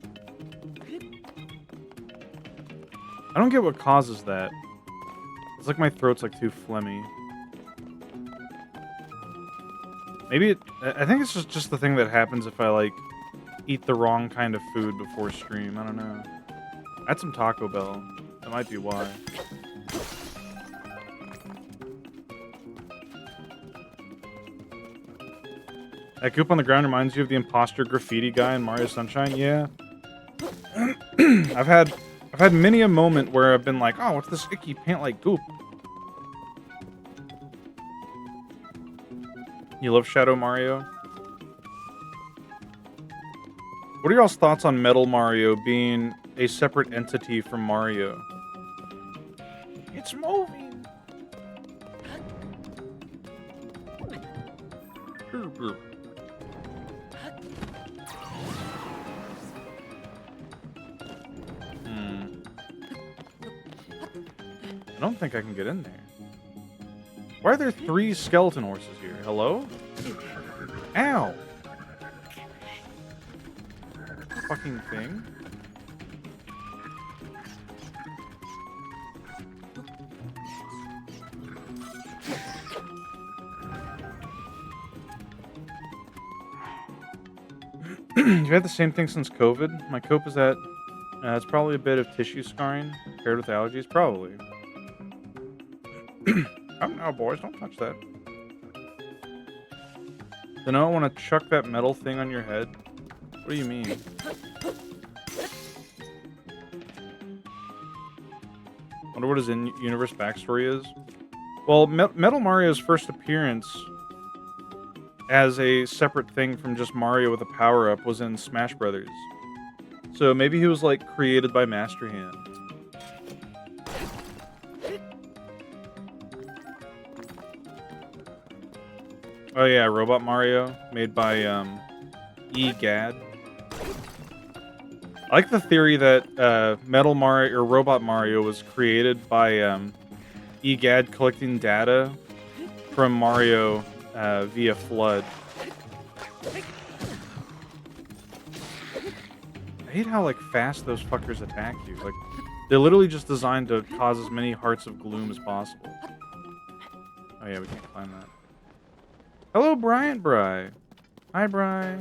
S1: I don't get what causes that. It's like my throat's like too phlegmy. Maybe I think it's just the thing that happens if I like eat the wrong kind of food before stream. I don't know. I had some Taco Bell. That might be why. That goop on the ground reminds you of the imposter graffiti guy in Mario Sunshine? Yeah. I've had many a moment where I've been like, oh, what's this icky pant-like goop? You love Shadow Mario? What are y'all's thoughts on Metal Mario being a separate entity from Mario? It's moving. I don't think I can get in there. Why are there 3 skeleton horses here? Hello? Ow! Fucking thing. You've had the same thing since COVID? My cope is that it's probably a bit of tissue scarring paired with allergies. Probably. Come now, boys. Don't touch that. Then I don't want to chuck that metal thing on your head. What do you mean? Wonder what his in-universe backstory is. Well, Metal Mario's first appearance as a separate thing from just Mario with a power-up was in Smash Brothers. So maybe he was, like, created by Master Hand. Oh yeah, Robot Mario, made by, EGAD. I like the theory that, Metal Mario, or Robot Mario was created by, EGAD collecting data from Mario, via Flood. I hate how, like, fast those fuckers attack you. Like, they're literally just designed to cause as many hearts of gloom as possible. Oh yeah, we can't climb that. Hello, Bryant Bry. Hi, Bry.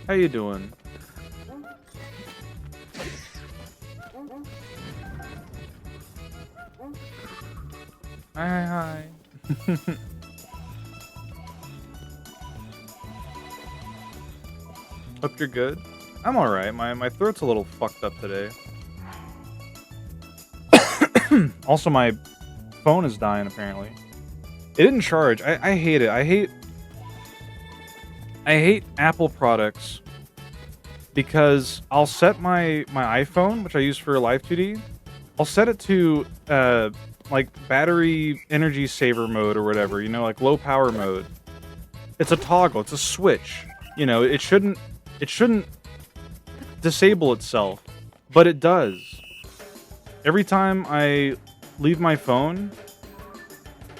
S1: How you doing? Hi. Hope you're good. I'm alright. My throat's a little fucked up today. Also, my phone is dying, apparently. It didn't charge. I hate it. I hate Apple products because I'll set my iPhone, which I use for Live 2D, I'll set it to like battery energy saver mode or whatever, you know, like low power mode. It's a toggle, it's a switch. You know, it shouldn't disable itself, but it does. Every time I leave my phone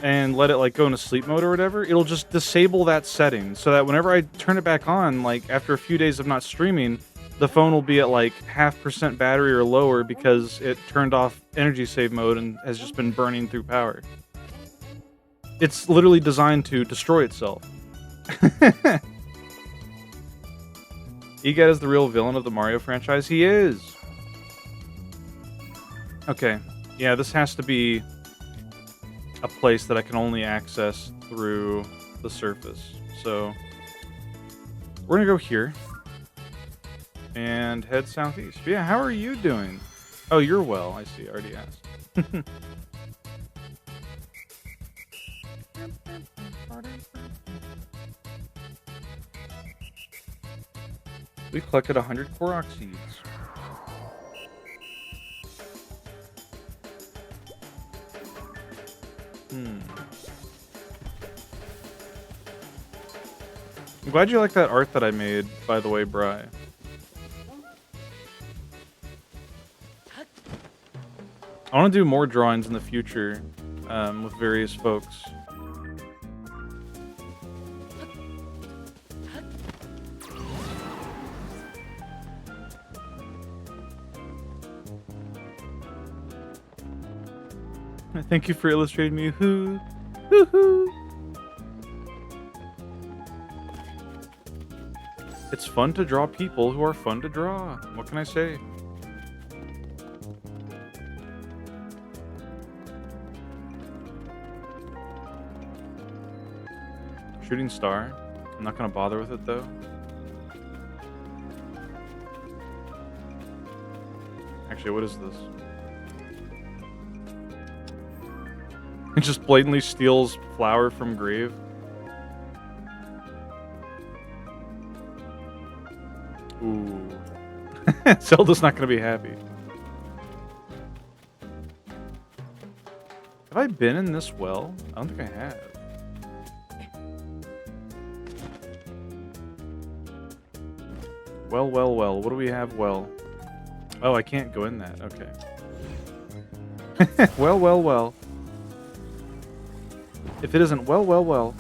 S1: and let it like go into sleep mode or whatever, it'll just disable that setting so that whenever I turn it back on, like after a few days of not streaming, the phone will be at like 0.5% battery or lower because it turned off energy save mode and has just been burning through power. It's literally designed to destroy itself. EGAD is the real villain of the Mario franchise. He is. Okay. Yeah, this has to be a place that I can only access through the surface. So we're gonna go here and head southeast. Yeah, how are you doing? Oh, you're well. I see. I already asked. We collected 100 Korok seeds. I'm glad you like that art that I made, by the way, Bri. I want to do more drawings in the future with various folks. Thank you for illustrating me. Hoo, hoo, hoo. It's fun to draw people who are fun to draw. What can I say? Shooting star. I'm not gonna bother with it though. Actually, what is this? It just blatantly steals flower from grave. Ooh. Zelda's not gonna be happy. Have I been in this well? I don't think I have. Well, well, well. What do we have well? Oh, I can't go in that. Okay. Well, well, well. If it isn't well, well, well.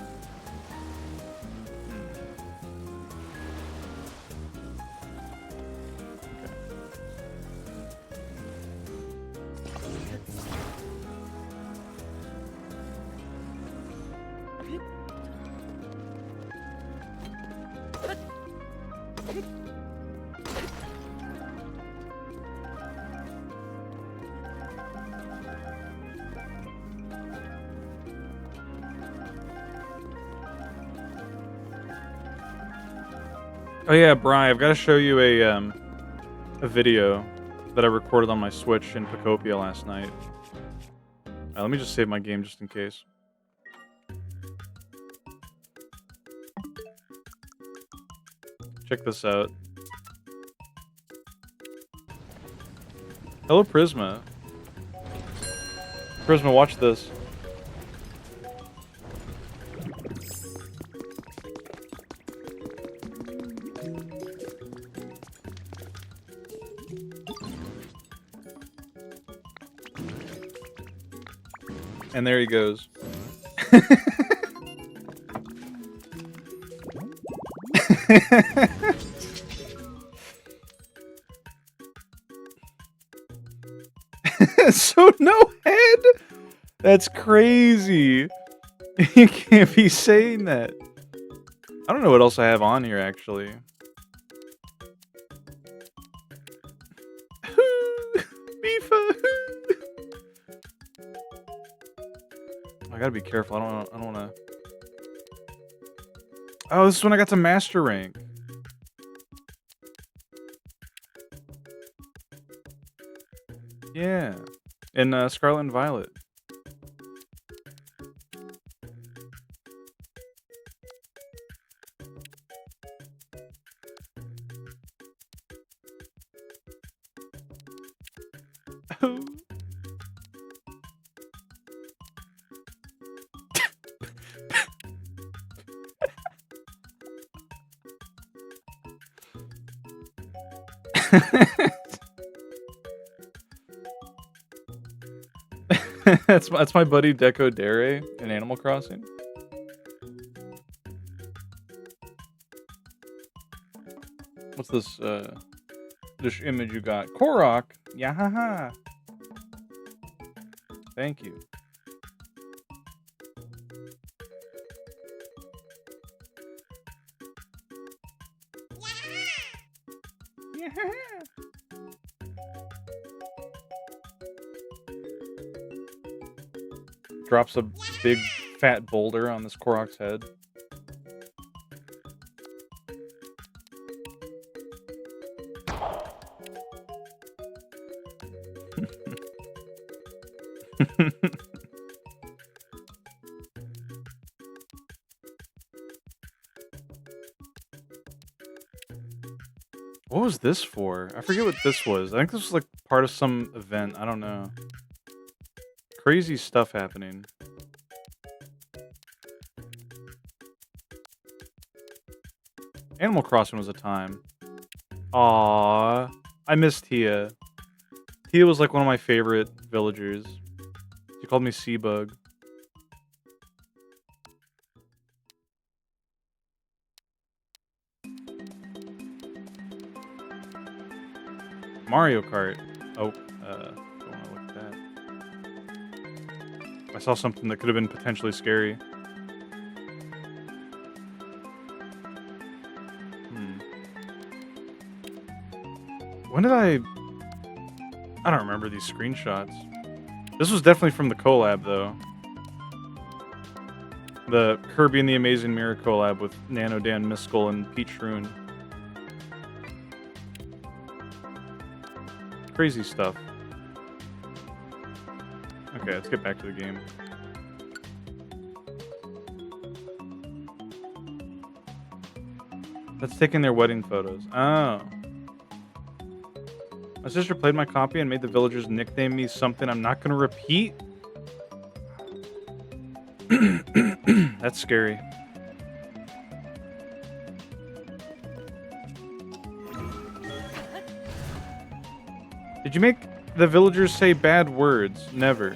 S1: Oh yeah, Brian, I've got to show you a video that I recorded on my Switch in Pocopia last night. Let me just save my game just in case. Check this out. Hello, Prisma. Prisma, watch this. And there he goes. So no head? That's crazy. You can't be saying that. I don't know what else I have on here, actually. Mifa. I gotta be careful. I don't want to. Oh, this is when I got to master rank. Yeah, in Scarlet and Violet. Oh. That's my buddy Deco Dere in Animal Crossing. What's this image you got? Korok. Yeah, haha. Thank you. Yeah. Drops a big fat boulder on this Korok's head. What was this for? I forget what this was. I think this was like part of some event. I don't know. Crazy stuff happening. Animal Crossing was a time. Aww. I missed Tia. He was like one of my favorite villagers. He called me Seabug. Mario Kart. Oh, don't want to look at that. I saw something that could have been potentially scary. When did I don't remember these screenshots. This was definitely from the collab, though. The Kirby and the Amazing Mirror collab with Nano Dan Miskel and Peach Rune. Crazy stuff. Okay, let's get back to the game. That's taking their wedding photos. Oh. My sister played my copy and made the villagers nickname me something I'm not going to repeat. That's scary. Did you make the villagers say bad words? Never.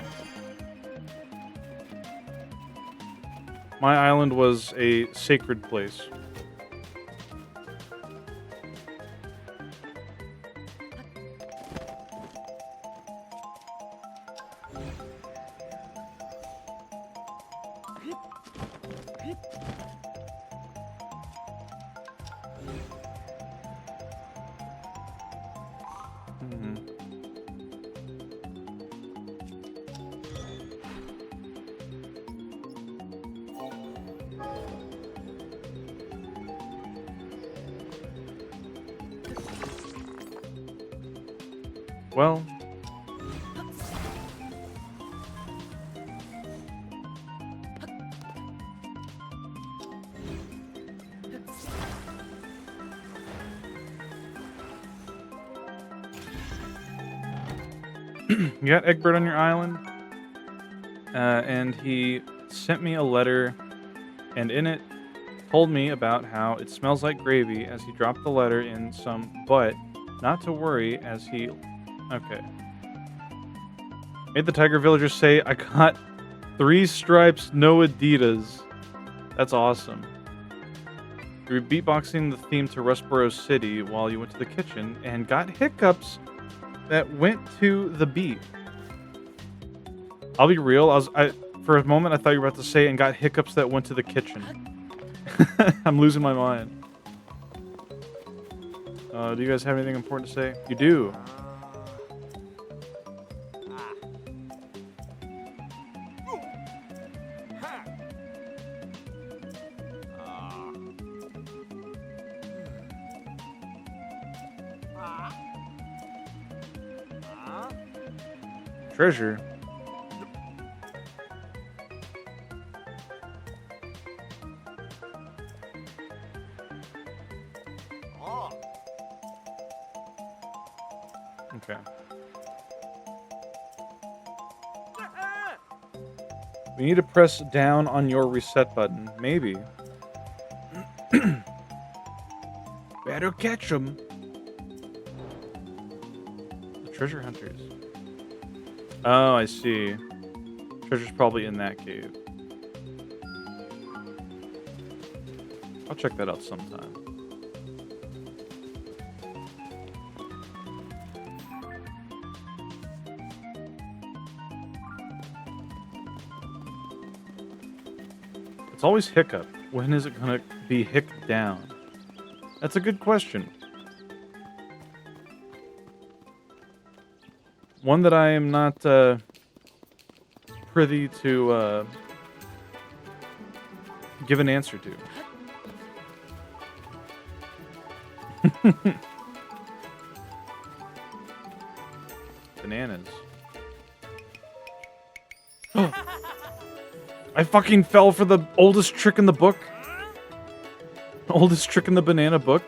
S1: My island was a sacred place. Well, you got Egbert on your island, and he sent me a letter, and in it told me about how it smells like gravy as he dropped the letter in some, but not to worry as he... Okay. Made the tiger villagers say, I got 3 stripes, no Adidas. That's awesome. You were beatboxing the theme to Rustboro City while you went to the kitchen and got hiccups that went to the beat. I'll be real, for a moment I thought you were about to say and got hiccups that went to the kitchen. I'm losing my mind. Do you guys have anything important to say? You do. Treasure. Okay. We need to press down on your reset button. Maybe. Better catch them. The treasure hunters. Oh, I see. Treasure's probably in that cave. I'll check that out sometime. It's always hiccup. When is it gonna be hicked down? That's a good question. One that I am not privy to give an answer to. Bananas. I fucking fell for the oldest trick in the book. Oldest trick in the banana book.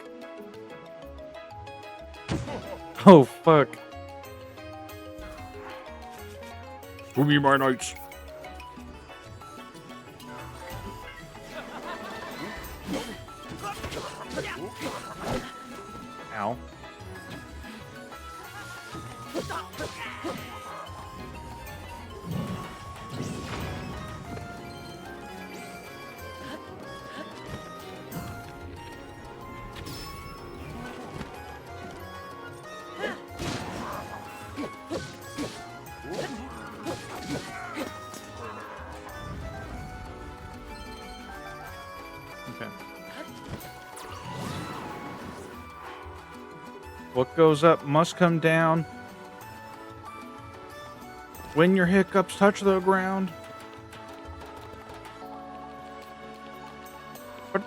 S1: Oh, fuck. Give me my knights. Ow. Okay. What goes up must come down. When your hiccups touch the ground. I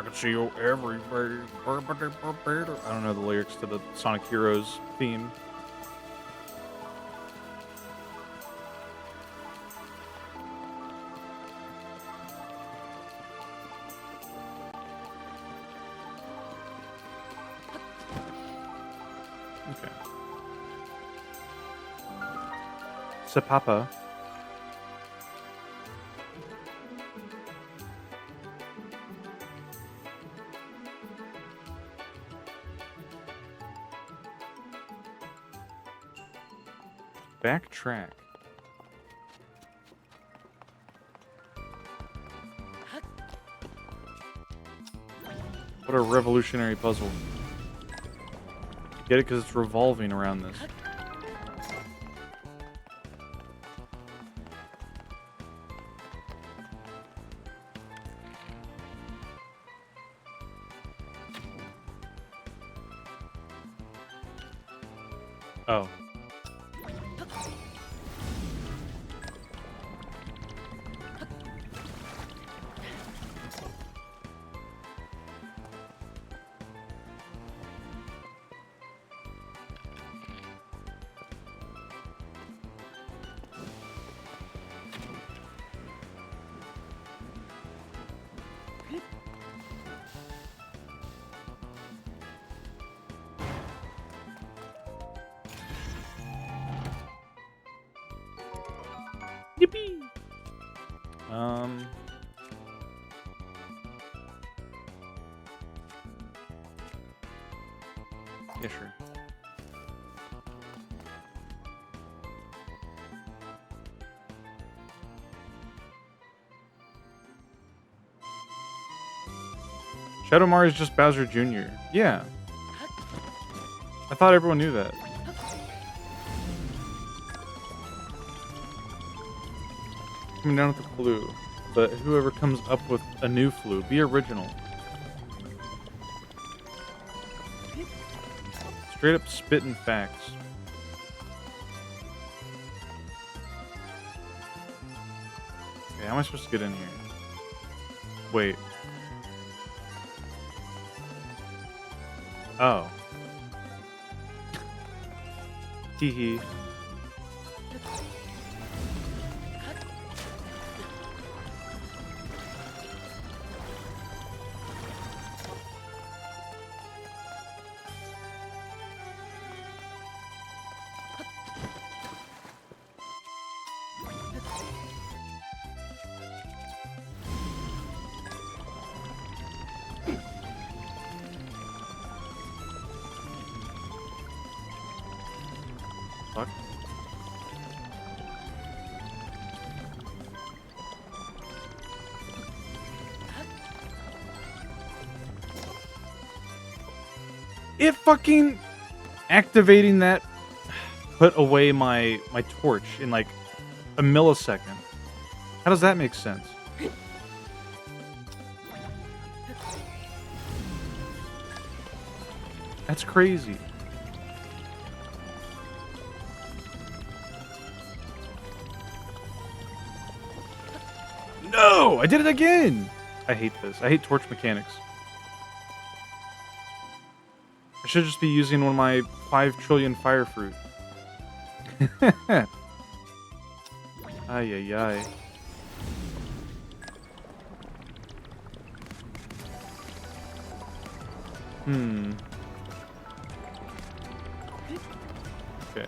S1: can see you everywhere. I don't know the lyrics to the Sonic Heroes theme. Okay. Sapapa. Backtrack. What a revolutionary puzzle. Get it? Because it's revolving around this. Oh. Yippee! Yeah, sure. Shadow Mario is just Bowser Jr. Yeah. I thought everyone knew that. Coming down with the flu, but whoever comes up with a new flu, be original. Straight up spitting facts. Okay, how am I supposed to get in here? Wait. Oh. Hee hee. Fuck. It fucking activating that put away my torch in like a millisecond. How does that make sense? That's crazy. No! I did it again! I hate this. I hate torch mechanics. I should just be using one of my 5 trillion fire fruit. Ay, ay, ay. Okay.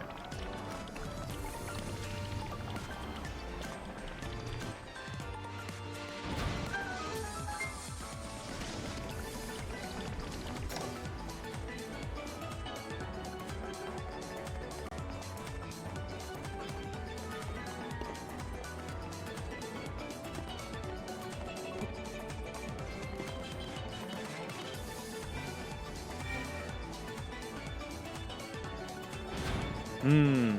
S1: Hmm.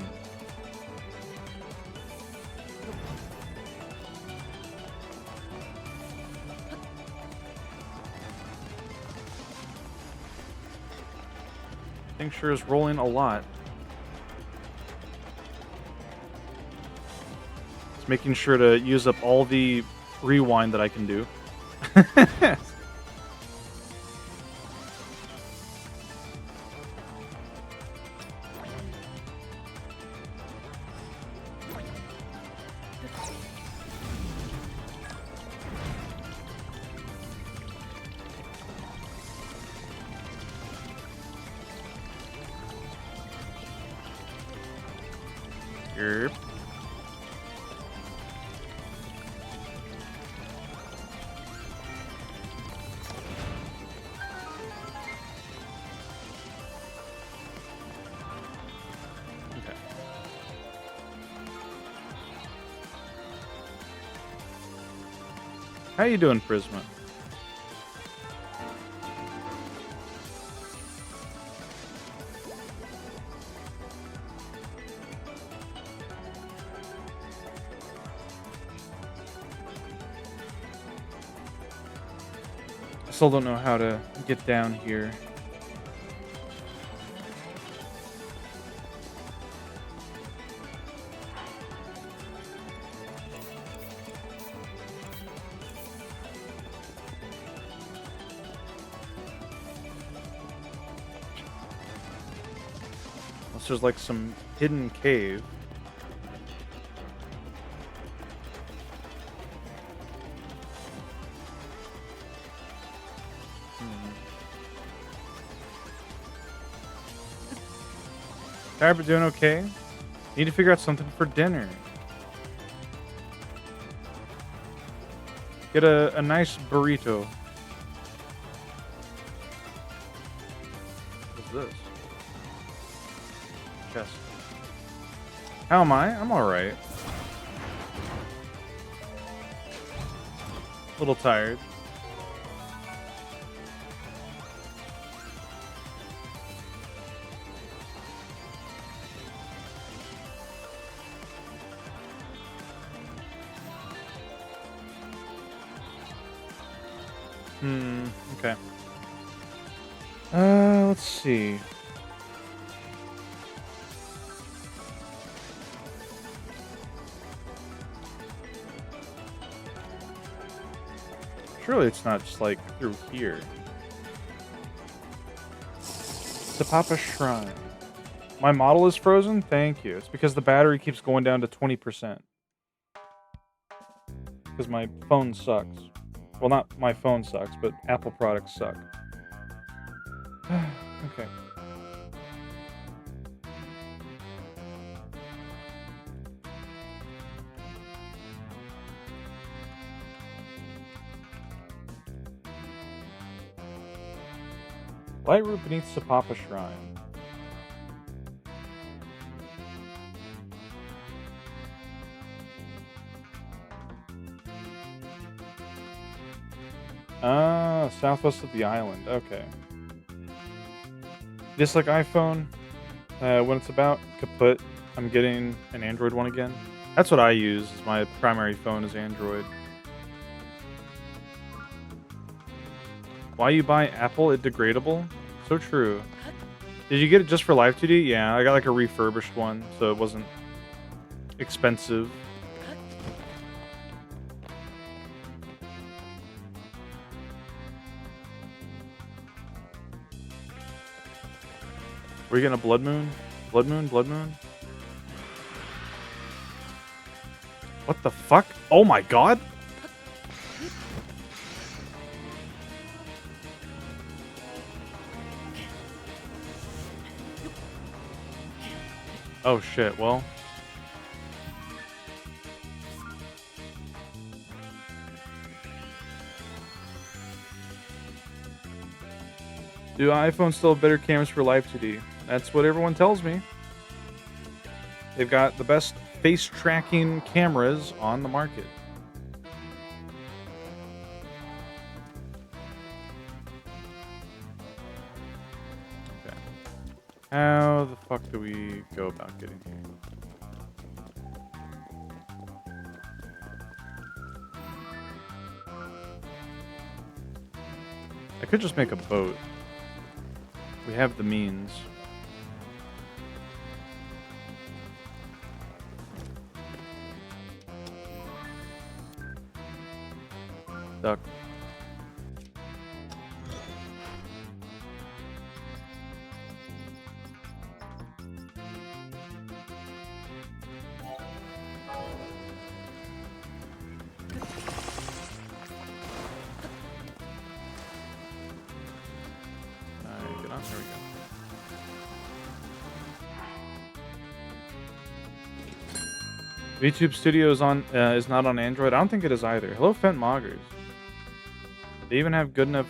S1: Thing sure is rolling a lot. It's making sure to use up all the rewind that I can do. Yep. Okay. How you doing, Prisma? I still don't know how to get down here. Unless there's like some hidden cave. Tired but doing okay. Need to figure out something for dinner. Get a nice burrito. What's this? Chest. How am I? I'm alright. A little tired. Okay. Let's see. Surely it's not just like through here. Sapapa Shrine. My model is frozen? Thank you. It's because the battery keeps going down to 20%. Because my phone sucks. Well, not my phone sucks, but Apple products suck. Okay. Lightroot beneath Sapapa Shrine. Ah, southwest of the island. Okay. Just like iPhone, when it's about kaput, I'm getting an Android one again. That's what I use. My primary phone is Android. Why you buy Apple? It degradable? So true. Did you get it just for Live 2D? Yeah, I got like a refurbished one, so it wasn't expensive. Were you getting a Blood Moon? Blood Moon? Blood Moon? What the fuck? Oh my god! Oh shit, well. Do iPhones still have better cameras for Live 2D? That's what everyone tells me. They've got the best face tracking cameras on the market. Okay. How the fuck do we go about getting here? I could just make a boat. We have the means. Duck. Get on. There we go. VTube Studio is not on Android. I don't think it is either. Hello, Fent Moggers. They even have good enough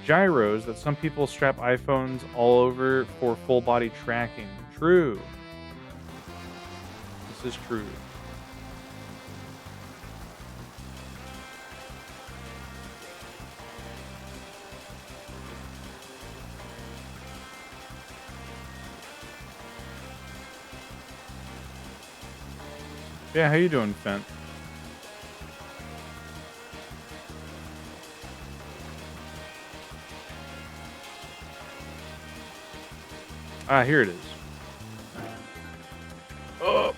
S1: gyros that some people strap iPhones all over for full body tracking. True. This is true. Yeah, how you doing, Fent? Ah, here it is. Oh.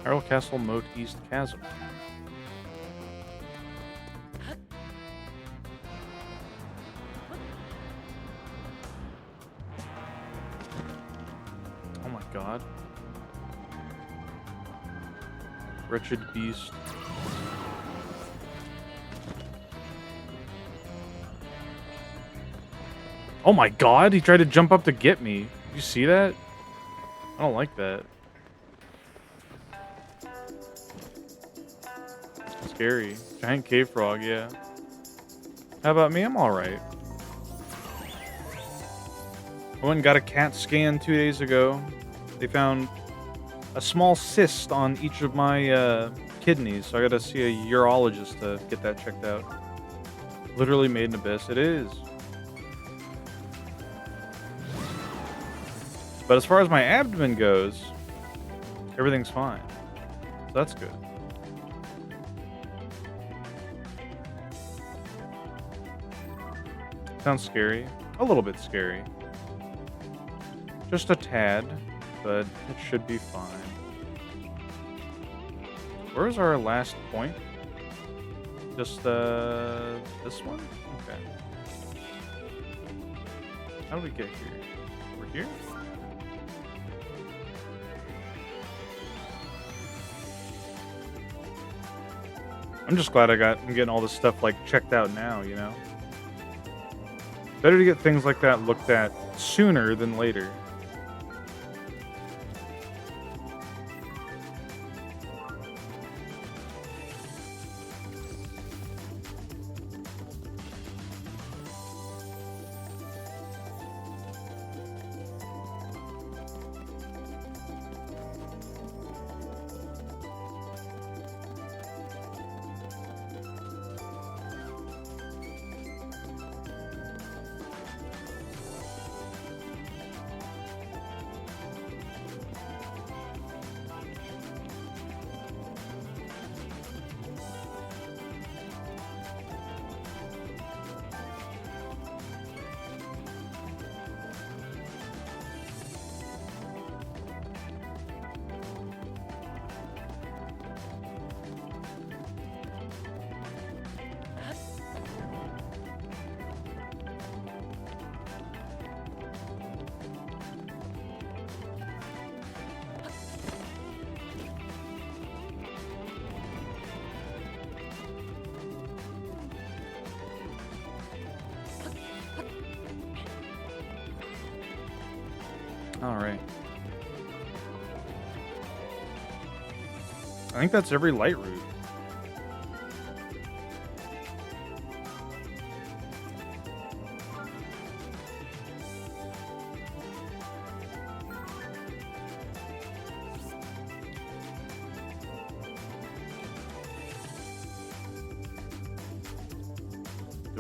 S1: Harold Castle Moat East Chasm. Oh my god. Wretched beast. Oh my god, he tried to jump up to get me. Did you see that? I don't like that. Scary. Giant cave frog, yeah. How about me? I'm alright. I went and got a CAT scan 2 days ago. They found a small cyst on each of my kidneys, so I gotta see a urologist to get that checked out. Literally made an abyss. It is. But as far as my abdomen goes, everything's fine. So that's good. Sounds scary. A little bit scary. Just a tad, but it should be fine. Where's our last point? Just this one? Okay. How do we get here? We're here? I'm just glad I'm getting all this stuff like checked out now, you know? Better to get things like that looked at sooner than later. All right. I think that's every light route.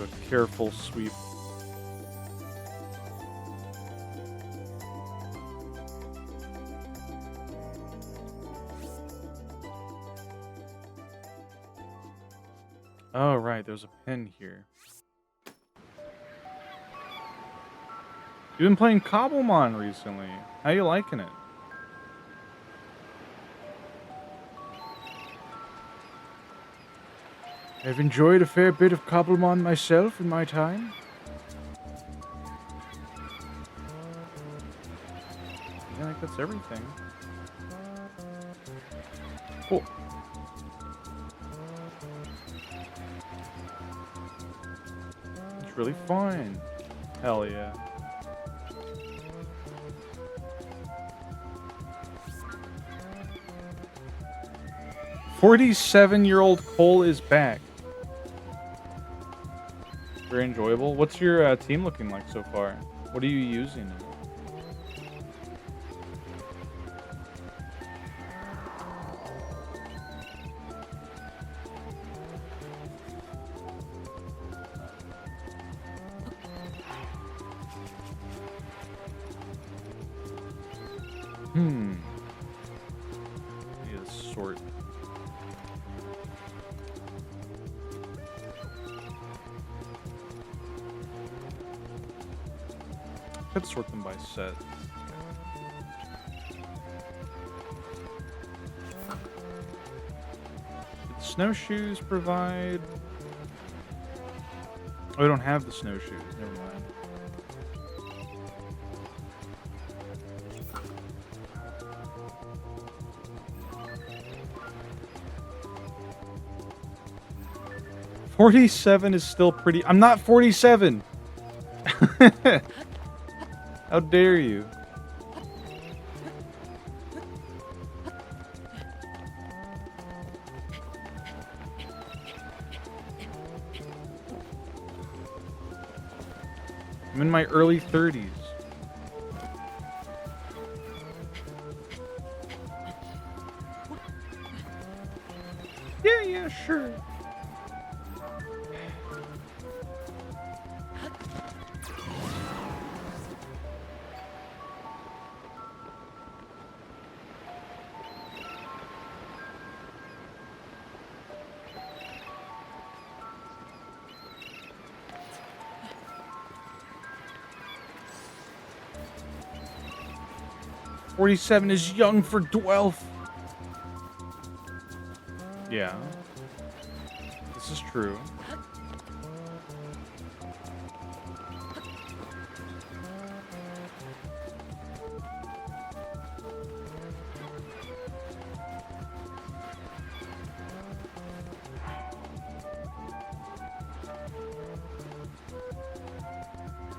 S1: Do a careful sweep. Oh, right, there's a pen here. You've been playing Cobblemon recently. How you liking it?
S2: I've enjoyed a fair bit of Cobblemon myself in my time.
S1: Yeah, I think that's everything. Cool. It's really fun. Hell yeah. "47-year-old Cole is back." Very enjoyable. What's your team looking like so far? What are you using? Need to sort. Could sort them by set. Did the snowshoes provide? Oh, we don't have the snowshoes. Never mind. "47 is still pretty. I'm not 47. How dare you? I'm in my early 30s. Yeah, sure. "47 is young for Dwelf." Yeah. This is true.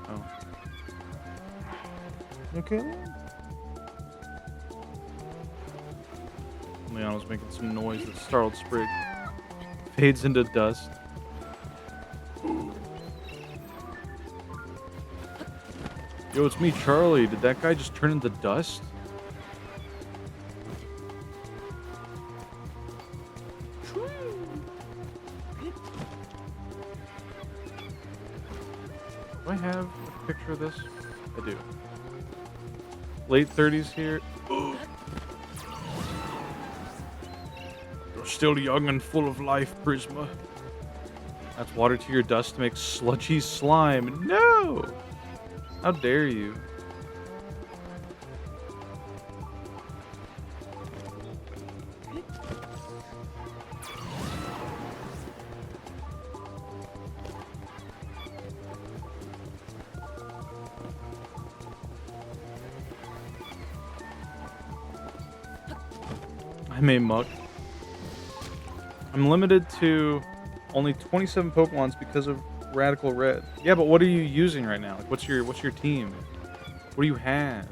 S1: Oh. Okay. Leon was making some noise that startled Sprig. Fades into dust. Yo, it's me, Charlie. Did that guy just turn into dust? Do I have a picture of this? I do. Late 30s here.
S2: You're still young and full of life, Prisma.
S1: That's water to your dust to make sludgy slime. No! How dare you? I may muck. I'm limited to only 27 Pokemons because of Radical Red. Yeah, but what are you using right now? Like, what's your team? What do you have?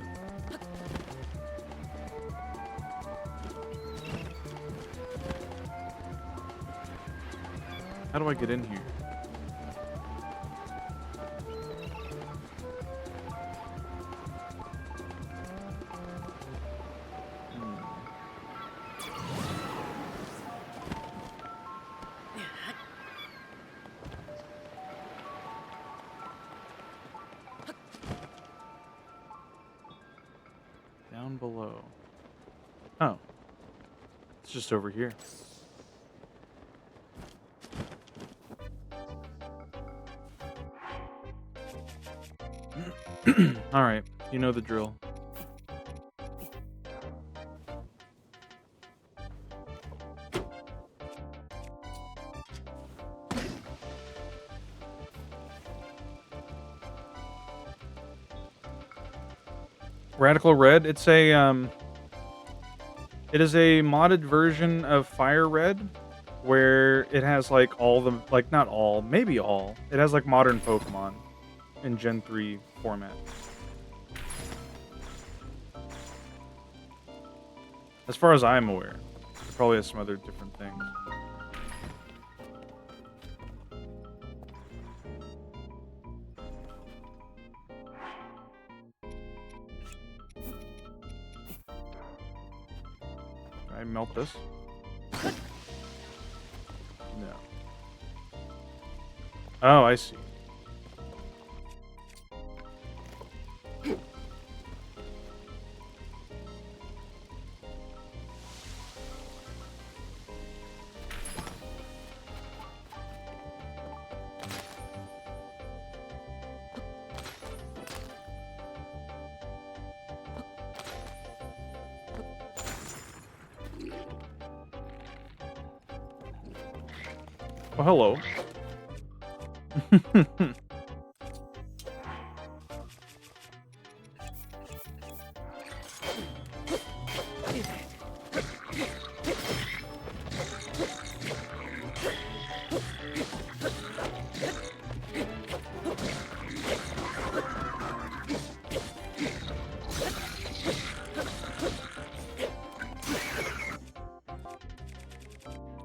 S1: How do I get in here? It's just over here. Alright, you know the drill. Radical Red, it is a modded version of Fire Red where it has like all the, like not all, maybe all. It has like modern Pokemon in Gen 3 format. As far as I'm aware. It probably has some other different things. Can I melt this? No. Oh, I see. Oh, hello.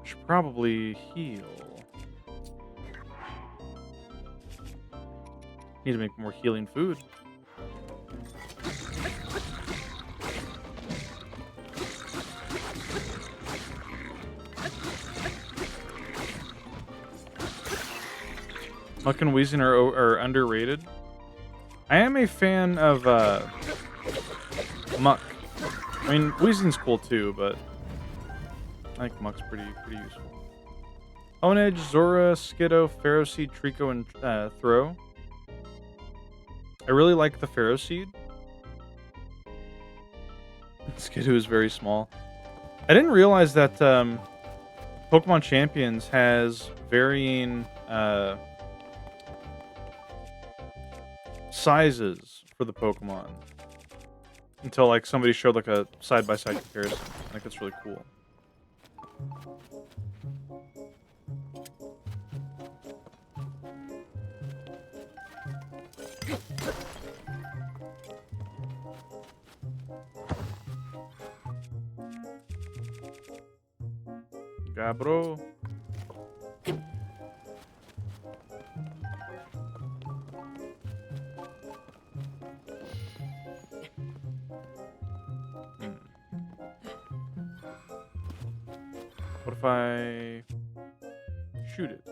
S1: Should probably heal. Need to make more healing food. Muck and Weezing are underrated. I am a fan of Muck. I mean, Weezing's cool too, but I think Muck's pretty useful. Onedge, Zora, Skiddo, Ferroseed, Trico, and Throw. I really like the Ferroseed. Skiddo is very small. I didn't realize that Pokemon Champions has varying sizes for the Pokemon. Until like somebody showed like a side-by-side comparison. I think it's really cool. Gabro. What if I shoot it?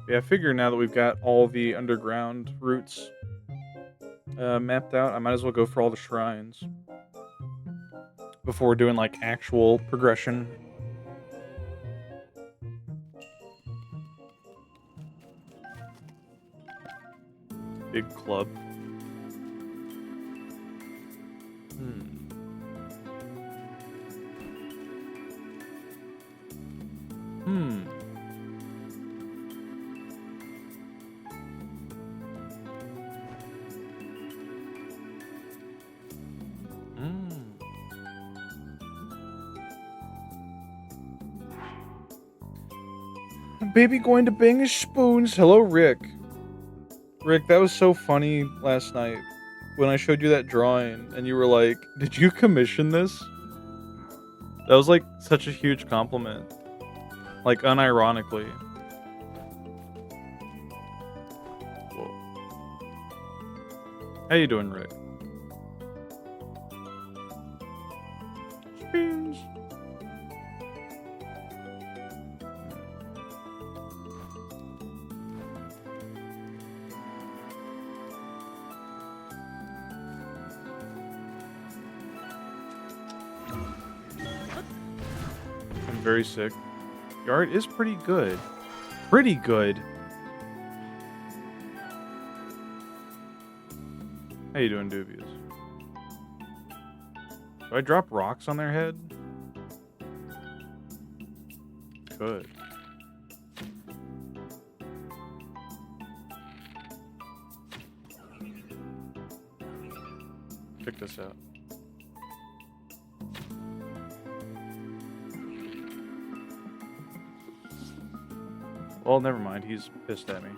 S1: Yeah, I figure now that we've got all the underground routes mapped out, I might as well go for all the shrines before we're doing like actual progression. Big club. Baby going to bang his spoons. Hello, Rick. Rick, that was so funny last night when I showed you that drawing and you were like, did you commission this? That was like such a huge compliment. Like unironically. Whoa. How you doing, Rick? Beans. I'm very sick. Your art is pretty good. Pretty good. How you doing, Dubious? Do I drop rocks on their head? Good. Check this out. Well, never mind. He's pissed at me.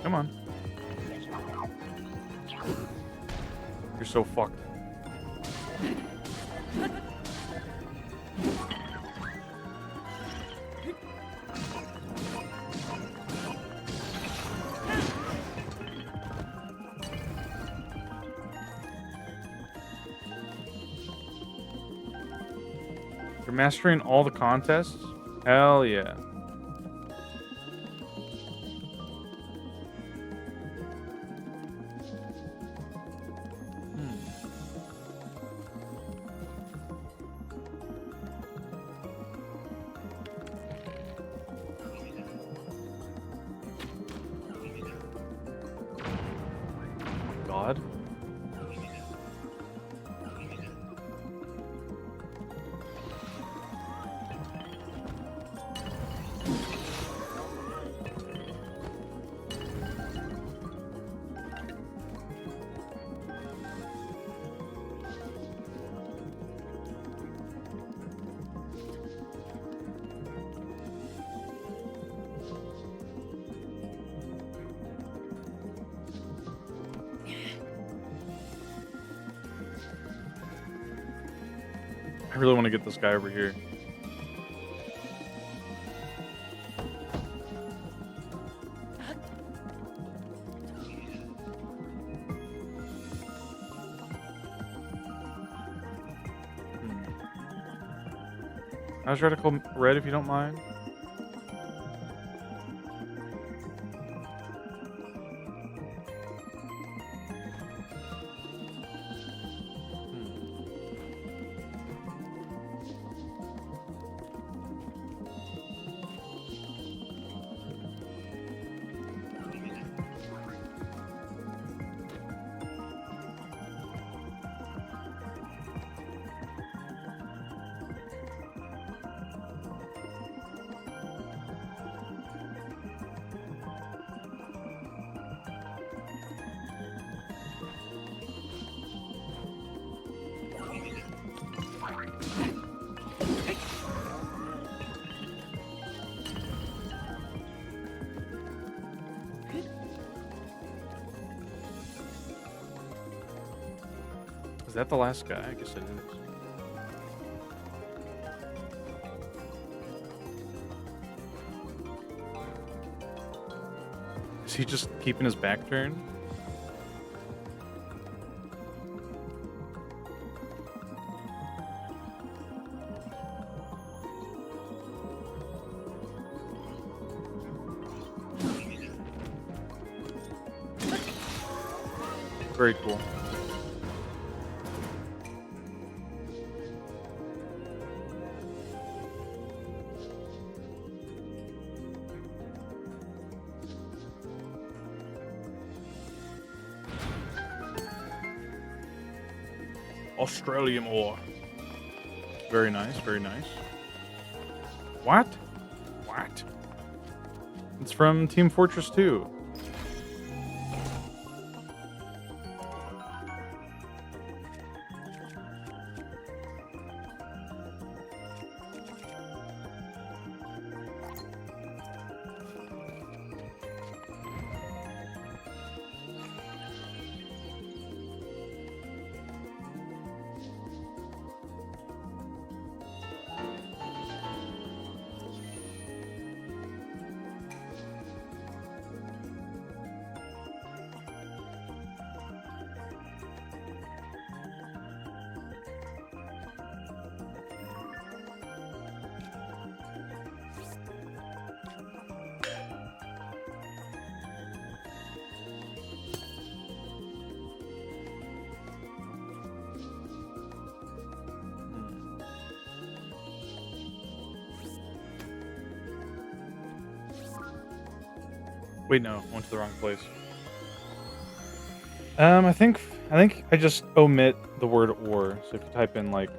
S1: Come on. You're so fucked. You're mastering all the contests? Hell yeah. God. I really want to get this guy over here. I was radical red if you don't mind. Is that the last guy? I guess it is. Is he just keeping his back turned? Very cool. Australian ore. Very nice, very nice. What? What? It's from Team Fortress 2. Wait, no, I went to the wrong place. I think I just omit the word or. So if you type in like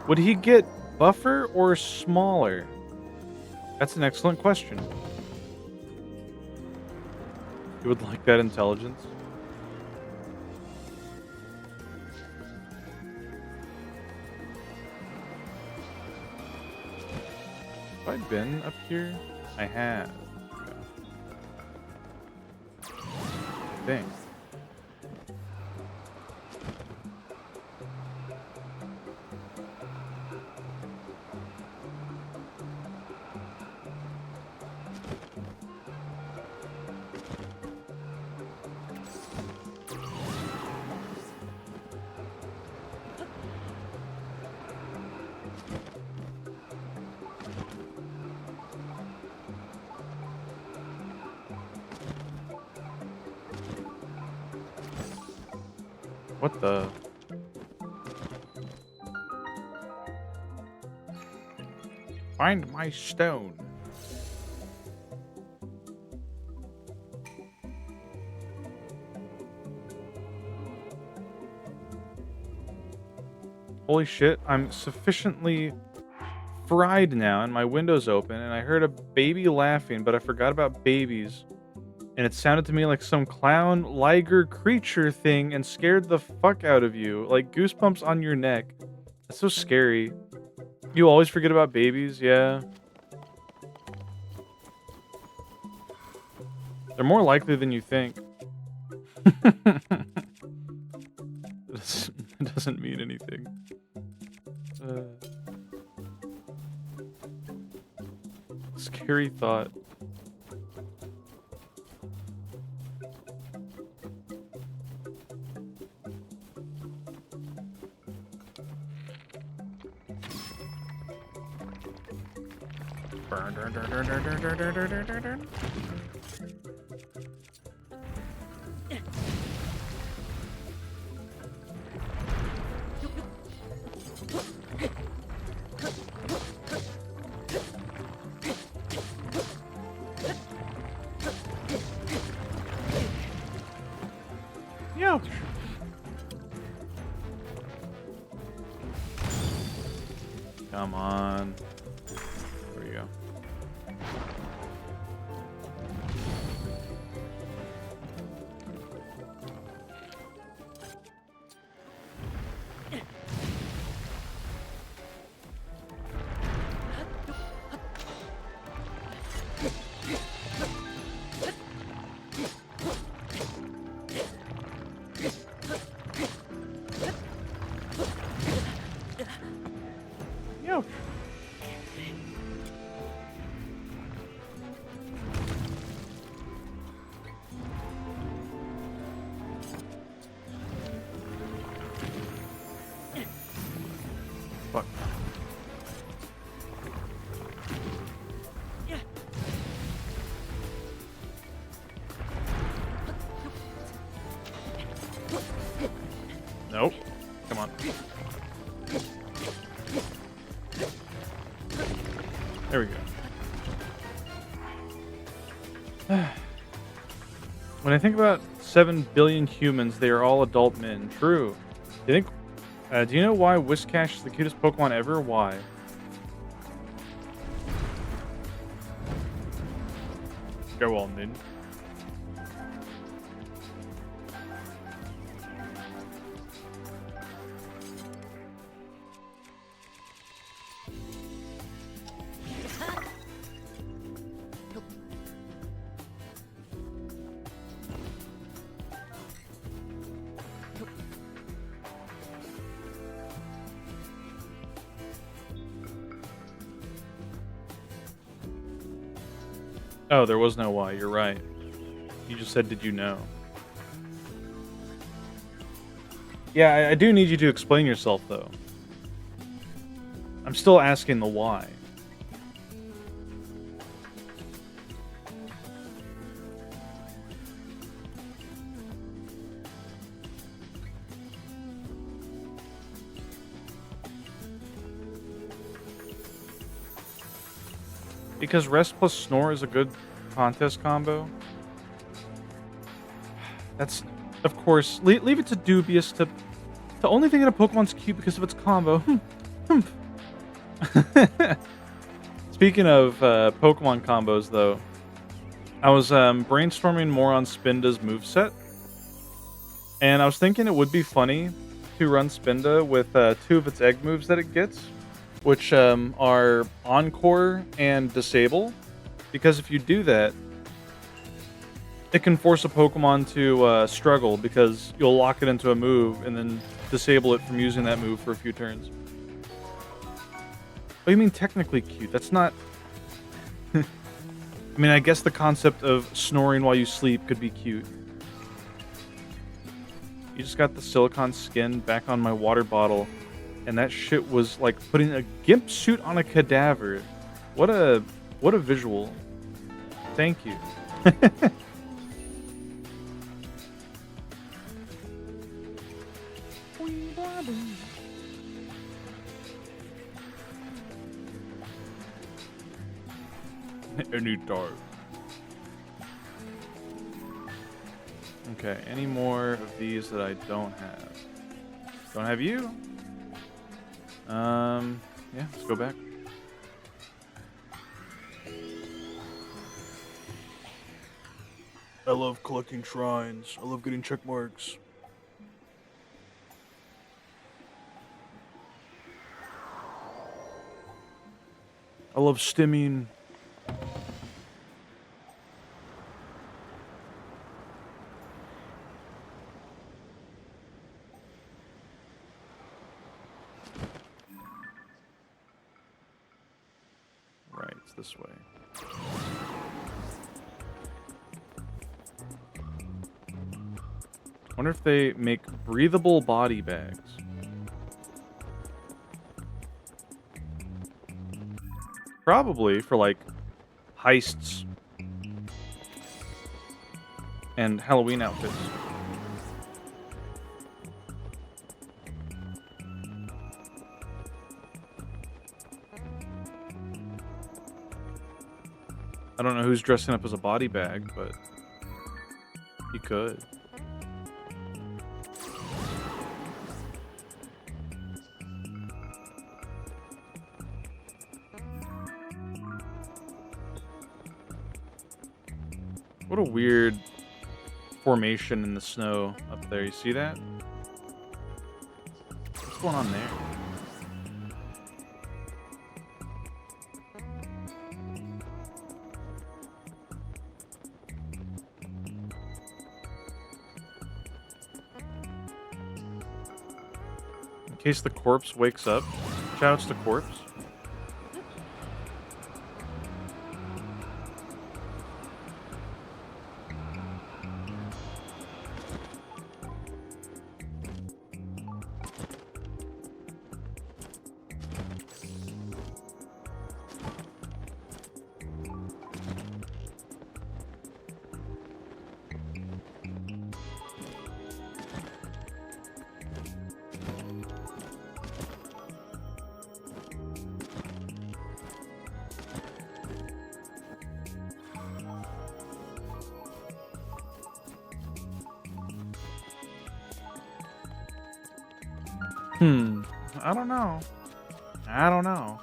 S1: would he get buffer or smaller? That's an excellent question. You would like that intelligence? Have I been up here? I have. I think. What the? Find my stone. Holy shit, I'm sufficiently fried now and my window's open and I heard a baby laughing, but I forgot about babies. And it sounded to me like some clown liger creature thing and scared the fuck out of you. Like goosebumps on your neck. That's so scary. You always forget about babies, yeah. They're more likely than you think. It doesn't mean anything. Scary thought. Ouch. Come on. There we go. Ouch. Fuck. Nope. Come on. There we go. When I think about 7 billion humans, they are all adult men. True. Do you know why Whiscash is the cutest Pokemon ever? Why? Go on then. Oh, there was no why. You're right. You just said, did you know? Yeah, I do need you to explain yourself, though. I'm still asking the why. Because Rest plus Snore is a good contest combo. That's, of course, leave it to Dubious to only think that a Pokemon's cute because of its combo. Speaking of Pokemon combos, though, I was brainstorming more on Spinda's moveset, and I was thinking it would be funny to run Spinda with 2 of its egg moves that it gets, which are Encore and Disable, because if you do that, it can force a Pokemon to struggle because you'll lock it into a move and then disable it from using that move for a few turns. Oh, you mean technically cute? That's not... I mean, I guess the concept of snoring while you sleep could be cute. You just got the silicone skin back on my water bottle, and that shit was like putting a gimp suit on a cadaver. What a visual. Thank you. Any dark. Okay, any more of these that I don't have? Don't have you? Yeah, let's go back.
S2: I love collecting shrines. I love getting check marks. I love stimming.
S1: Right, it's this way. Wonder if they make breathable body bags. Probably for like heists and Halloween outfits. I don't know who's dressing up as a body bag, but you could. What a weird formation in the snow up there. You see that? What's going on there? In case the corpse wakes up. Shoutouts to corpse. I don't know. I don't know.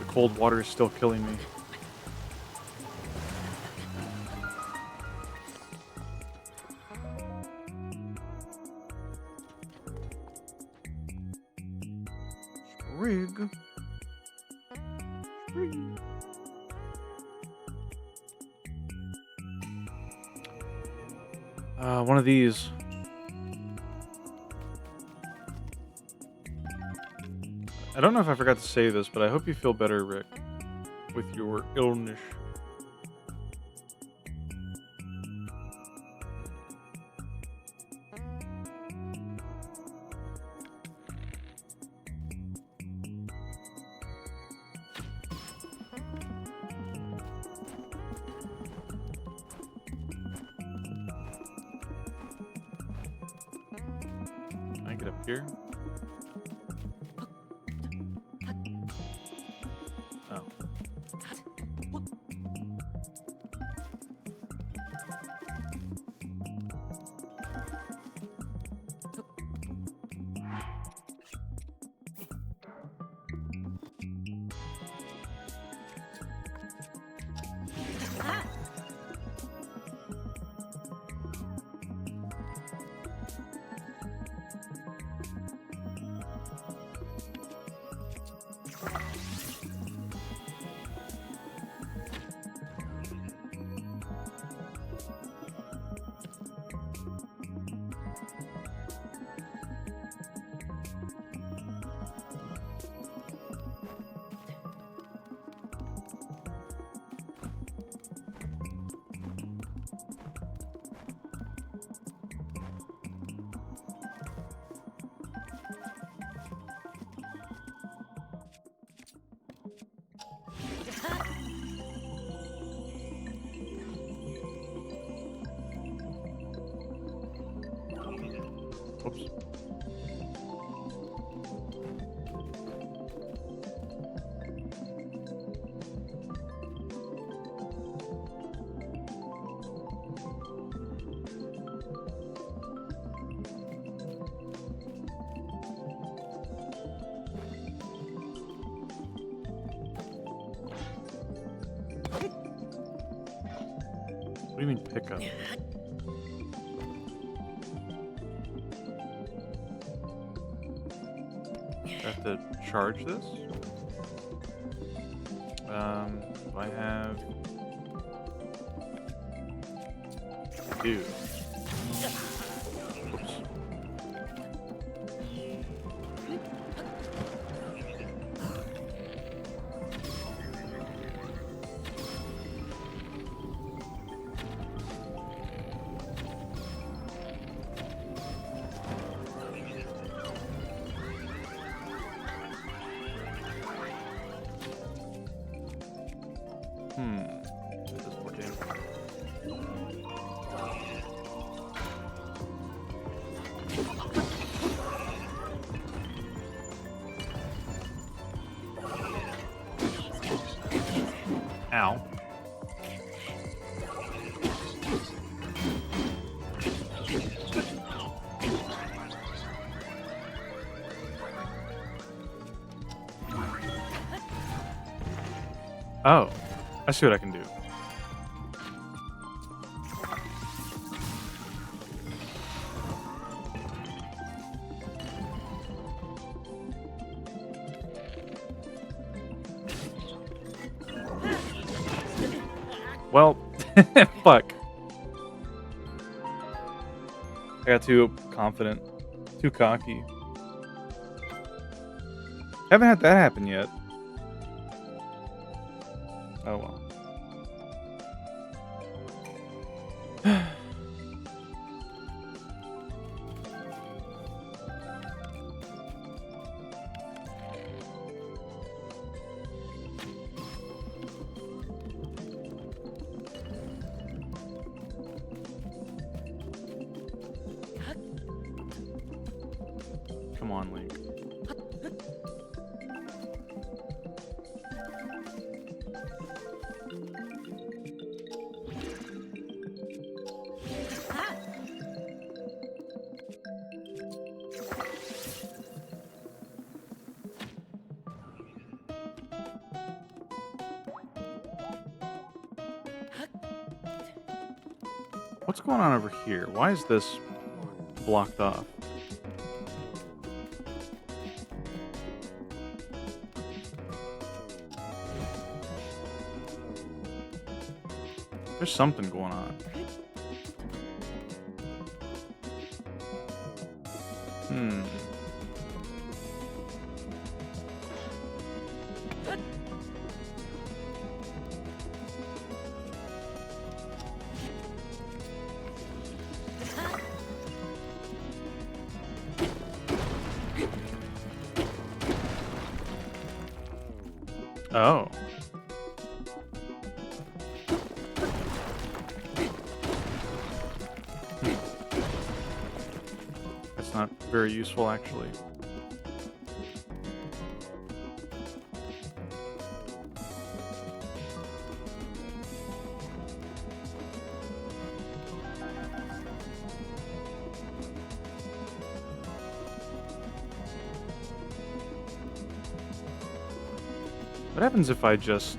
S1: Cold water is still killing me. One of these. I don't know if I forgot to say this, but I hope you feel better, Rick, with your illness. Can I get up here? Oh. Whoops. What do you mean pick up? I have to charge this? Do I have... I do. Oops. This is more damage. Ow. Oh, I see what I can do. Well, fuck. I got too confident, too cocky. Haven't had that happen yet. Oh well. Come on, Link. What's going on over here? Why is this blocked off? There's something going on. Hmm. Oh. That's not very useful, actually. What happens if I just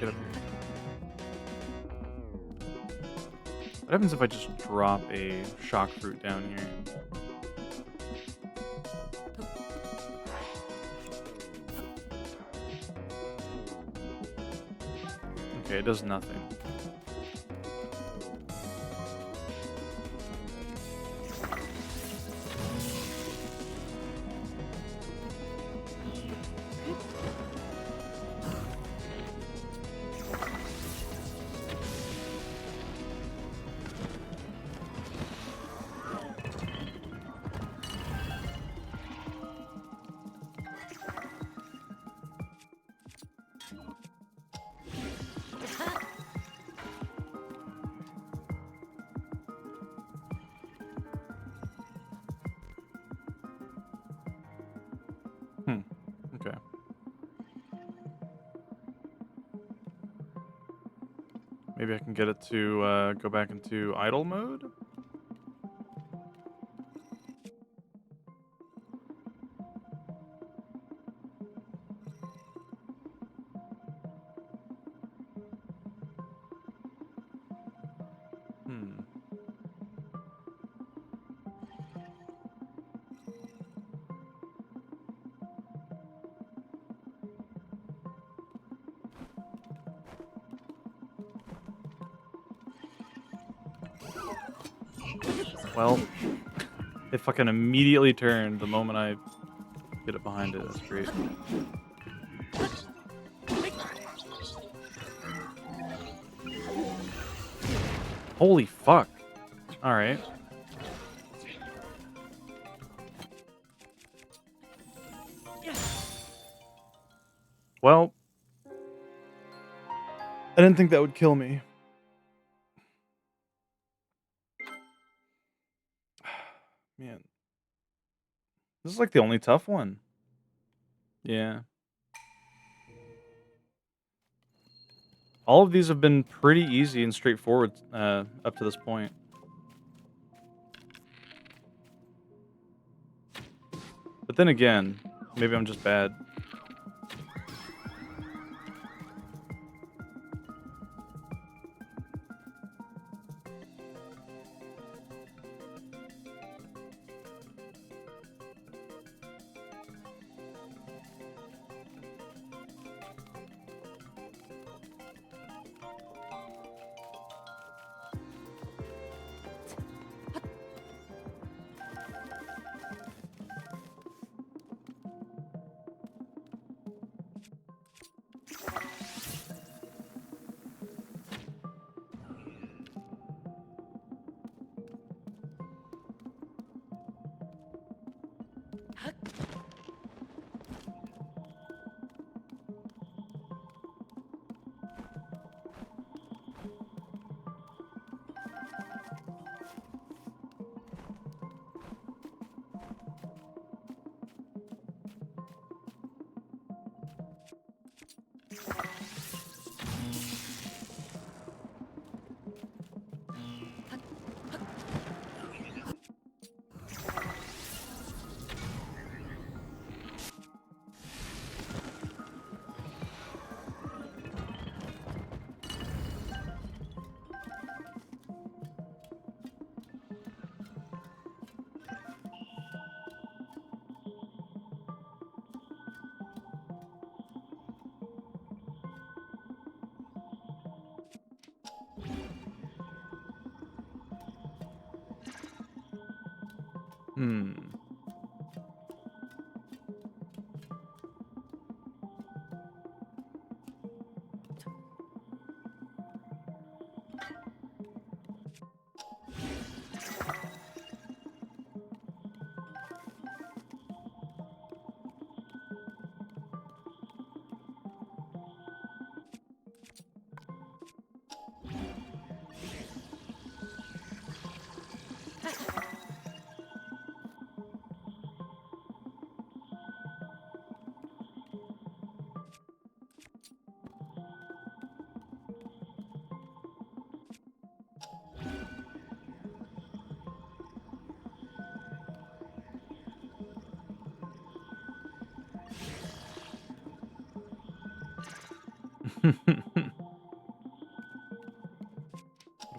S1: get up here? What happens if I just drop a shock fruit down here? Okay, it does nothing. Okay. Maybe I can get it to go back into idle mode? Hmm. Well, it fucking immediately turned the moment I get it behind it. That's great. Holy fuck. Alright. Well, I didn't think that would kill me. Man. This is like the only tough one. Yeah. All of these have been pretty easy and straightforward up to this point. But then again, maybe I'm just bad. Hmm.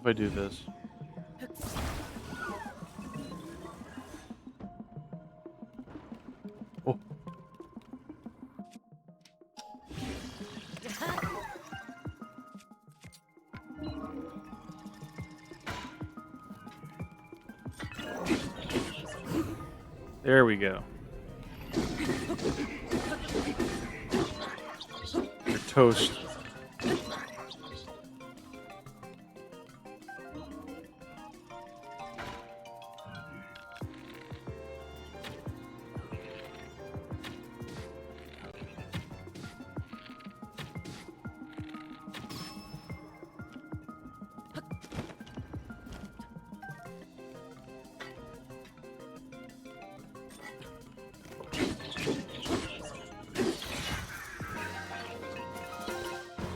S1: What if I do this? Oh. There we go. You're toast.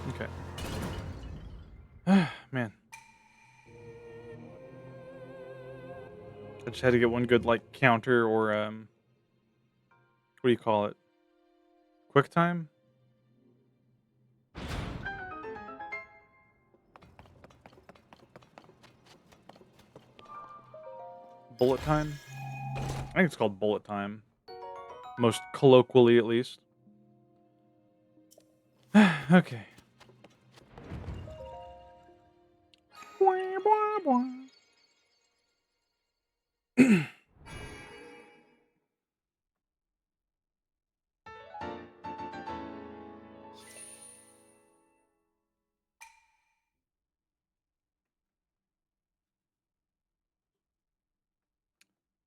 S1: Okay. Man. I just had to get one good, like, counter or, what do you call it? Quick time? Bullet time? I think it's called bullet time. Most colloquially, at least. Okay.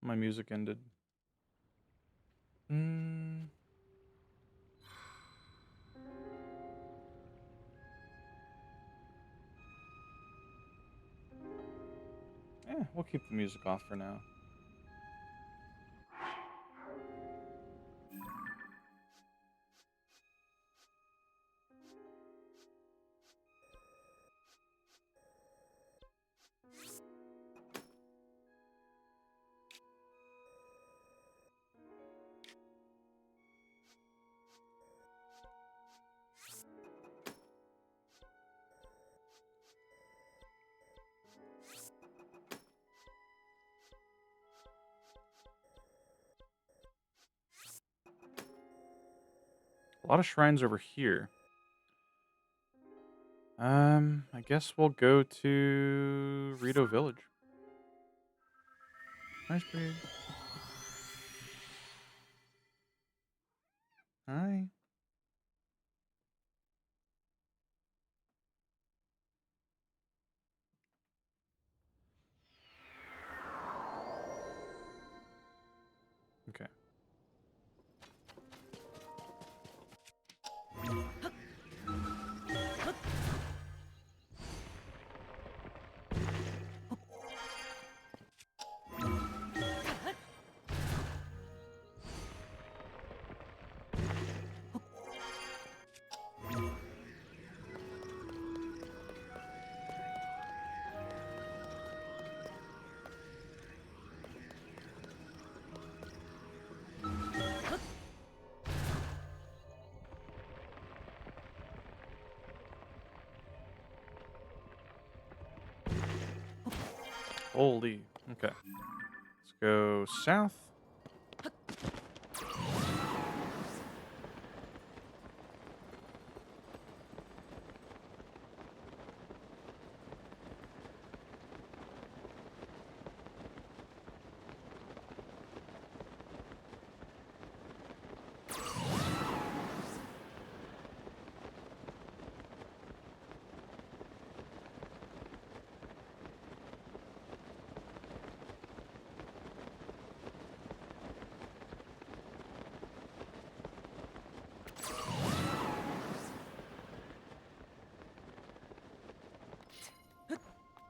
S1: My music ended. Mm. We'll keep the music off for now. A lot of shrines over here. I guess we'll go to Rito Village. Nice bird. Hi. Okay. Holy. Okay. Let's go south.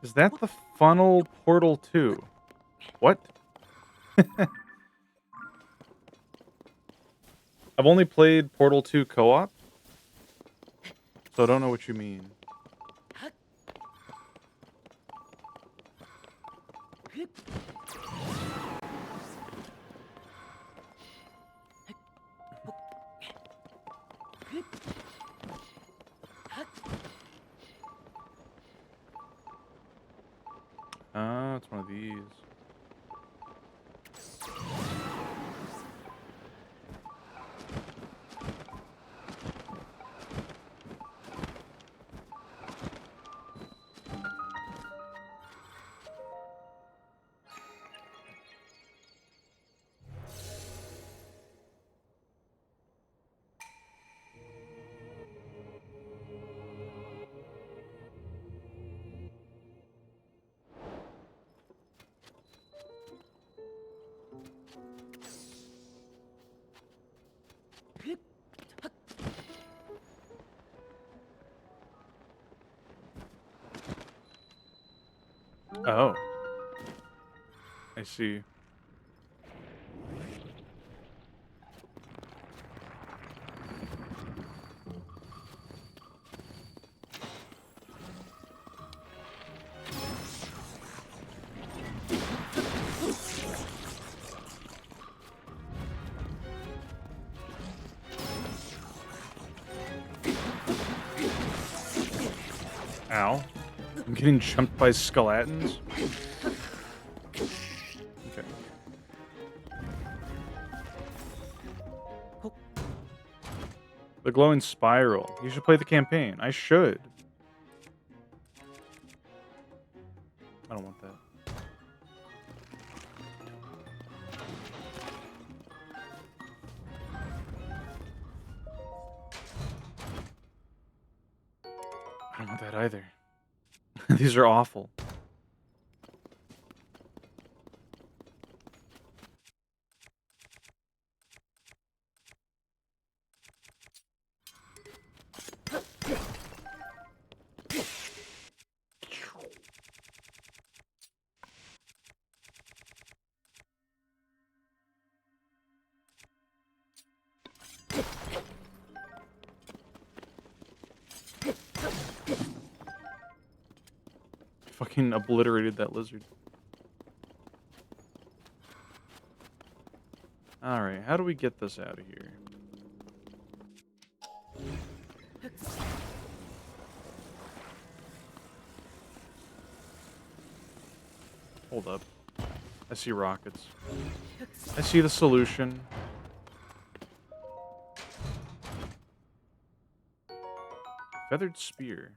S1: Is that the funnel Portal 2? What? I've only played Portal 2 co-op, so I don't know what you mean. Ah, it's one of these. Oh. I see. Ow. I'm getting jumped by skeletons? Okay. The glowing spiral. You should play the campaign. I should. I don't want that. I don't want that either. These are awful. Fucking obliterated that lizard. Alright, how do we get this out of here? Hold up. I see rockets. I see the solution. Feathered spear.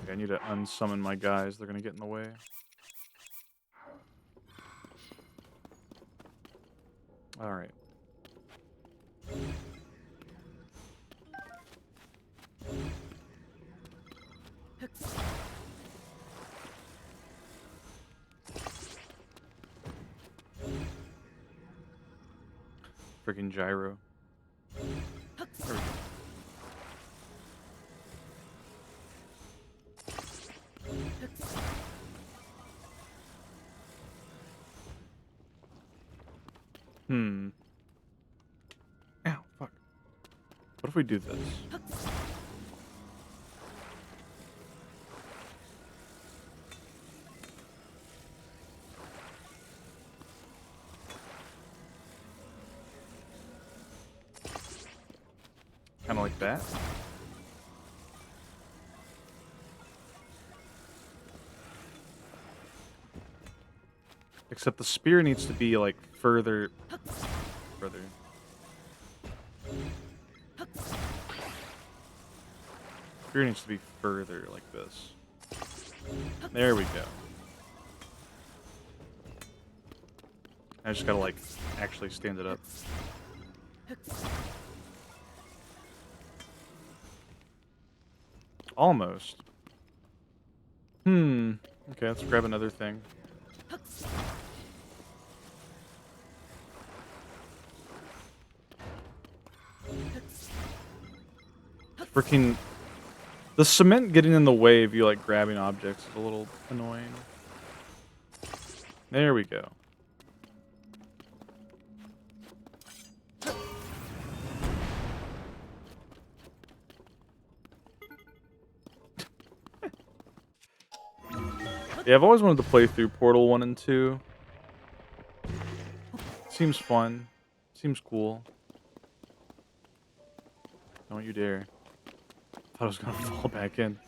S1: Okay, I need to unsummon my guys. They're gonna get in the way. Alright. Freaking gyro. There we go. Hmm. Ow, fuck. What if we do this? Kinda like that. Except the spear needs to be, like, further. Spear needs to be further, like this. There we go. I just gotta, like, actually stand it up. Almost. Okay, let's grab another thing. Freaking the cement getting in the way of you like grabbing objects is a little annoying. There we go. Yeah, I've always wanted to play through Portal 1 and 2. Seems fun. Seems cool. Don't you dare. Thought I was gonna fall back in.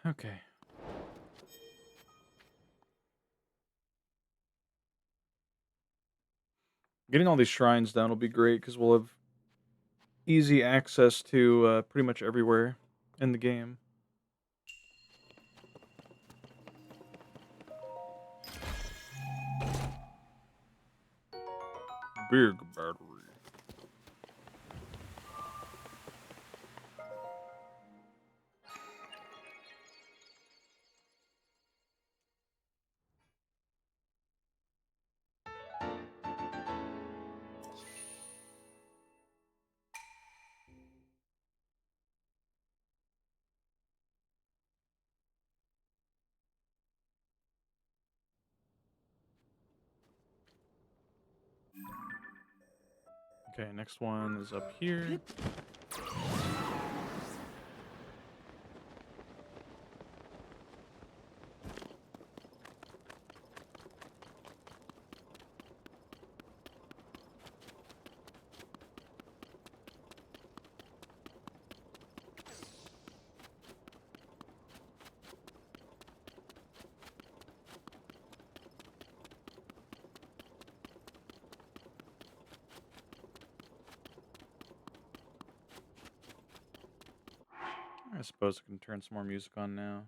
S1: Okay. Getting all these shrines down will be great because we'll have easy access to pretty much everywhere in the game. Big battery. Okay, next one is up here. I suppose I can turn some more music on now.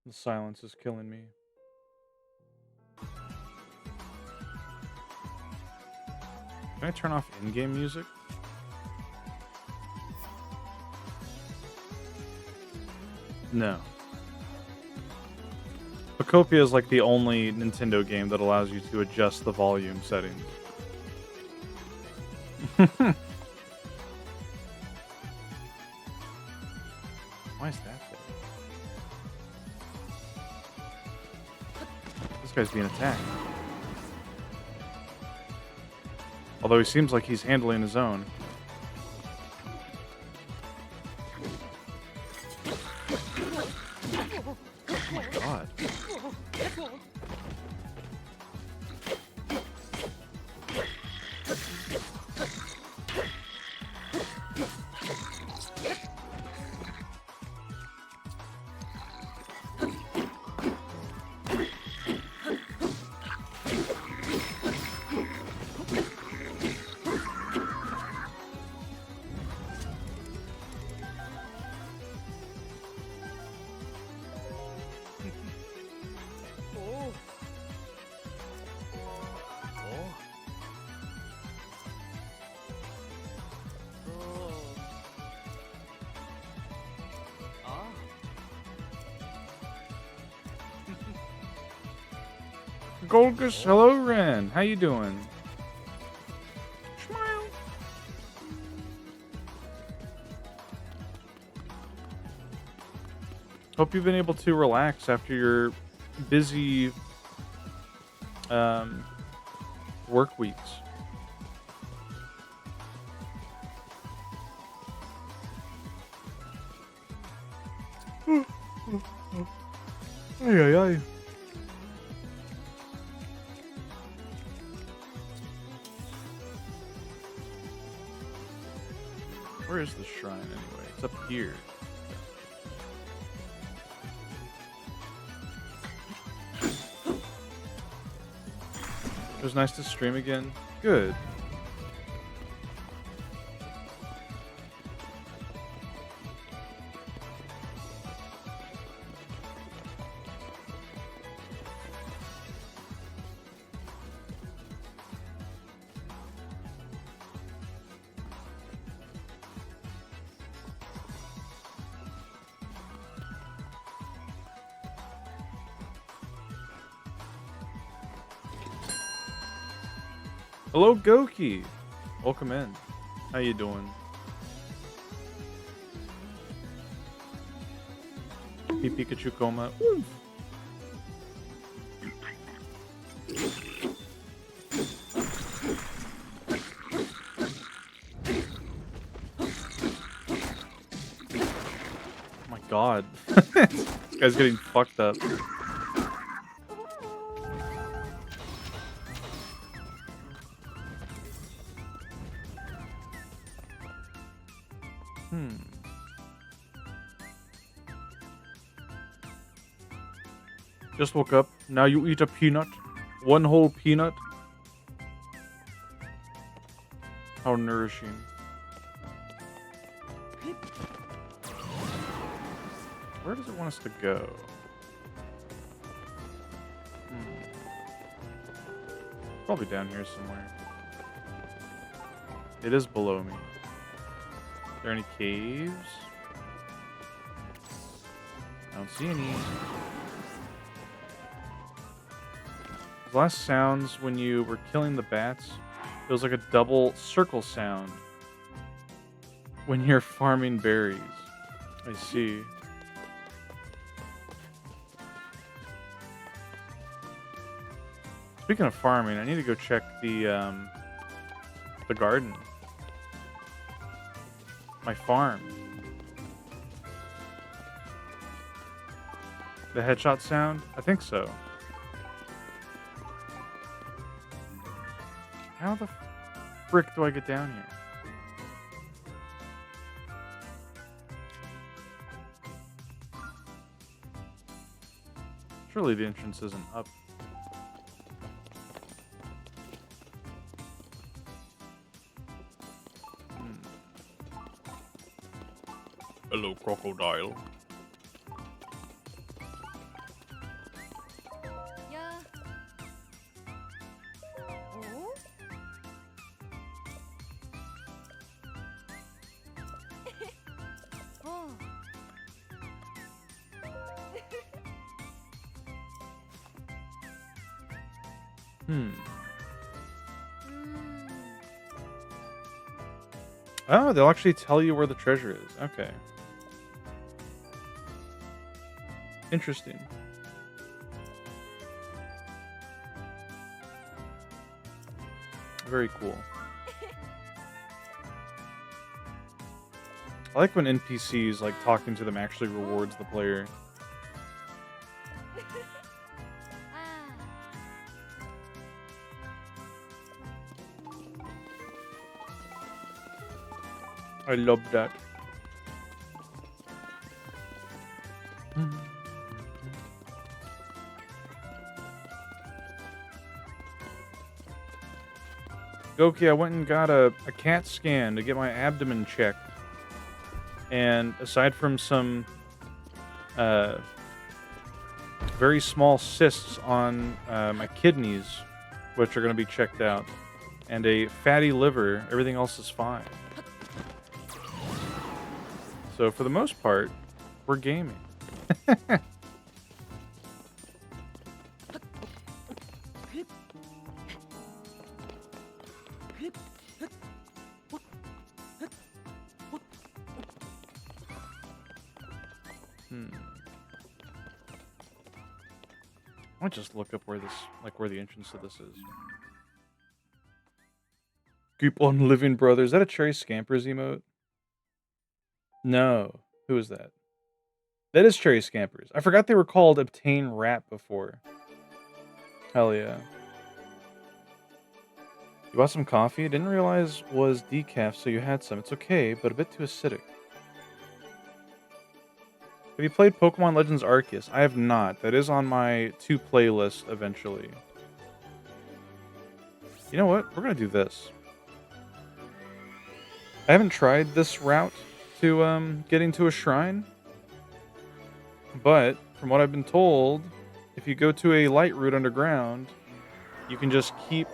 S1: The silence is killing me. Can I turn off in-game music? No. Pocopia is like the only Nintendo game that allows you to adjust the volume settings. Why is that there? This guy's being attacked. Although he seems like he's handling his own. Oh my god. Golgus, hello Ren. How you doing? Smile. Hope you've been able to relax after your busy work weeks. Ay, ay, ay. Where is the shrine anyway? It's up here. It was nice to stream again. Good. Hello, Goki. Welcome in. How you doing? Pikachu Coma. Oof. Oh my god. This guy's getting fucked up. Just woke up. Now you eat a peanut. One whole peanut. How nourishing. Where does it want us to go? Probably down here somewhere. It is below me. Are there any caves? I don't see any. The last sounds when you were killing the bats, it was like a double circle sound when you're farming berries. I see. Speaking of farming, I need to go check the garden. My farm. The headshot sound? I think so. How the frick do I get down here? Surely the entrance isn't up. Hello, crocodile.
S4: Yeah. Oh? Oh.
S1: Oh, they'll actually tell you where the treasure is. Okay. Interesting. Very cool. I like when NPCs, like, talking to them actually rewards the player. I love that. Goki, I went and got a CAT scan to get my abdomen checked. And aside from some very small cysts on my kidneys, which are going to be checked out, and a fatty liver, everything else is fine. So for the most part, we're gaming. I might just look up where this, like, where the entrance to this is. Keep on living, brother. Is that a Cherry Scampers emote? No. Who is that? That is Cherry Scampers. I forgot they were called Obtain Wrap before. Hell yeah. You bought some coffee? Didn't realize was decaf, so you had some. It's okay, but a bit too acidic. Have you played Pokemon Legends Arceus? I have not. That is on my to-play list eventually. You know what? We're going to do this. I haven't tried this route to getting to a shrine. But, from what I've been told, if you go to a light route underground, you can just keep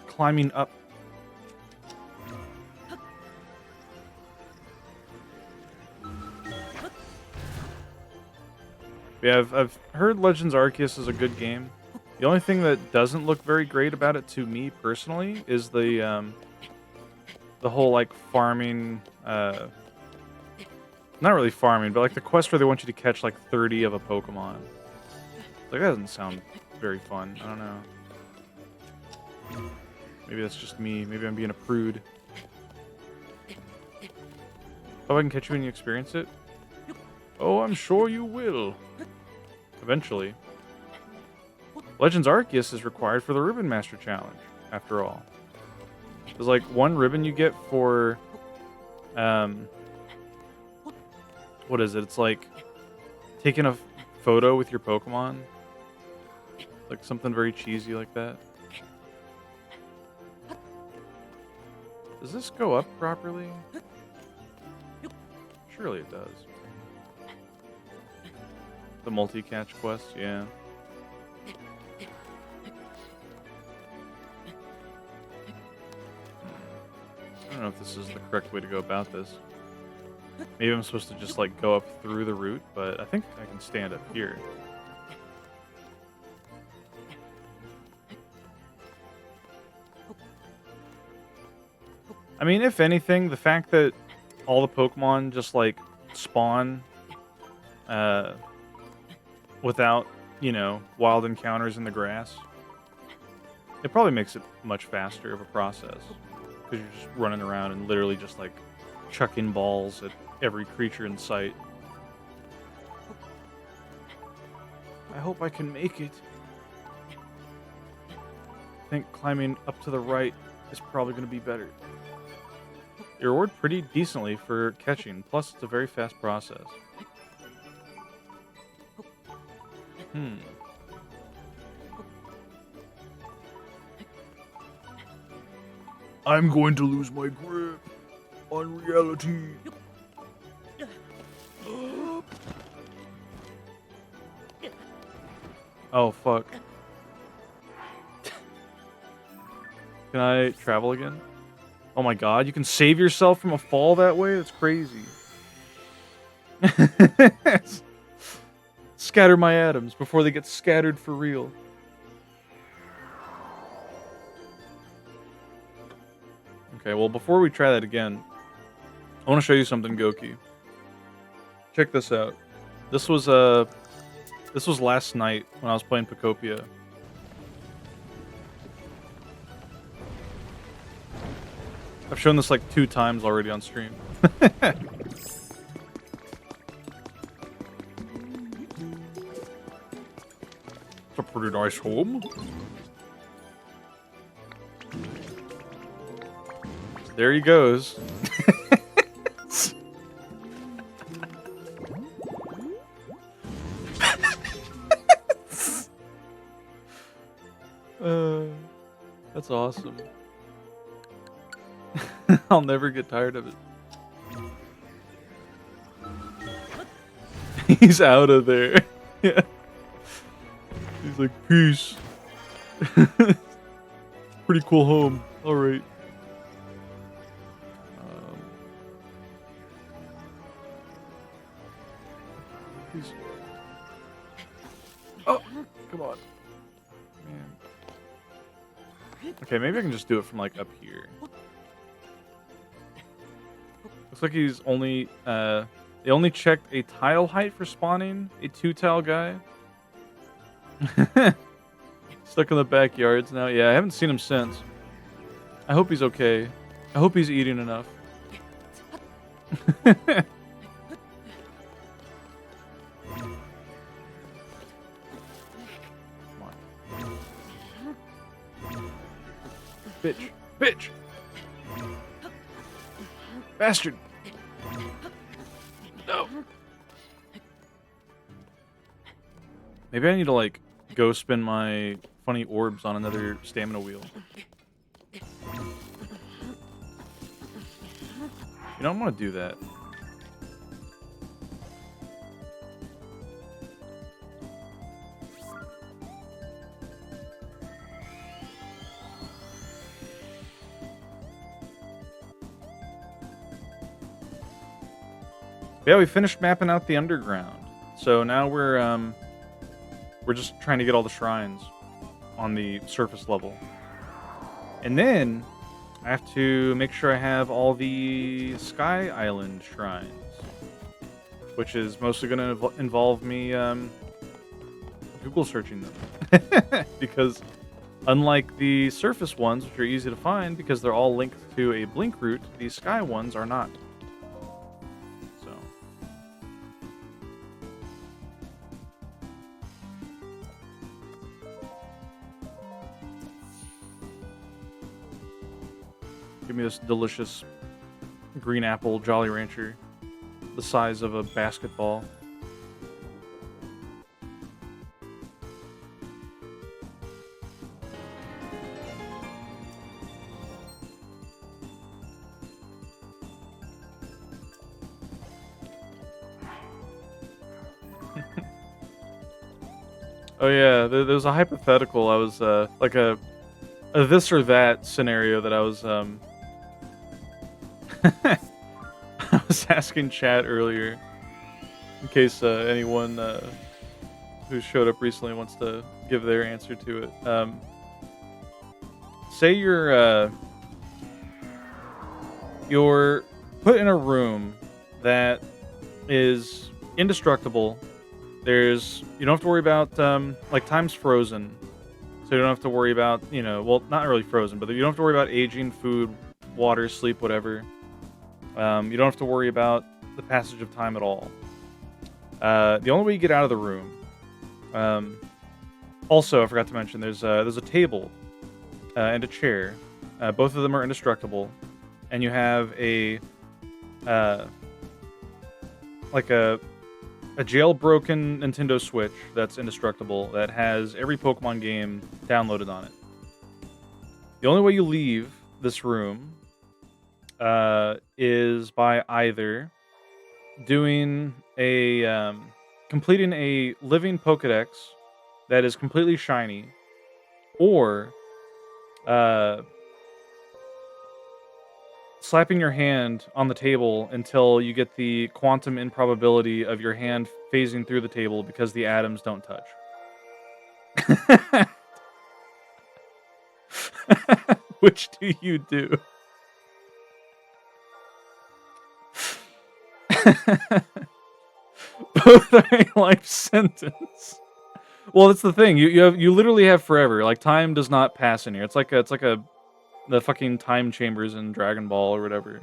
S1: climbing up. Yeah, I've heard Legends Arceus is a good game. The only thing that doesn't look very great about it to me personally is the whole like farming, not really farming, but like the quest where they want you to catch like 30 of a Pokemon. Like that doesn't sound very fun. I don't know. Maybe that's just me. Maybe I'm being a prude. Oh, I can catch you when you experience it? Oh, I'm sure you will. Eventually. Legends Arceus is required for the Ribbon Master Challenge, after all. There's like one ribbon you get for, what is it? It's like taking a photo with your Pokemon. Like something very cheesy like that. Does this go up properly? Surely it does. The multi-catch quest, yeah. I don't know if this is the correct way to go about this. Maybe I'm supposed to just like go up through the route, but I think I can stand up here. I mean, if anything, the fact that all the Pokemon just like spawn without, you know, wild encounters in the grass, it probably makes it much faster of a process. Because you're just running around and literally just like chucking balls at every creature in sight. I hope I can make it. I think climbing up to the right is probably going to be better. You reward pretty decently for catching, plus it's a very fast process.
S2: I'm going to lose my grip on reality.
S1: Oh, fuck. Can I travel again? Oh my god, you can save yourself from a fall that way? That's crazy. Scatter my atoms before they get scattered for real. Okay, well, before we try that again, I want to show you something, Goki. Check this out. This was last night when I was playing Pokopia. I've shown this like 2 times already on stream. It's a pretty nice home. There he goes. That's awesome. I'll never get tired of it. He's out of there. Yeah. He's like, peace. Pretty cool home. All right. Oh, come on. Man. Okay, maybe I can just do it from like up here. Looks like he's only, they only checked a tile height for spawning a 2-tile guy. Stuck in the backyards now. Yeah, I haven't seen him since. I hope he's okay. I hope he's eating enough. Come on. Bitch. Bitch! Bastard! No! Maybe I need to, like, go spin my funny orbs on another stamina wheel. You know, I'm gonna do that. Yeah, we finished mapping out the underground. So now we're just trying to get all the shrines. on the surface level. And then I have to make sure I have all the Sky Island shrines, which is mostly going to involve me Google searching them. Because unlike the surface ones, which are easy to find because they're all linked to a blink route, the sky ones are not. So. Give me this delicious green apple Jolly Rancher, the size of a basketball. Oh yeah, there's a hypothetical. I was like a this or that scenario that I was I was asking chat earlier, in case anyone who showed up recently wants to give their answer to it. Say you're put in a room that is indestructible. You don't have to worry about like time's frozen, so you don't have to worry about, you know, well, not really frozen, but you don't have to worry about aging, food, water, sleep, whatever. You don't have to worry about the passage of time at all. The only way you get out of the room. Also, I forgot to mention there's a table and a chair. Both of them are indestructible, and you have a jailbroken Nintendo Switch that's indestructible that has every Pokemon game downloaded on it. The only way you leave this room is by either doing completing a living Pokedex that is completely shiny, or slapping your hand on the table until you get the quantum improbability of your hand phasing through the table because the atoms don't touch. Which do you do? Both are a life sentence. Well, that's the thing. You literally have forever. Like, time does not pass in here. It's like the fucking time chambers in Dragon Ball or whatever.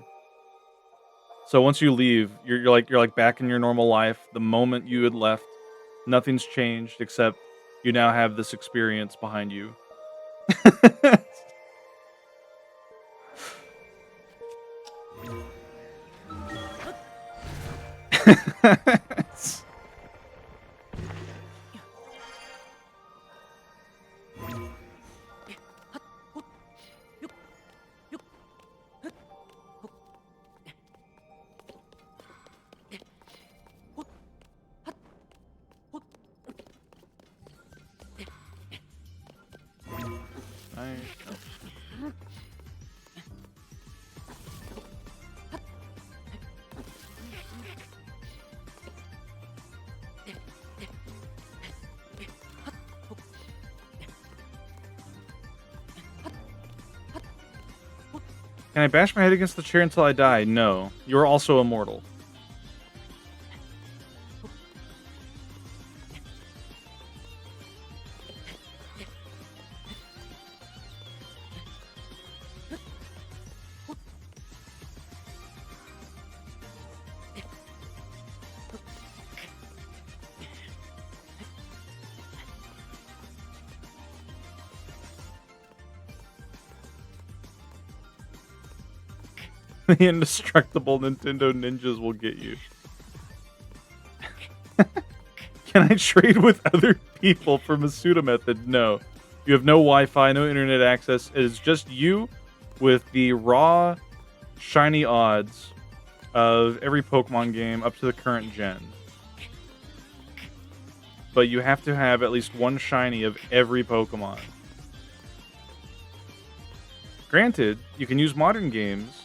S1: So once you leave, you're like back in your normal life. The moment you had left, nothing's changed except you now have this experience behind you. Can I bash my head against the chair until I die? No. You're also immortal. The indestructible Nintendo ninjas will get you. Can I trade with other people for Masuda method? No. You have no Wi-Fi, no internet access. It is just you with the raw, shiny odds of every Pokemon game up to the current gen. But you have to have at least one shiny of every Pokemon. Granted, you can use modern games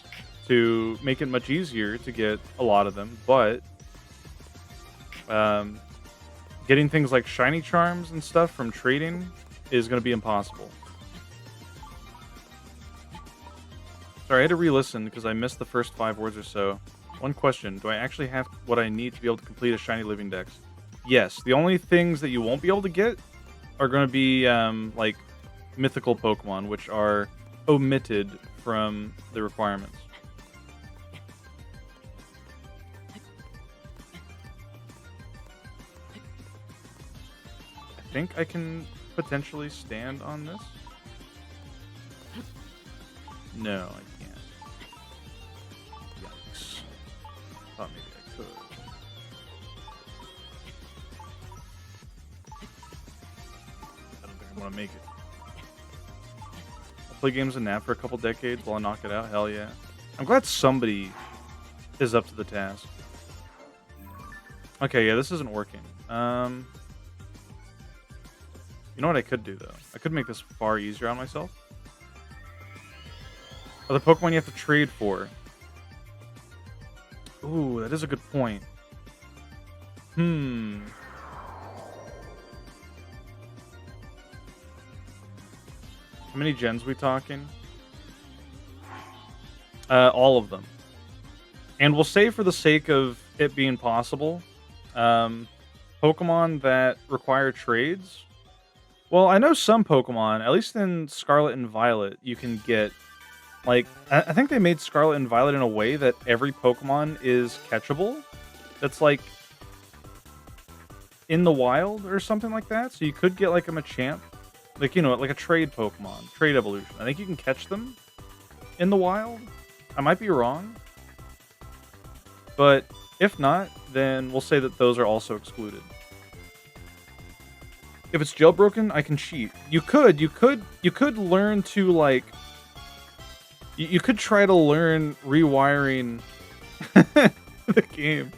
S1: to make it much easier to get a lot of them, but getting things like shiny charms and stuff from trading is going to be impossible. Sorry, I had to re-listen because I missed the first 5 words or so. One question, do I actually have what I need to be able to complete a Shiny Living Dex? Yes, the only things that you won't be able to get are going to be, like, mythical Pokemon, which are omitted from the requirements. I think I can potentially stand on this. No, I can't. Yikes. Thought maybe I could. I don't think I want to make it. I'll play games and nap for a couple decades while I knock it out. Hell yeah. I'm glad somebody is up to the task. Okay, yeah, this isn't working. You know what I could do, though? I could make this far easier on myself. Other Pokemon you have to trade for. Ooh, that is a good point. How many gens we talking? All of them. And we'll say for the sake of it being possible, Pokemon that require trades. Well, I know some Pokemon, at least in Scarlet and Violet, you can get, like, I think they made Scarlet and Violet in a way that every Pokemon is catchable. That's, like, in the wild or something like that. So you could get, like, a Machamp. Like, you know, like a trade Pokemon, trade evolution. I think you can catch them in the wild. I might be wrong. But if not, then we'll say that those are also excluded. If it's jailbroken, I can cheat. You could learn to, like, you could try to learn rewiring the game.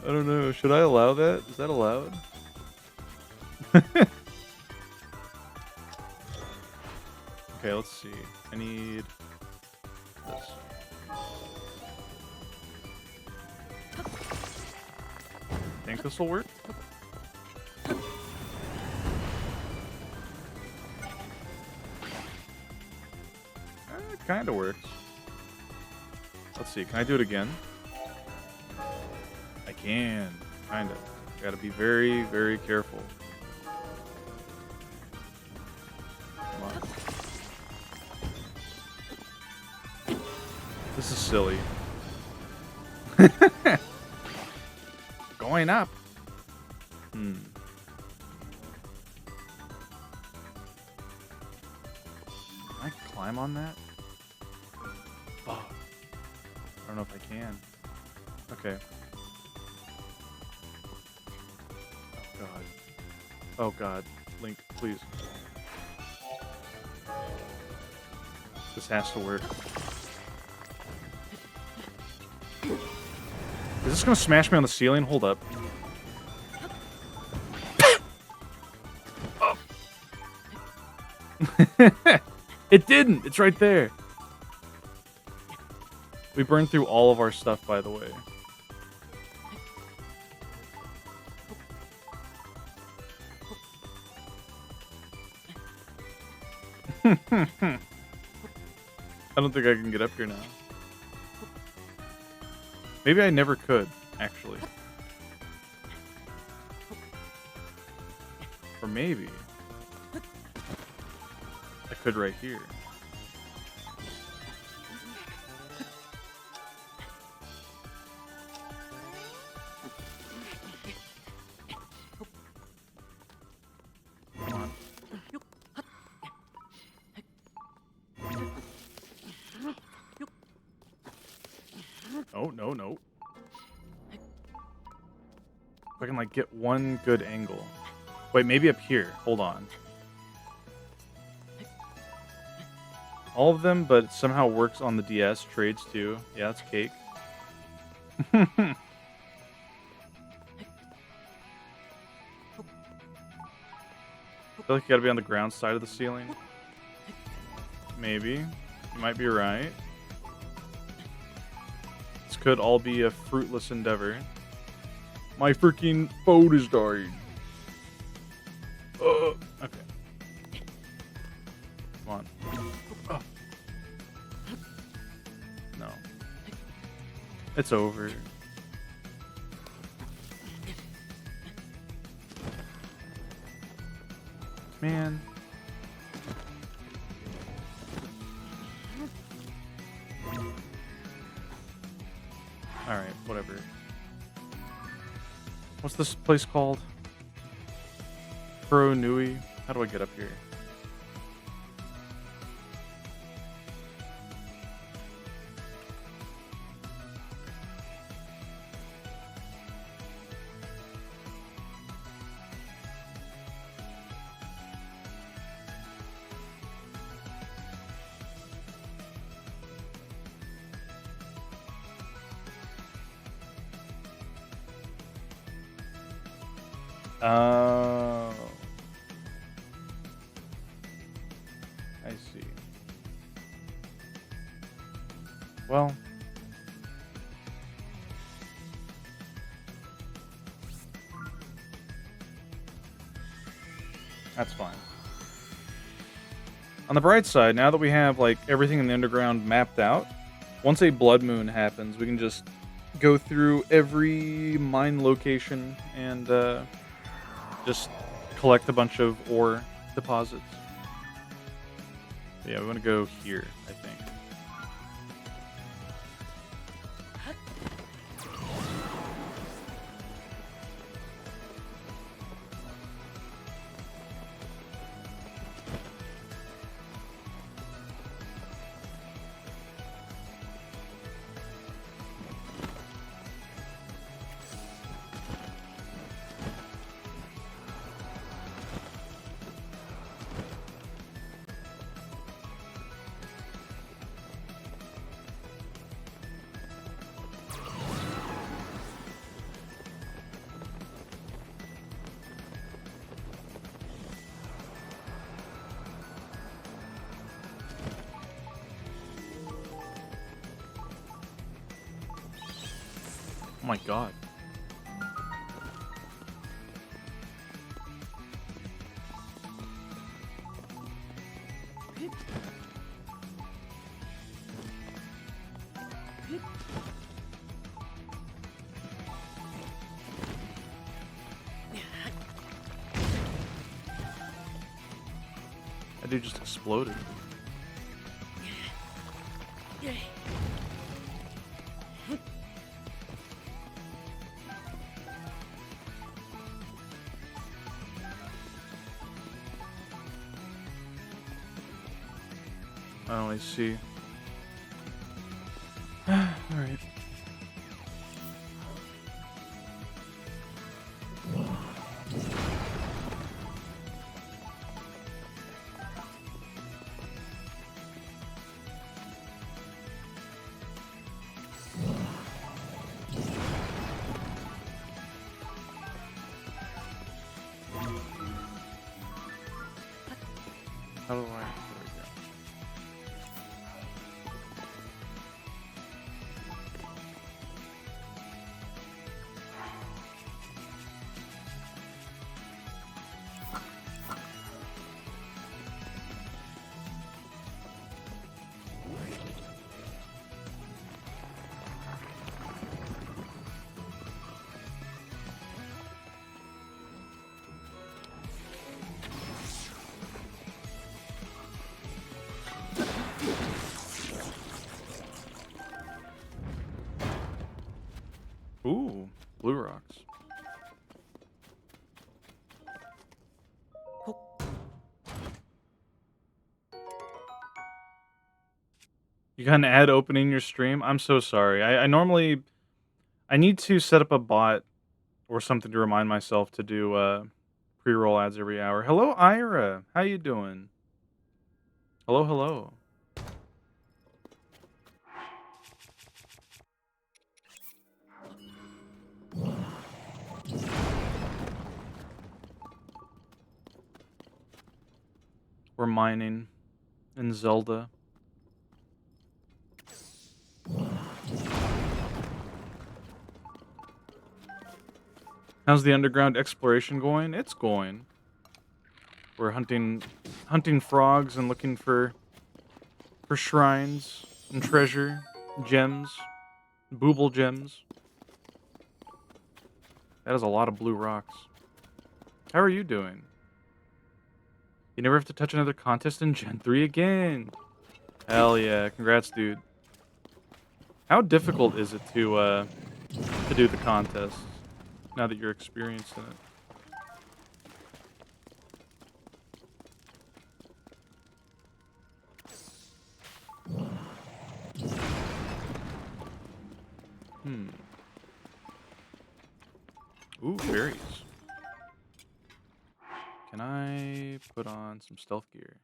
S1: I don't know. Should I allow that? Is that allowed? Okay, let's see. I need this. Think this will work? It kind of works. Let's see. Can I do it again? I can. Kind of. Gotta be very, very careful. Come on. This is silly. Going up. Can I climb on that? Fuck. I don't know if I can. Okay. Oh god. Oh god. Link, please. This has to work. Is this gonna smash me on the ceiling? Hold up. Oh. It didn't! It's right there. We burned through all of our stuff, by the way. I don't think I can get up here now. Maybe I never could, actually. Or maybe I could right here. Come on. Oh, no, no. If I can, like, get one good angle. Wait, maybe up here. Hold on. All of them, but it somehow works on the DS. Trades, too. Yeah, that's cake. I feel like you gotta be on the ground side of the ceiling. Maybe. You might be right. This could all be a fruitless endeavor. My freaking phone is dying. Okay. No. It's over. Man. Alright, whatever. What's this place called? Pro Nui? How do I get up here? Oh. I see. Well. That's fine. On the bright side, now that we have, like, everything in the underground mapped out, once a blood moon happens, we can just go through every mine location and, just collect a bunch of ore deposits. Yeah, we want to go here, I think. Oh my god. That dude just exploded. Oh, I see. Alright. How do I... There we go. Ooh, blue rocks. You got an ad opening your stream? I'm so sorry. I normally... I need to set up a bot or something to remind myself to do pre-roll ads every hour. Hello, Ira. How you doing? Hello, hello. We're mining in Zelda. How's the underground exploration going? It's going. We're hunting frogs and looking for for shrines and treasure, gems, booble gems. That is a lot of blue rocks. How are you doing? You never have to touch another contest in Gen 3 again. Hell yeah. Congrats, dude. How difficult is it to do the contest now that you're experienced in it? Hmm. Ooh, berries. Can I put on some stealth gear?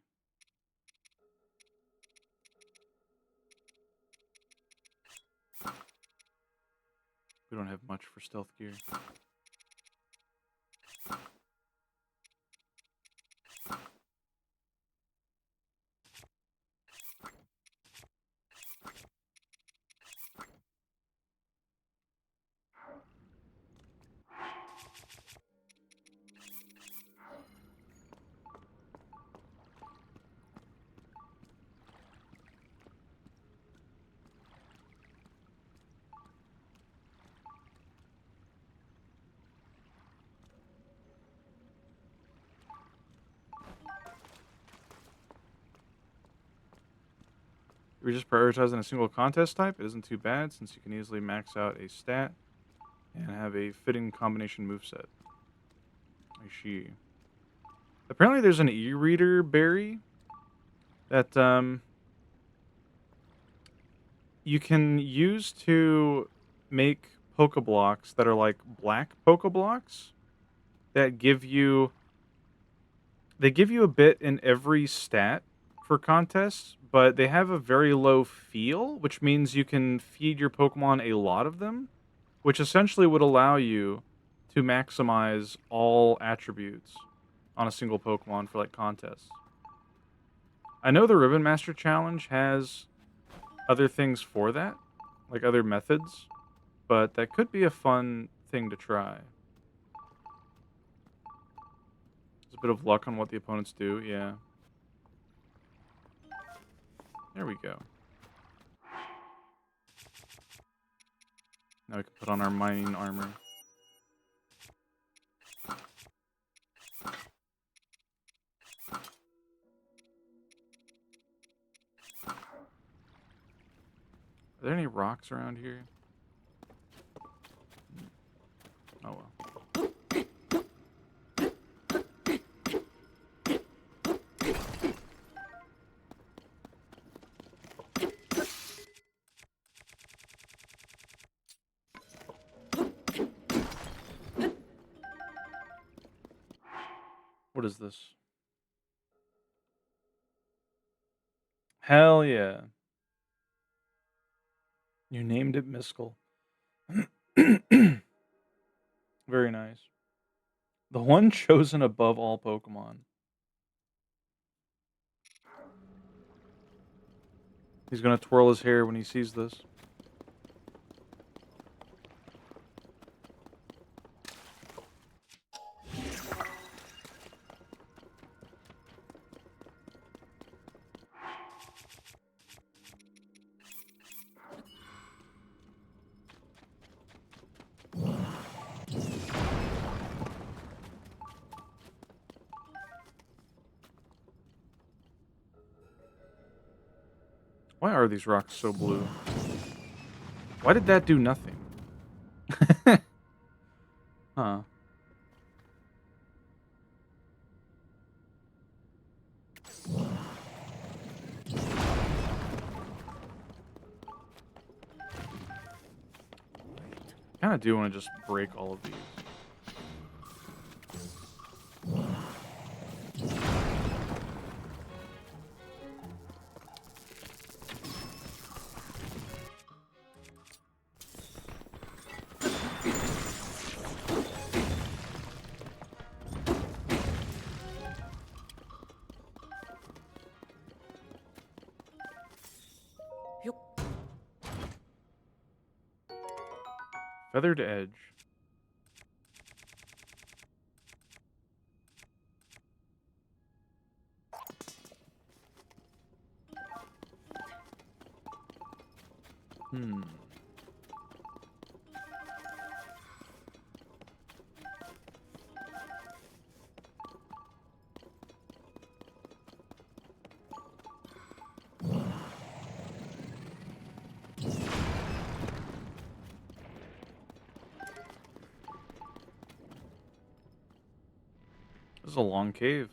S1: We don't have much for stealth gear. If you're just prioritizing a single contest type, it isn't too bad since you can easily max out a stat and have a fitting combination moveset. I see. Apparently there's an e-reader berry that you can use to make Pokeblocks that are like black Pokeblocks that give you a bit in every stat for contests, but they have a very low feel, which means you can feed your Pokemon a lot of them, which essentially would allow you to maximize all attributes on a single Pokemon for like contests. I know the Ribbon Master Challenge has other things for that, like other methods, but that could be a fun thing to try. There's a bit of luck on what the opponents do, yeah. There we go. Now we can put on our mining armor. Are there any rocks around here? Oh well. What is this? Hell yeah. You named it Miskel. Very nice. The one chosen above all Pokemon. He's gonna twirl his hair when he sees this. Why are these rocks so blue? Why did that do nothing? Huh. Kinda do want to just break all of these. Feathered Edge. Hmm. This is a long cave.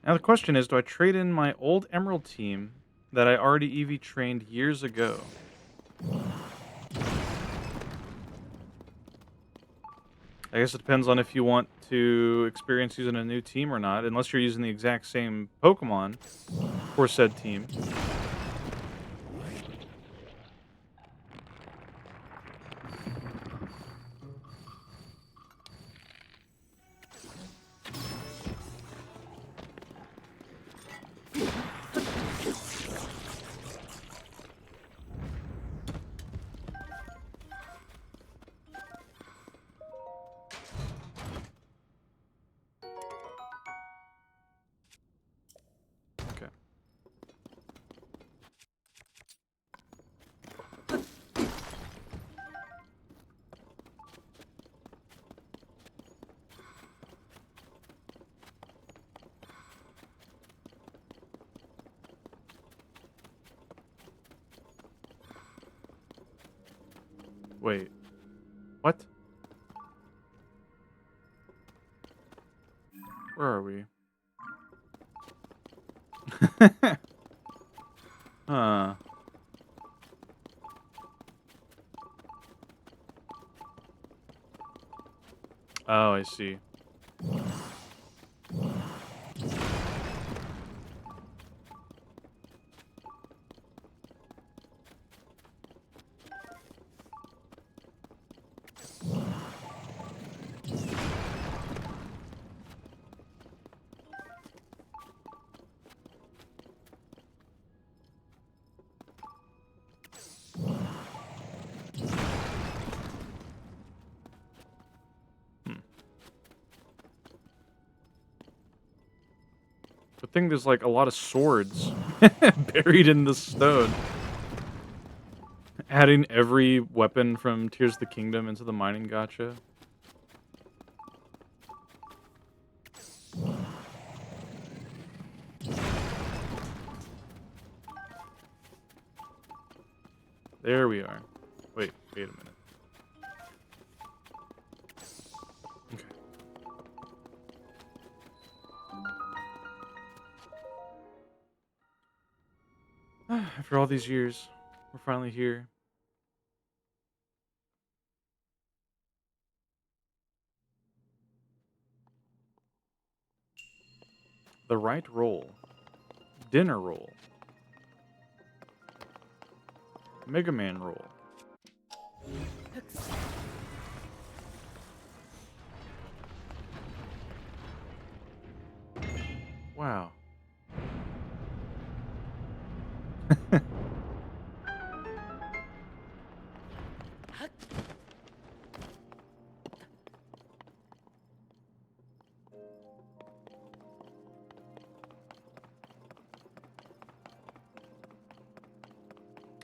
S1: Now the question is, do I trade in my old Emerald team that I already EV trained years ago? I guess it depends on if you want to experience using a new team or not, unless you're using the exact same Pokemon for said team. Okay. Wait. What? Where are we? Huh. Oh, I see. Hmm. Good thing there's like a lot of swords buried in the stone. Adding every weapon from Tears of the Kingdom into the mining gacha. There we are. Wait a minute. Okay. After all these years, we're finally here. The right roll. Dinner roll. Mega Man roll. Wow.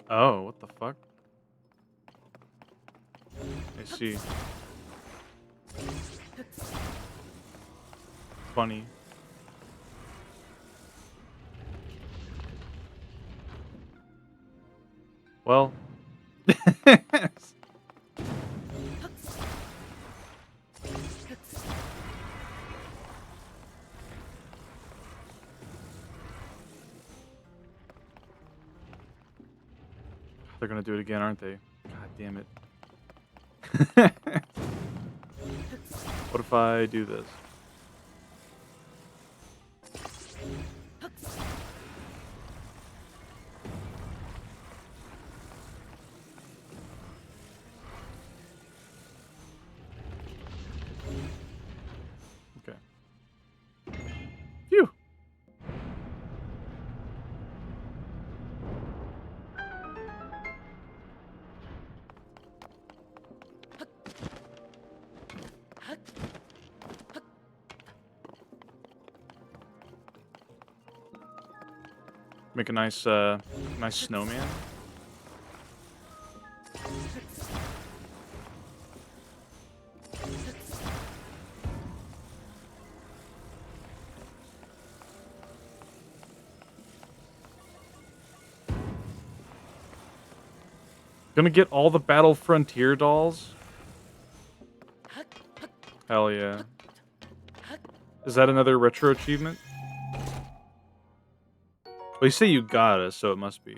S1: Oh, what the fuck? I see. Funny. Well. They're gonna do it again, aren't they? God damn it. What if I do this? Okay. Phew. Make a nice nice snowman. Gonna get all the Battle Frontier dolls? Hell yeah. Is that another retro achievement? Well, you say you got it, so it must be.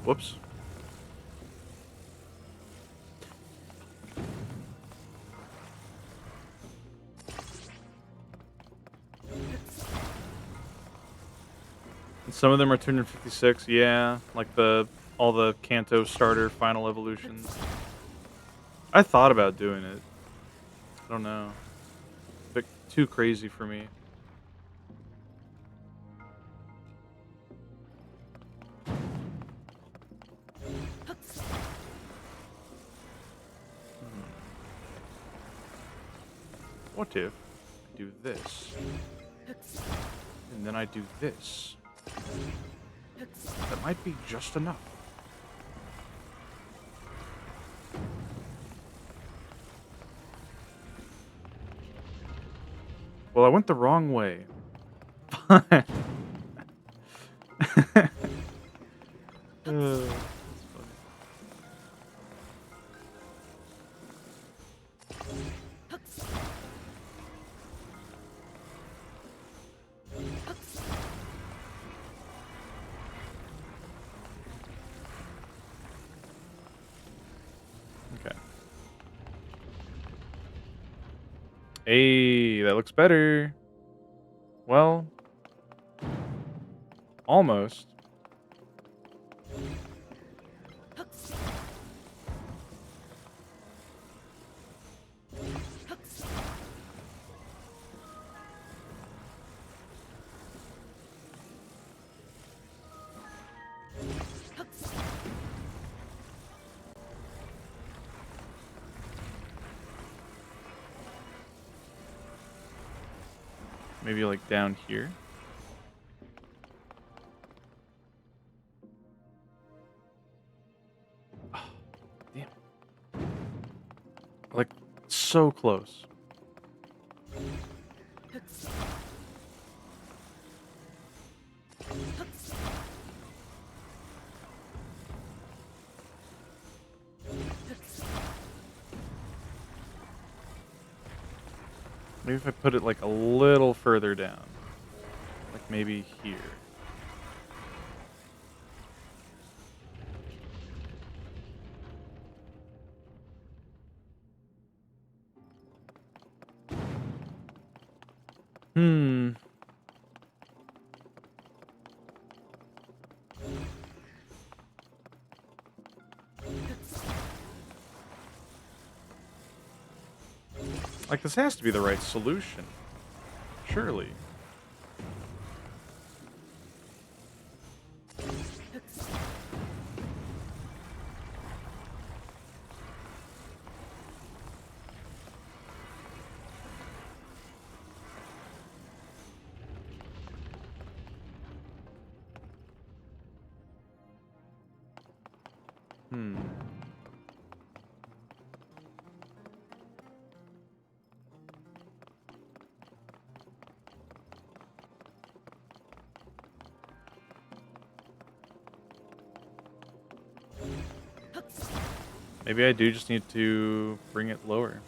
S1: Whoops. And some of them are 256, yeah, like all the Kanto starter final evolutions. I thought about doing it. I don't know. A bit too crazy for me. What if I do this? And then I do this? That might be just enough. Well, I went the wrong way. Fine. Okay. Hey, that looks better. Well, almost. Maybe like down here. Oh, damn. Like so close. Maybe if I put it like a little further down. Like maybe here. Hmm. Like, this has to be the right solution. Surely. Hmm. Maybe I do just need to bring it lower.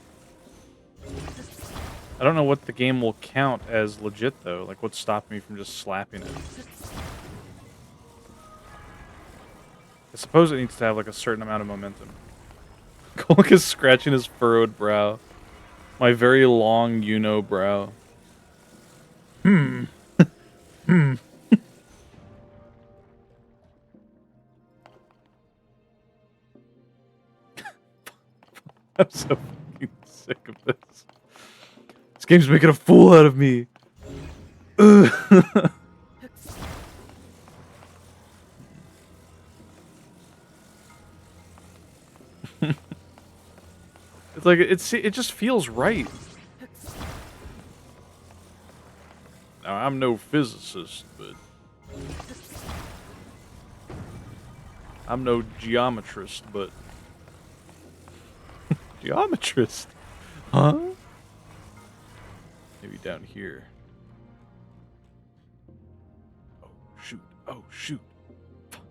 S1: I don't know what the game will count as legit, though. Like, what's stopping me from just slapping it? I suppose it needs to have, like, a certain amount of momentum. Kolk is scratching his furrowed brow. My very long, brow. Hmm. Hmm. I'm so fucking sick of this. This game's making a fool out of me. It's like it just feels right. Now, I'm no physicist, but I'm no geometrist, but geometrist, huh? Maybe down here. Oh shoot! Oh shoot! Fuck.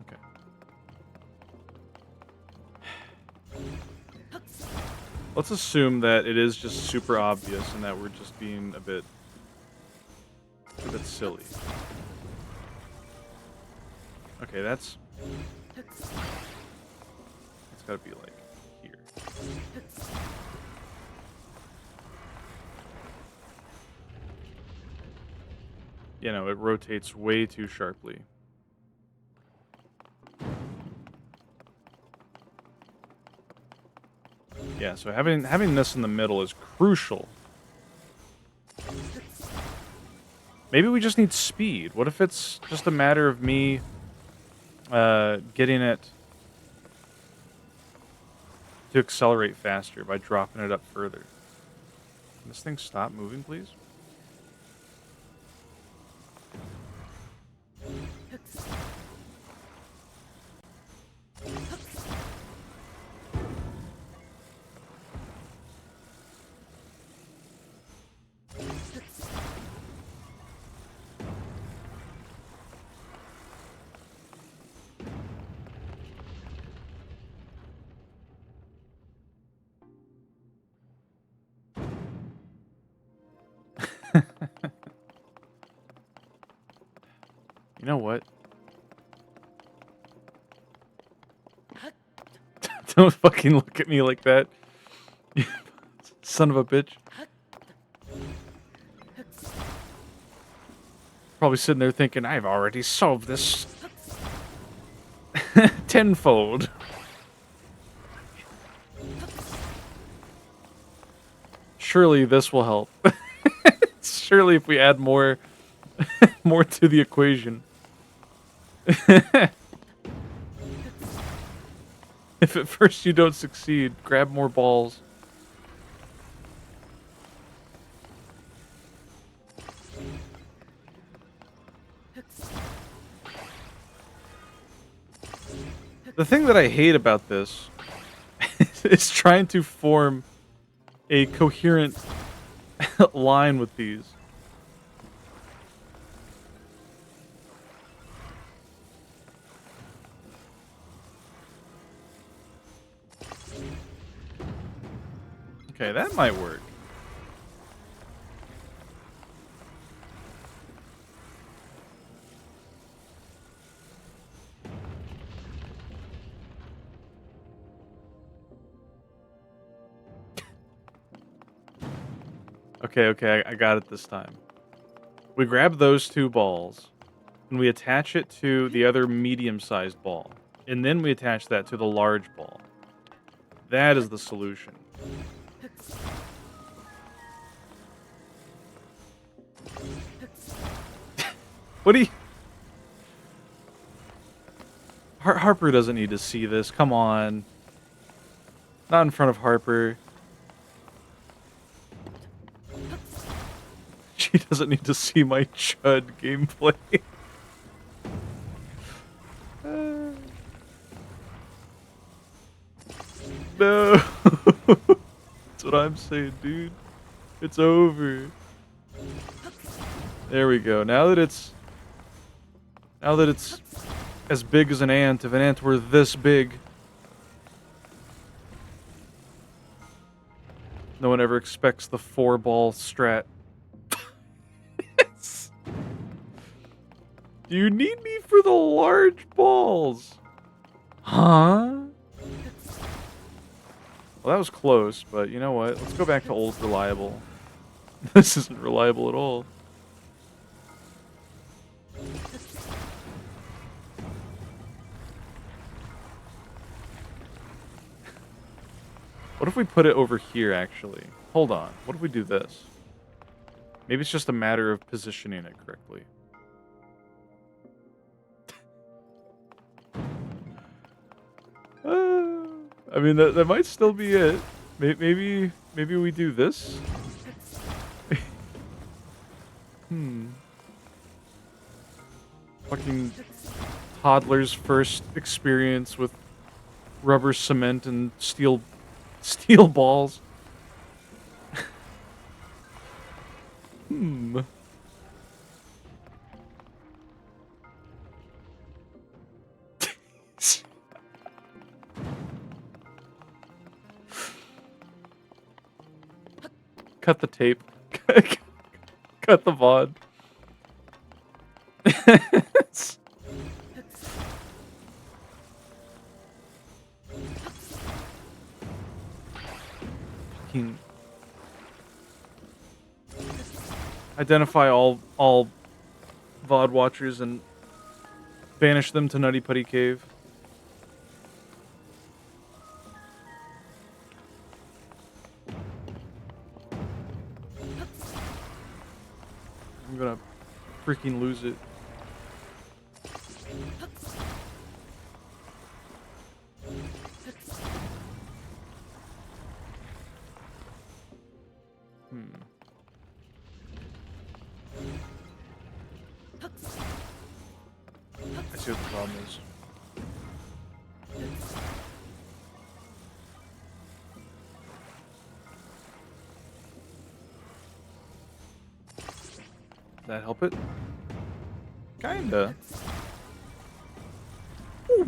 S1: Okay. Let's assume that it is just super obvious and that we're just being a bit silly. Okay, that's gotta be like here. You know, it rotates way too sharply. Yeah, so having this in the middle is crucial. Maybe we just need speed. What if it's just a matter of me getting it to accelerate faster by dropping it up further? Can this thing stop moving, please? You know what? Don't fucking look at me like that. Son of a bitch. Probably sitting there thinking, I've already solved this tenfold. Surely this will help. Surely if we add more more to the equation. If at first you don't succeed, grab more balls. The thing that I hate about this is trying to form a coherent line with these. Okay, that might work. Okay, I got it this time. We grab those two balls, and we attach it to the other medium-sized ball. And then we attach that to the large ball. That is the solution. What do you... Harper doesn't need to see this. Come on. Not in front of Harper. She doesn't need to see my chud gameplay. No. That's what I'm saying, dude. It's over. There we go. Now that it's as big as an ant, if an ant were this big, no one ever expects the 4-ball strat. Yes. Do you need me for the large balls? Huh? Well, that was close, but you know what? Let's go back to old reliable. This isn't reliable at all. What if we put it over here, actually? Hold on. What if we do this? Maybe it's just a matter of positioning it correctly. I mean, that might still be it. Maybe we do this. Fucking toddler's first experience with rubber cement and steel balls. Cut the tape. Cut the VOD. Fucking identify all VOD watchers and banish them to Nutty Putty Cave. I'm gonna freaking lose it. I see what the problem is. Does that help it? Kinda. Oof.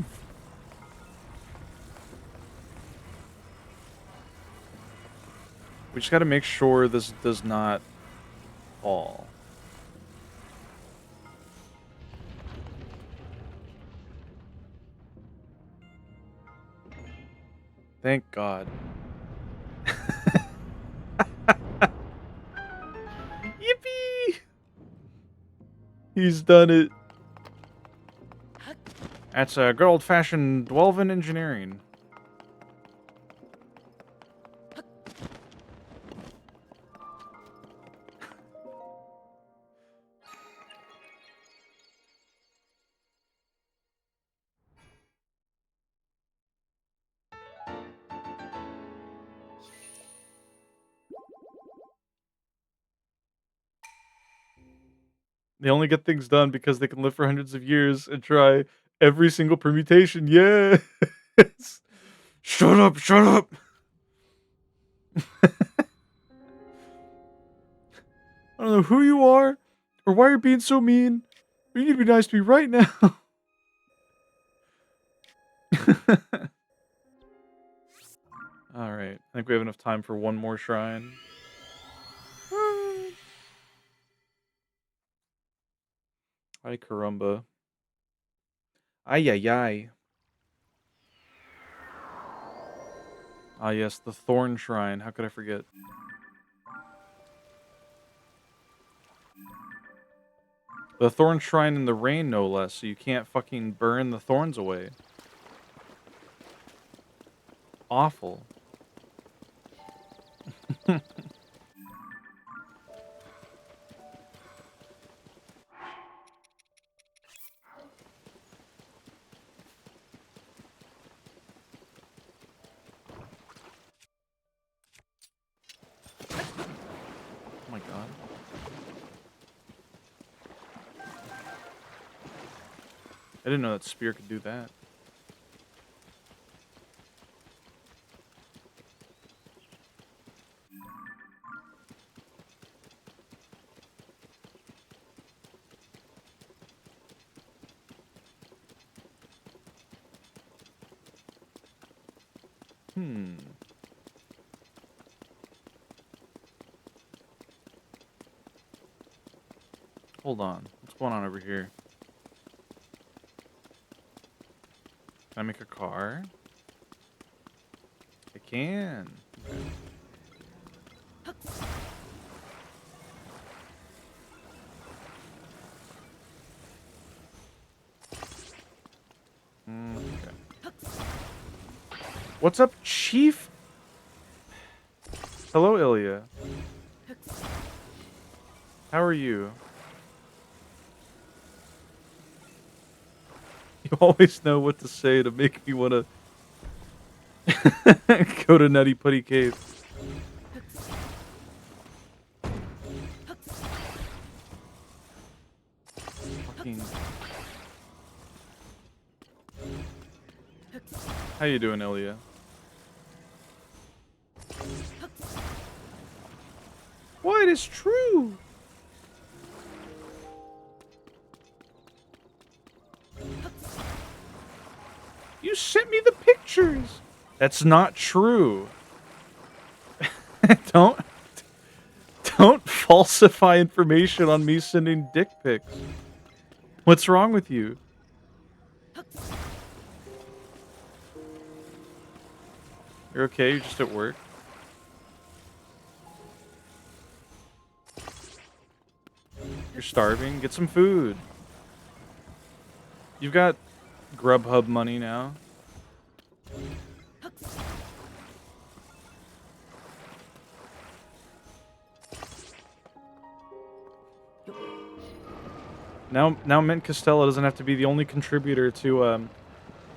S1: We just gotta make sure this does not fall. Thank God. Yippee! He's done it. That's a good old-fashioned Dwelvin engineering. They only get things done because they can live for hundreds of years and try every single permutation. Yes! Shut up, shut up! I don't know who you are or why you're being so mean, but you need to be nice to me right now. Alright, I think we have enough time for one more shrine. Ay, caramba. Ay, ay, ay. Ah, yes, the Thorn Shrine. How could I forget? The Thorn Shrine in the rain, no less, so you can't fucking burn the thorns away. Awful. Oh my god. I didn't know that spear could do that. Hold on. What's going on over here? Can I make a car? I can. Okay. Okay. What's up, Chief? Hello, Ilya. How are you? You always know what to say to make me want to go to Nutty Putty Cave. Fucking... How you doing, Ilya? What is true? You sent me the pictures. That's not true. don't falsify information on me sending dick pics. What's wrong with you? You're okay? You're just at work? You're starving? Get some food. You've got Grubhub money now. Now Mint Costello doesn't have to be the only contributor to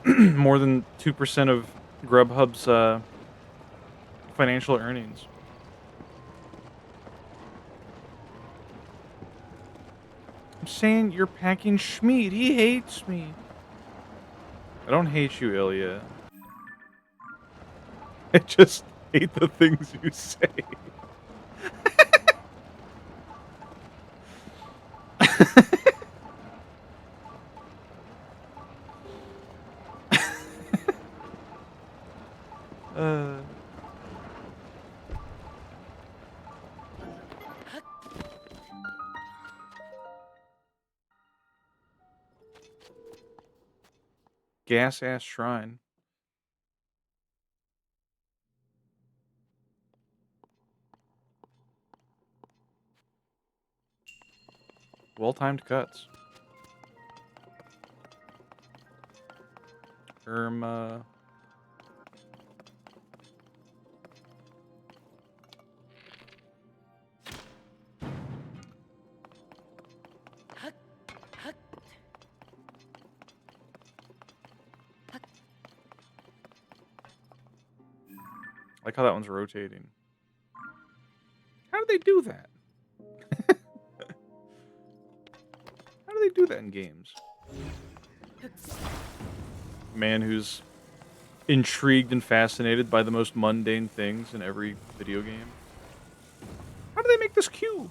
S1: more than 2% of Grubhub's financial earnings. I'm saying you're packing Schmeat. He hates me. I don't hate you, Ilya. I just hate the things you say. Gas-ass shrine. Well-timed cuts. Irma. I like how that one's rotating. How do they do that? How do they do that in games? Man who's intrigued and fascinated by the most mundane things in every video game. How do they make this cube?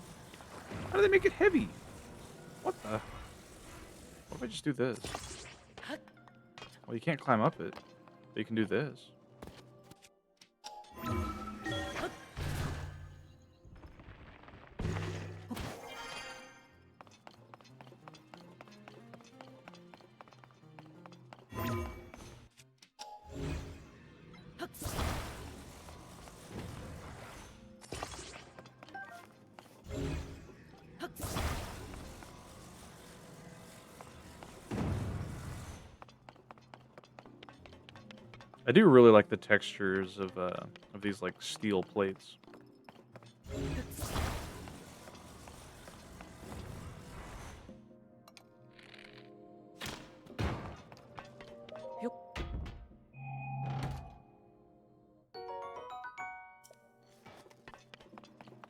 S1: How do they make it heavy? What the? What if I just do this? Well, you can't climb up it, but you can do this. I do really like the textures of these like steel plates.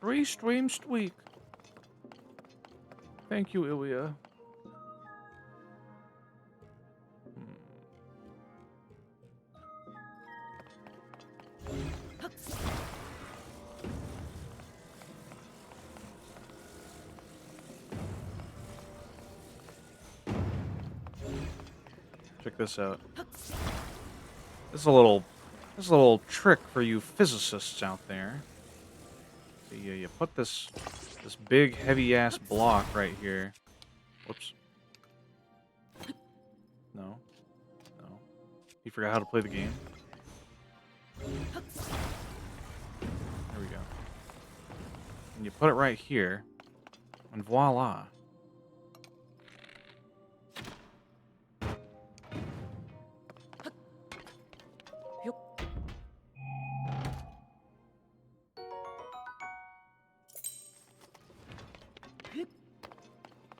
S1: Restream Streak. Thank you, Ilya. Check this out. This is a little trick for you physicists out there. So you put this big heavy ass block right here. Whoops. No. No. You forgot how to play the game? There we go. And you put it right here. And voila.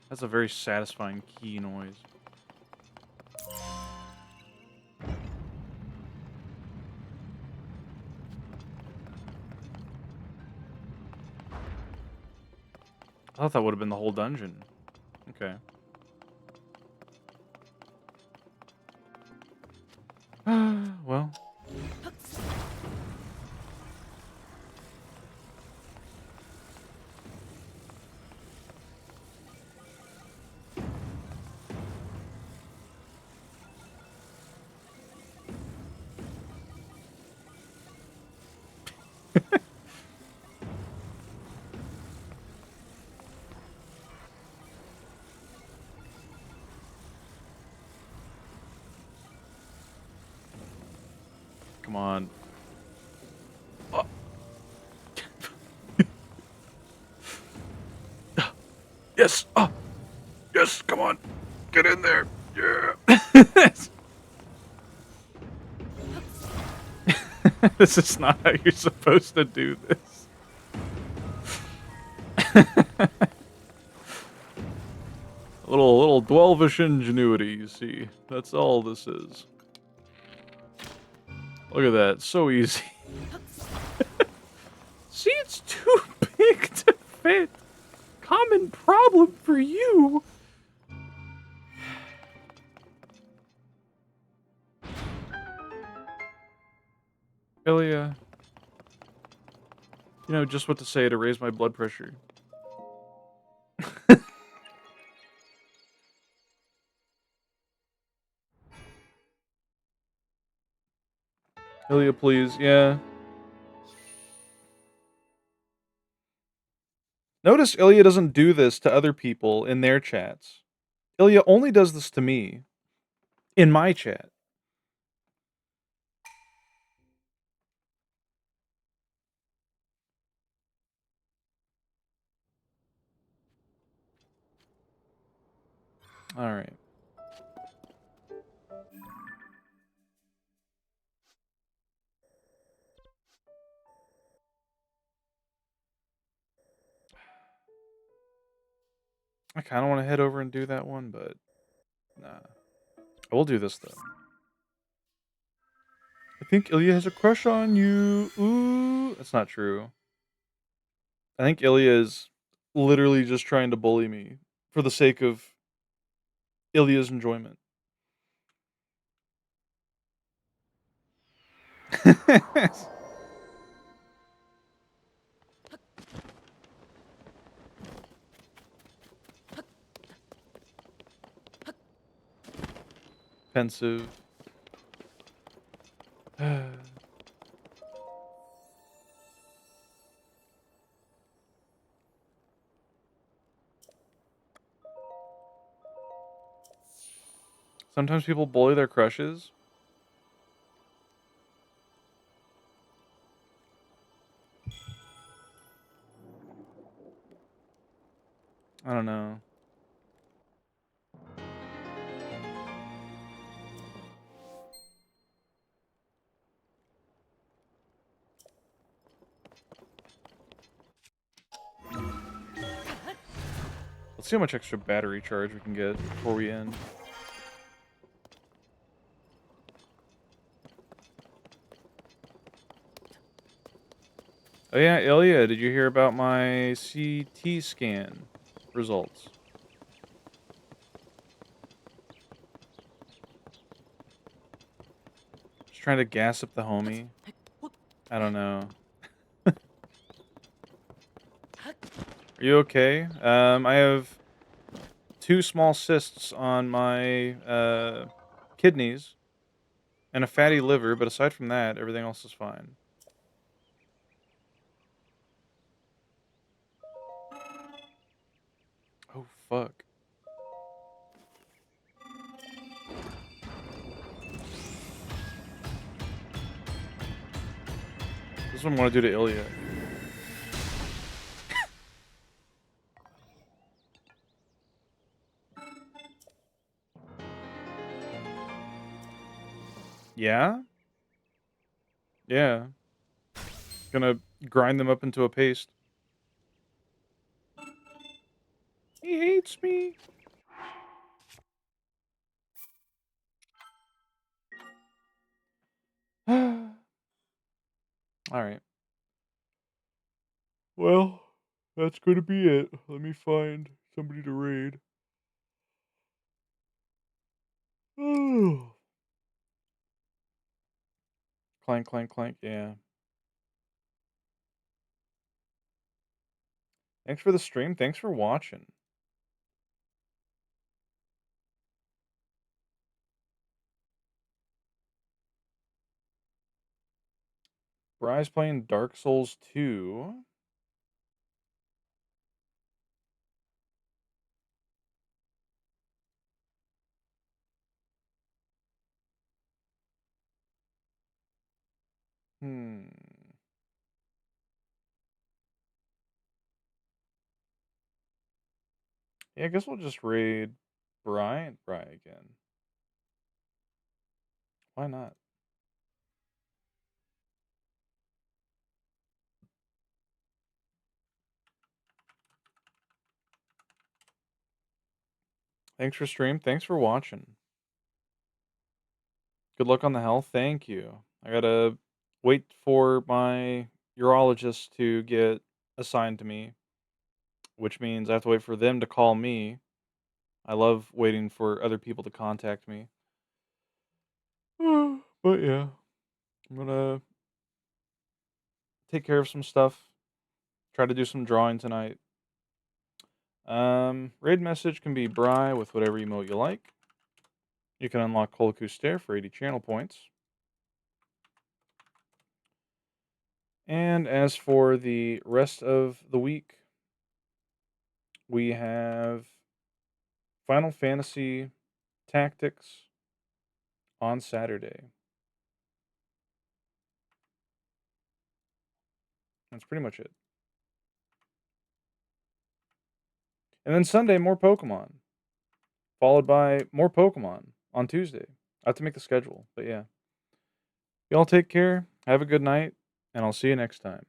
S1: That's a very satisfying key noise. I thought that would have been the whole dungeon. Okay. Well. Come on. Oh. Yes. Oh. Yes. Come on. Get in there. Yeah. This is not how you're supposed to do this. A little Dwelvish ingenuity, you see. That's all this is. Look at that. So easy. See, it's too big to fit. Common problem for you. Ilya. You know just what to say to raise my blood pressure. Ilya, please. Yeah. Notice Ilya doesn't do this to other people in their chats. Ilya only does this to me. In my chat. Alright. I kind of want to head over and do that one, but nah. I will do this, though. I think Ilya has a crush on you. Ooh. That's not true. I think Ilya is literally just trying to bully me for the sake of Ilya's enjoyment. Pensive. Sometimes people bully their crushes. I don't know. Let's see how much extra battery charge we can get before we end. Oh yeah, Ilya, did you hear about my CT scan results? Just trying to gas up the homie. I don't know. Are you okay? I have 2 small cysts on my kidneys and a fatty liver, but aside from that, everything else is fine. Oh fuck. This is what I want to do to Ilya. Yeah? Yeah. Gonna grind them up into a paste. He hates me. All right. Well, that's going to be it. Let me find somebody to raid. Clank, clank, clank. Yeah. Thanks for the stream. Thanks for watching. Bry's playing Dark Souls 2. Hmm. Yeah, I guess we'll just raid Bry again. Why not? Thanks for stream. Thanks for watching. Good luck on the health. Thank you. I gotta wait for my urologist to get assigned to me, which means I have to wait for them to call me. I love waiting for other people to contact me. But yeah, I'm gonna take care of some stuff. Try to do some drawing tonight. Raid message can be Bry with whatever emote you like. You can unlock Koloku Stare for 80 channel points. And as for the rest of the week, we have Final Fantasy Tactics on Saturday. That's pretty much it. And then Sunday, more Pokemon. Followed by more Pokemon on Tuesday. I have to make the schedule, but yeah. Y'all take care. Have a good night, and I'll see you next time.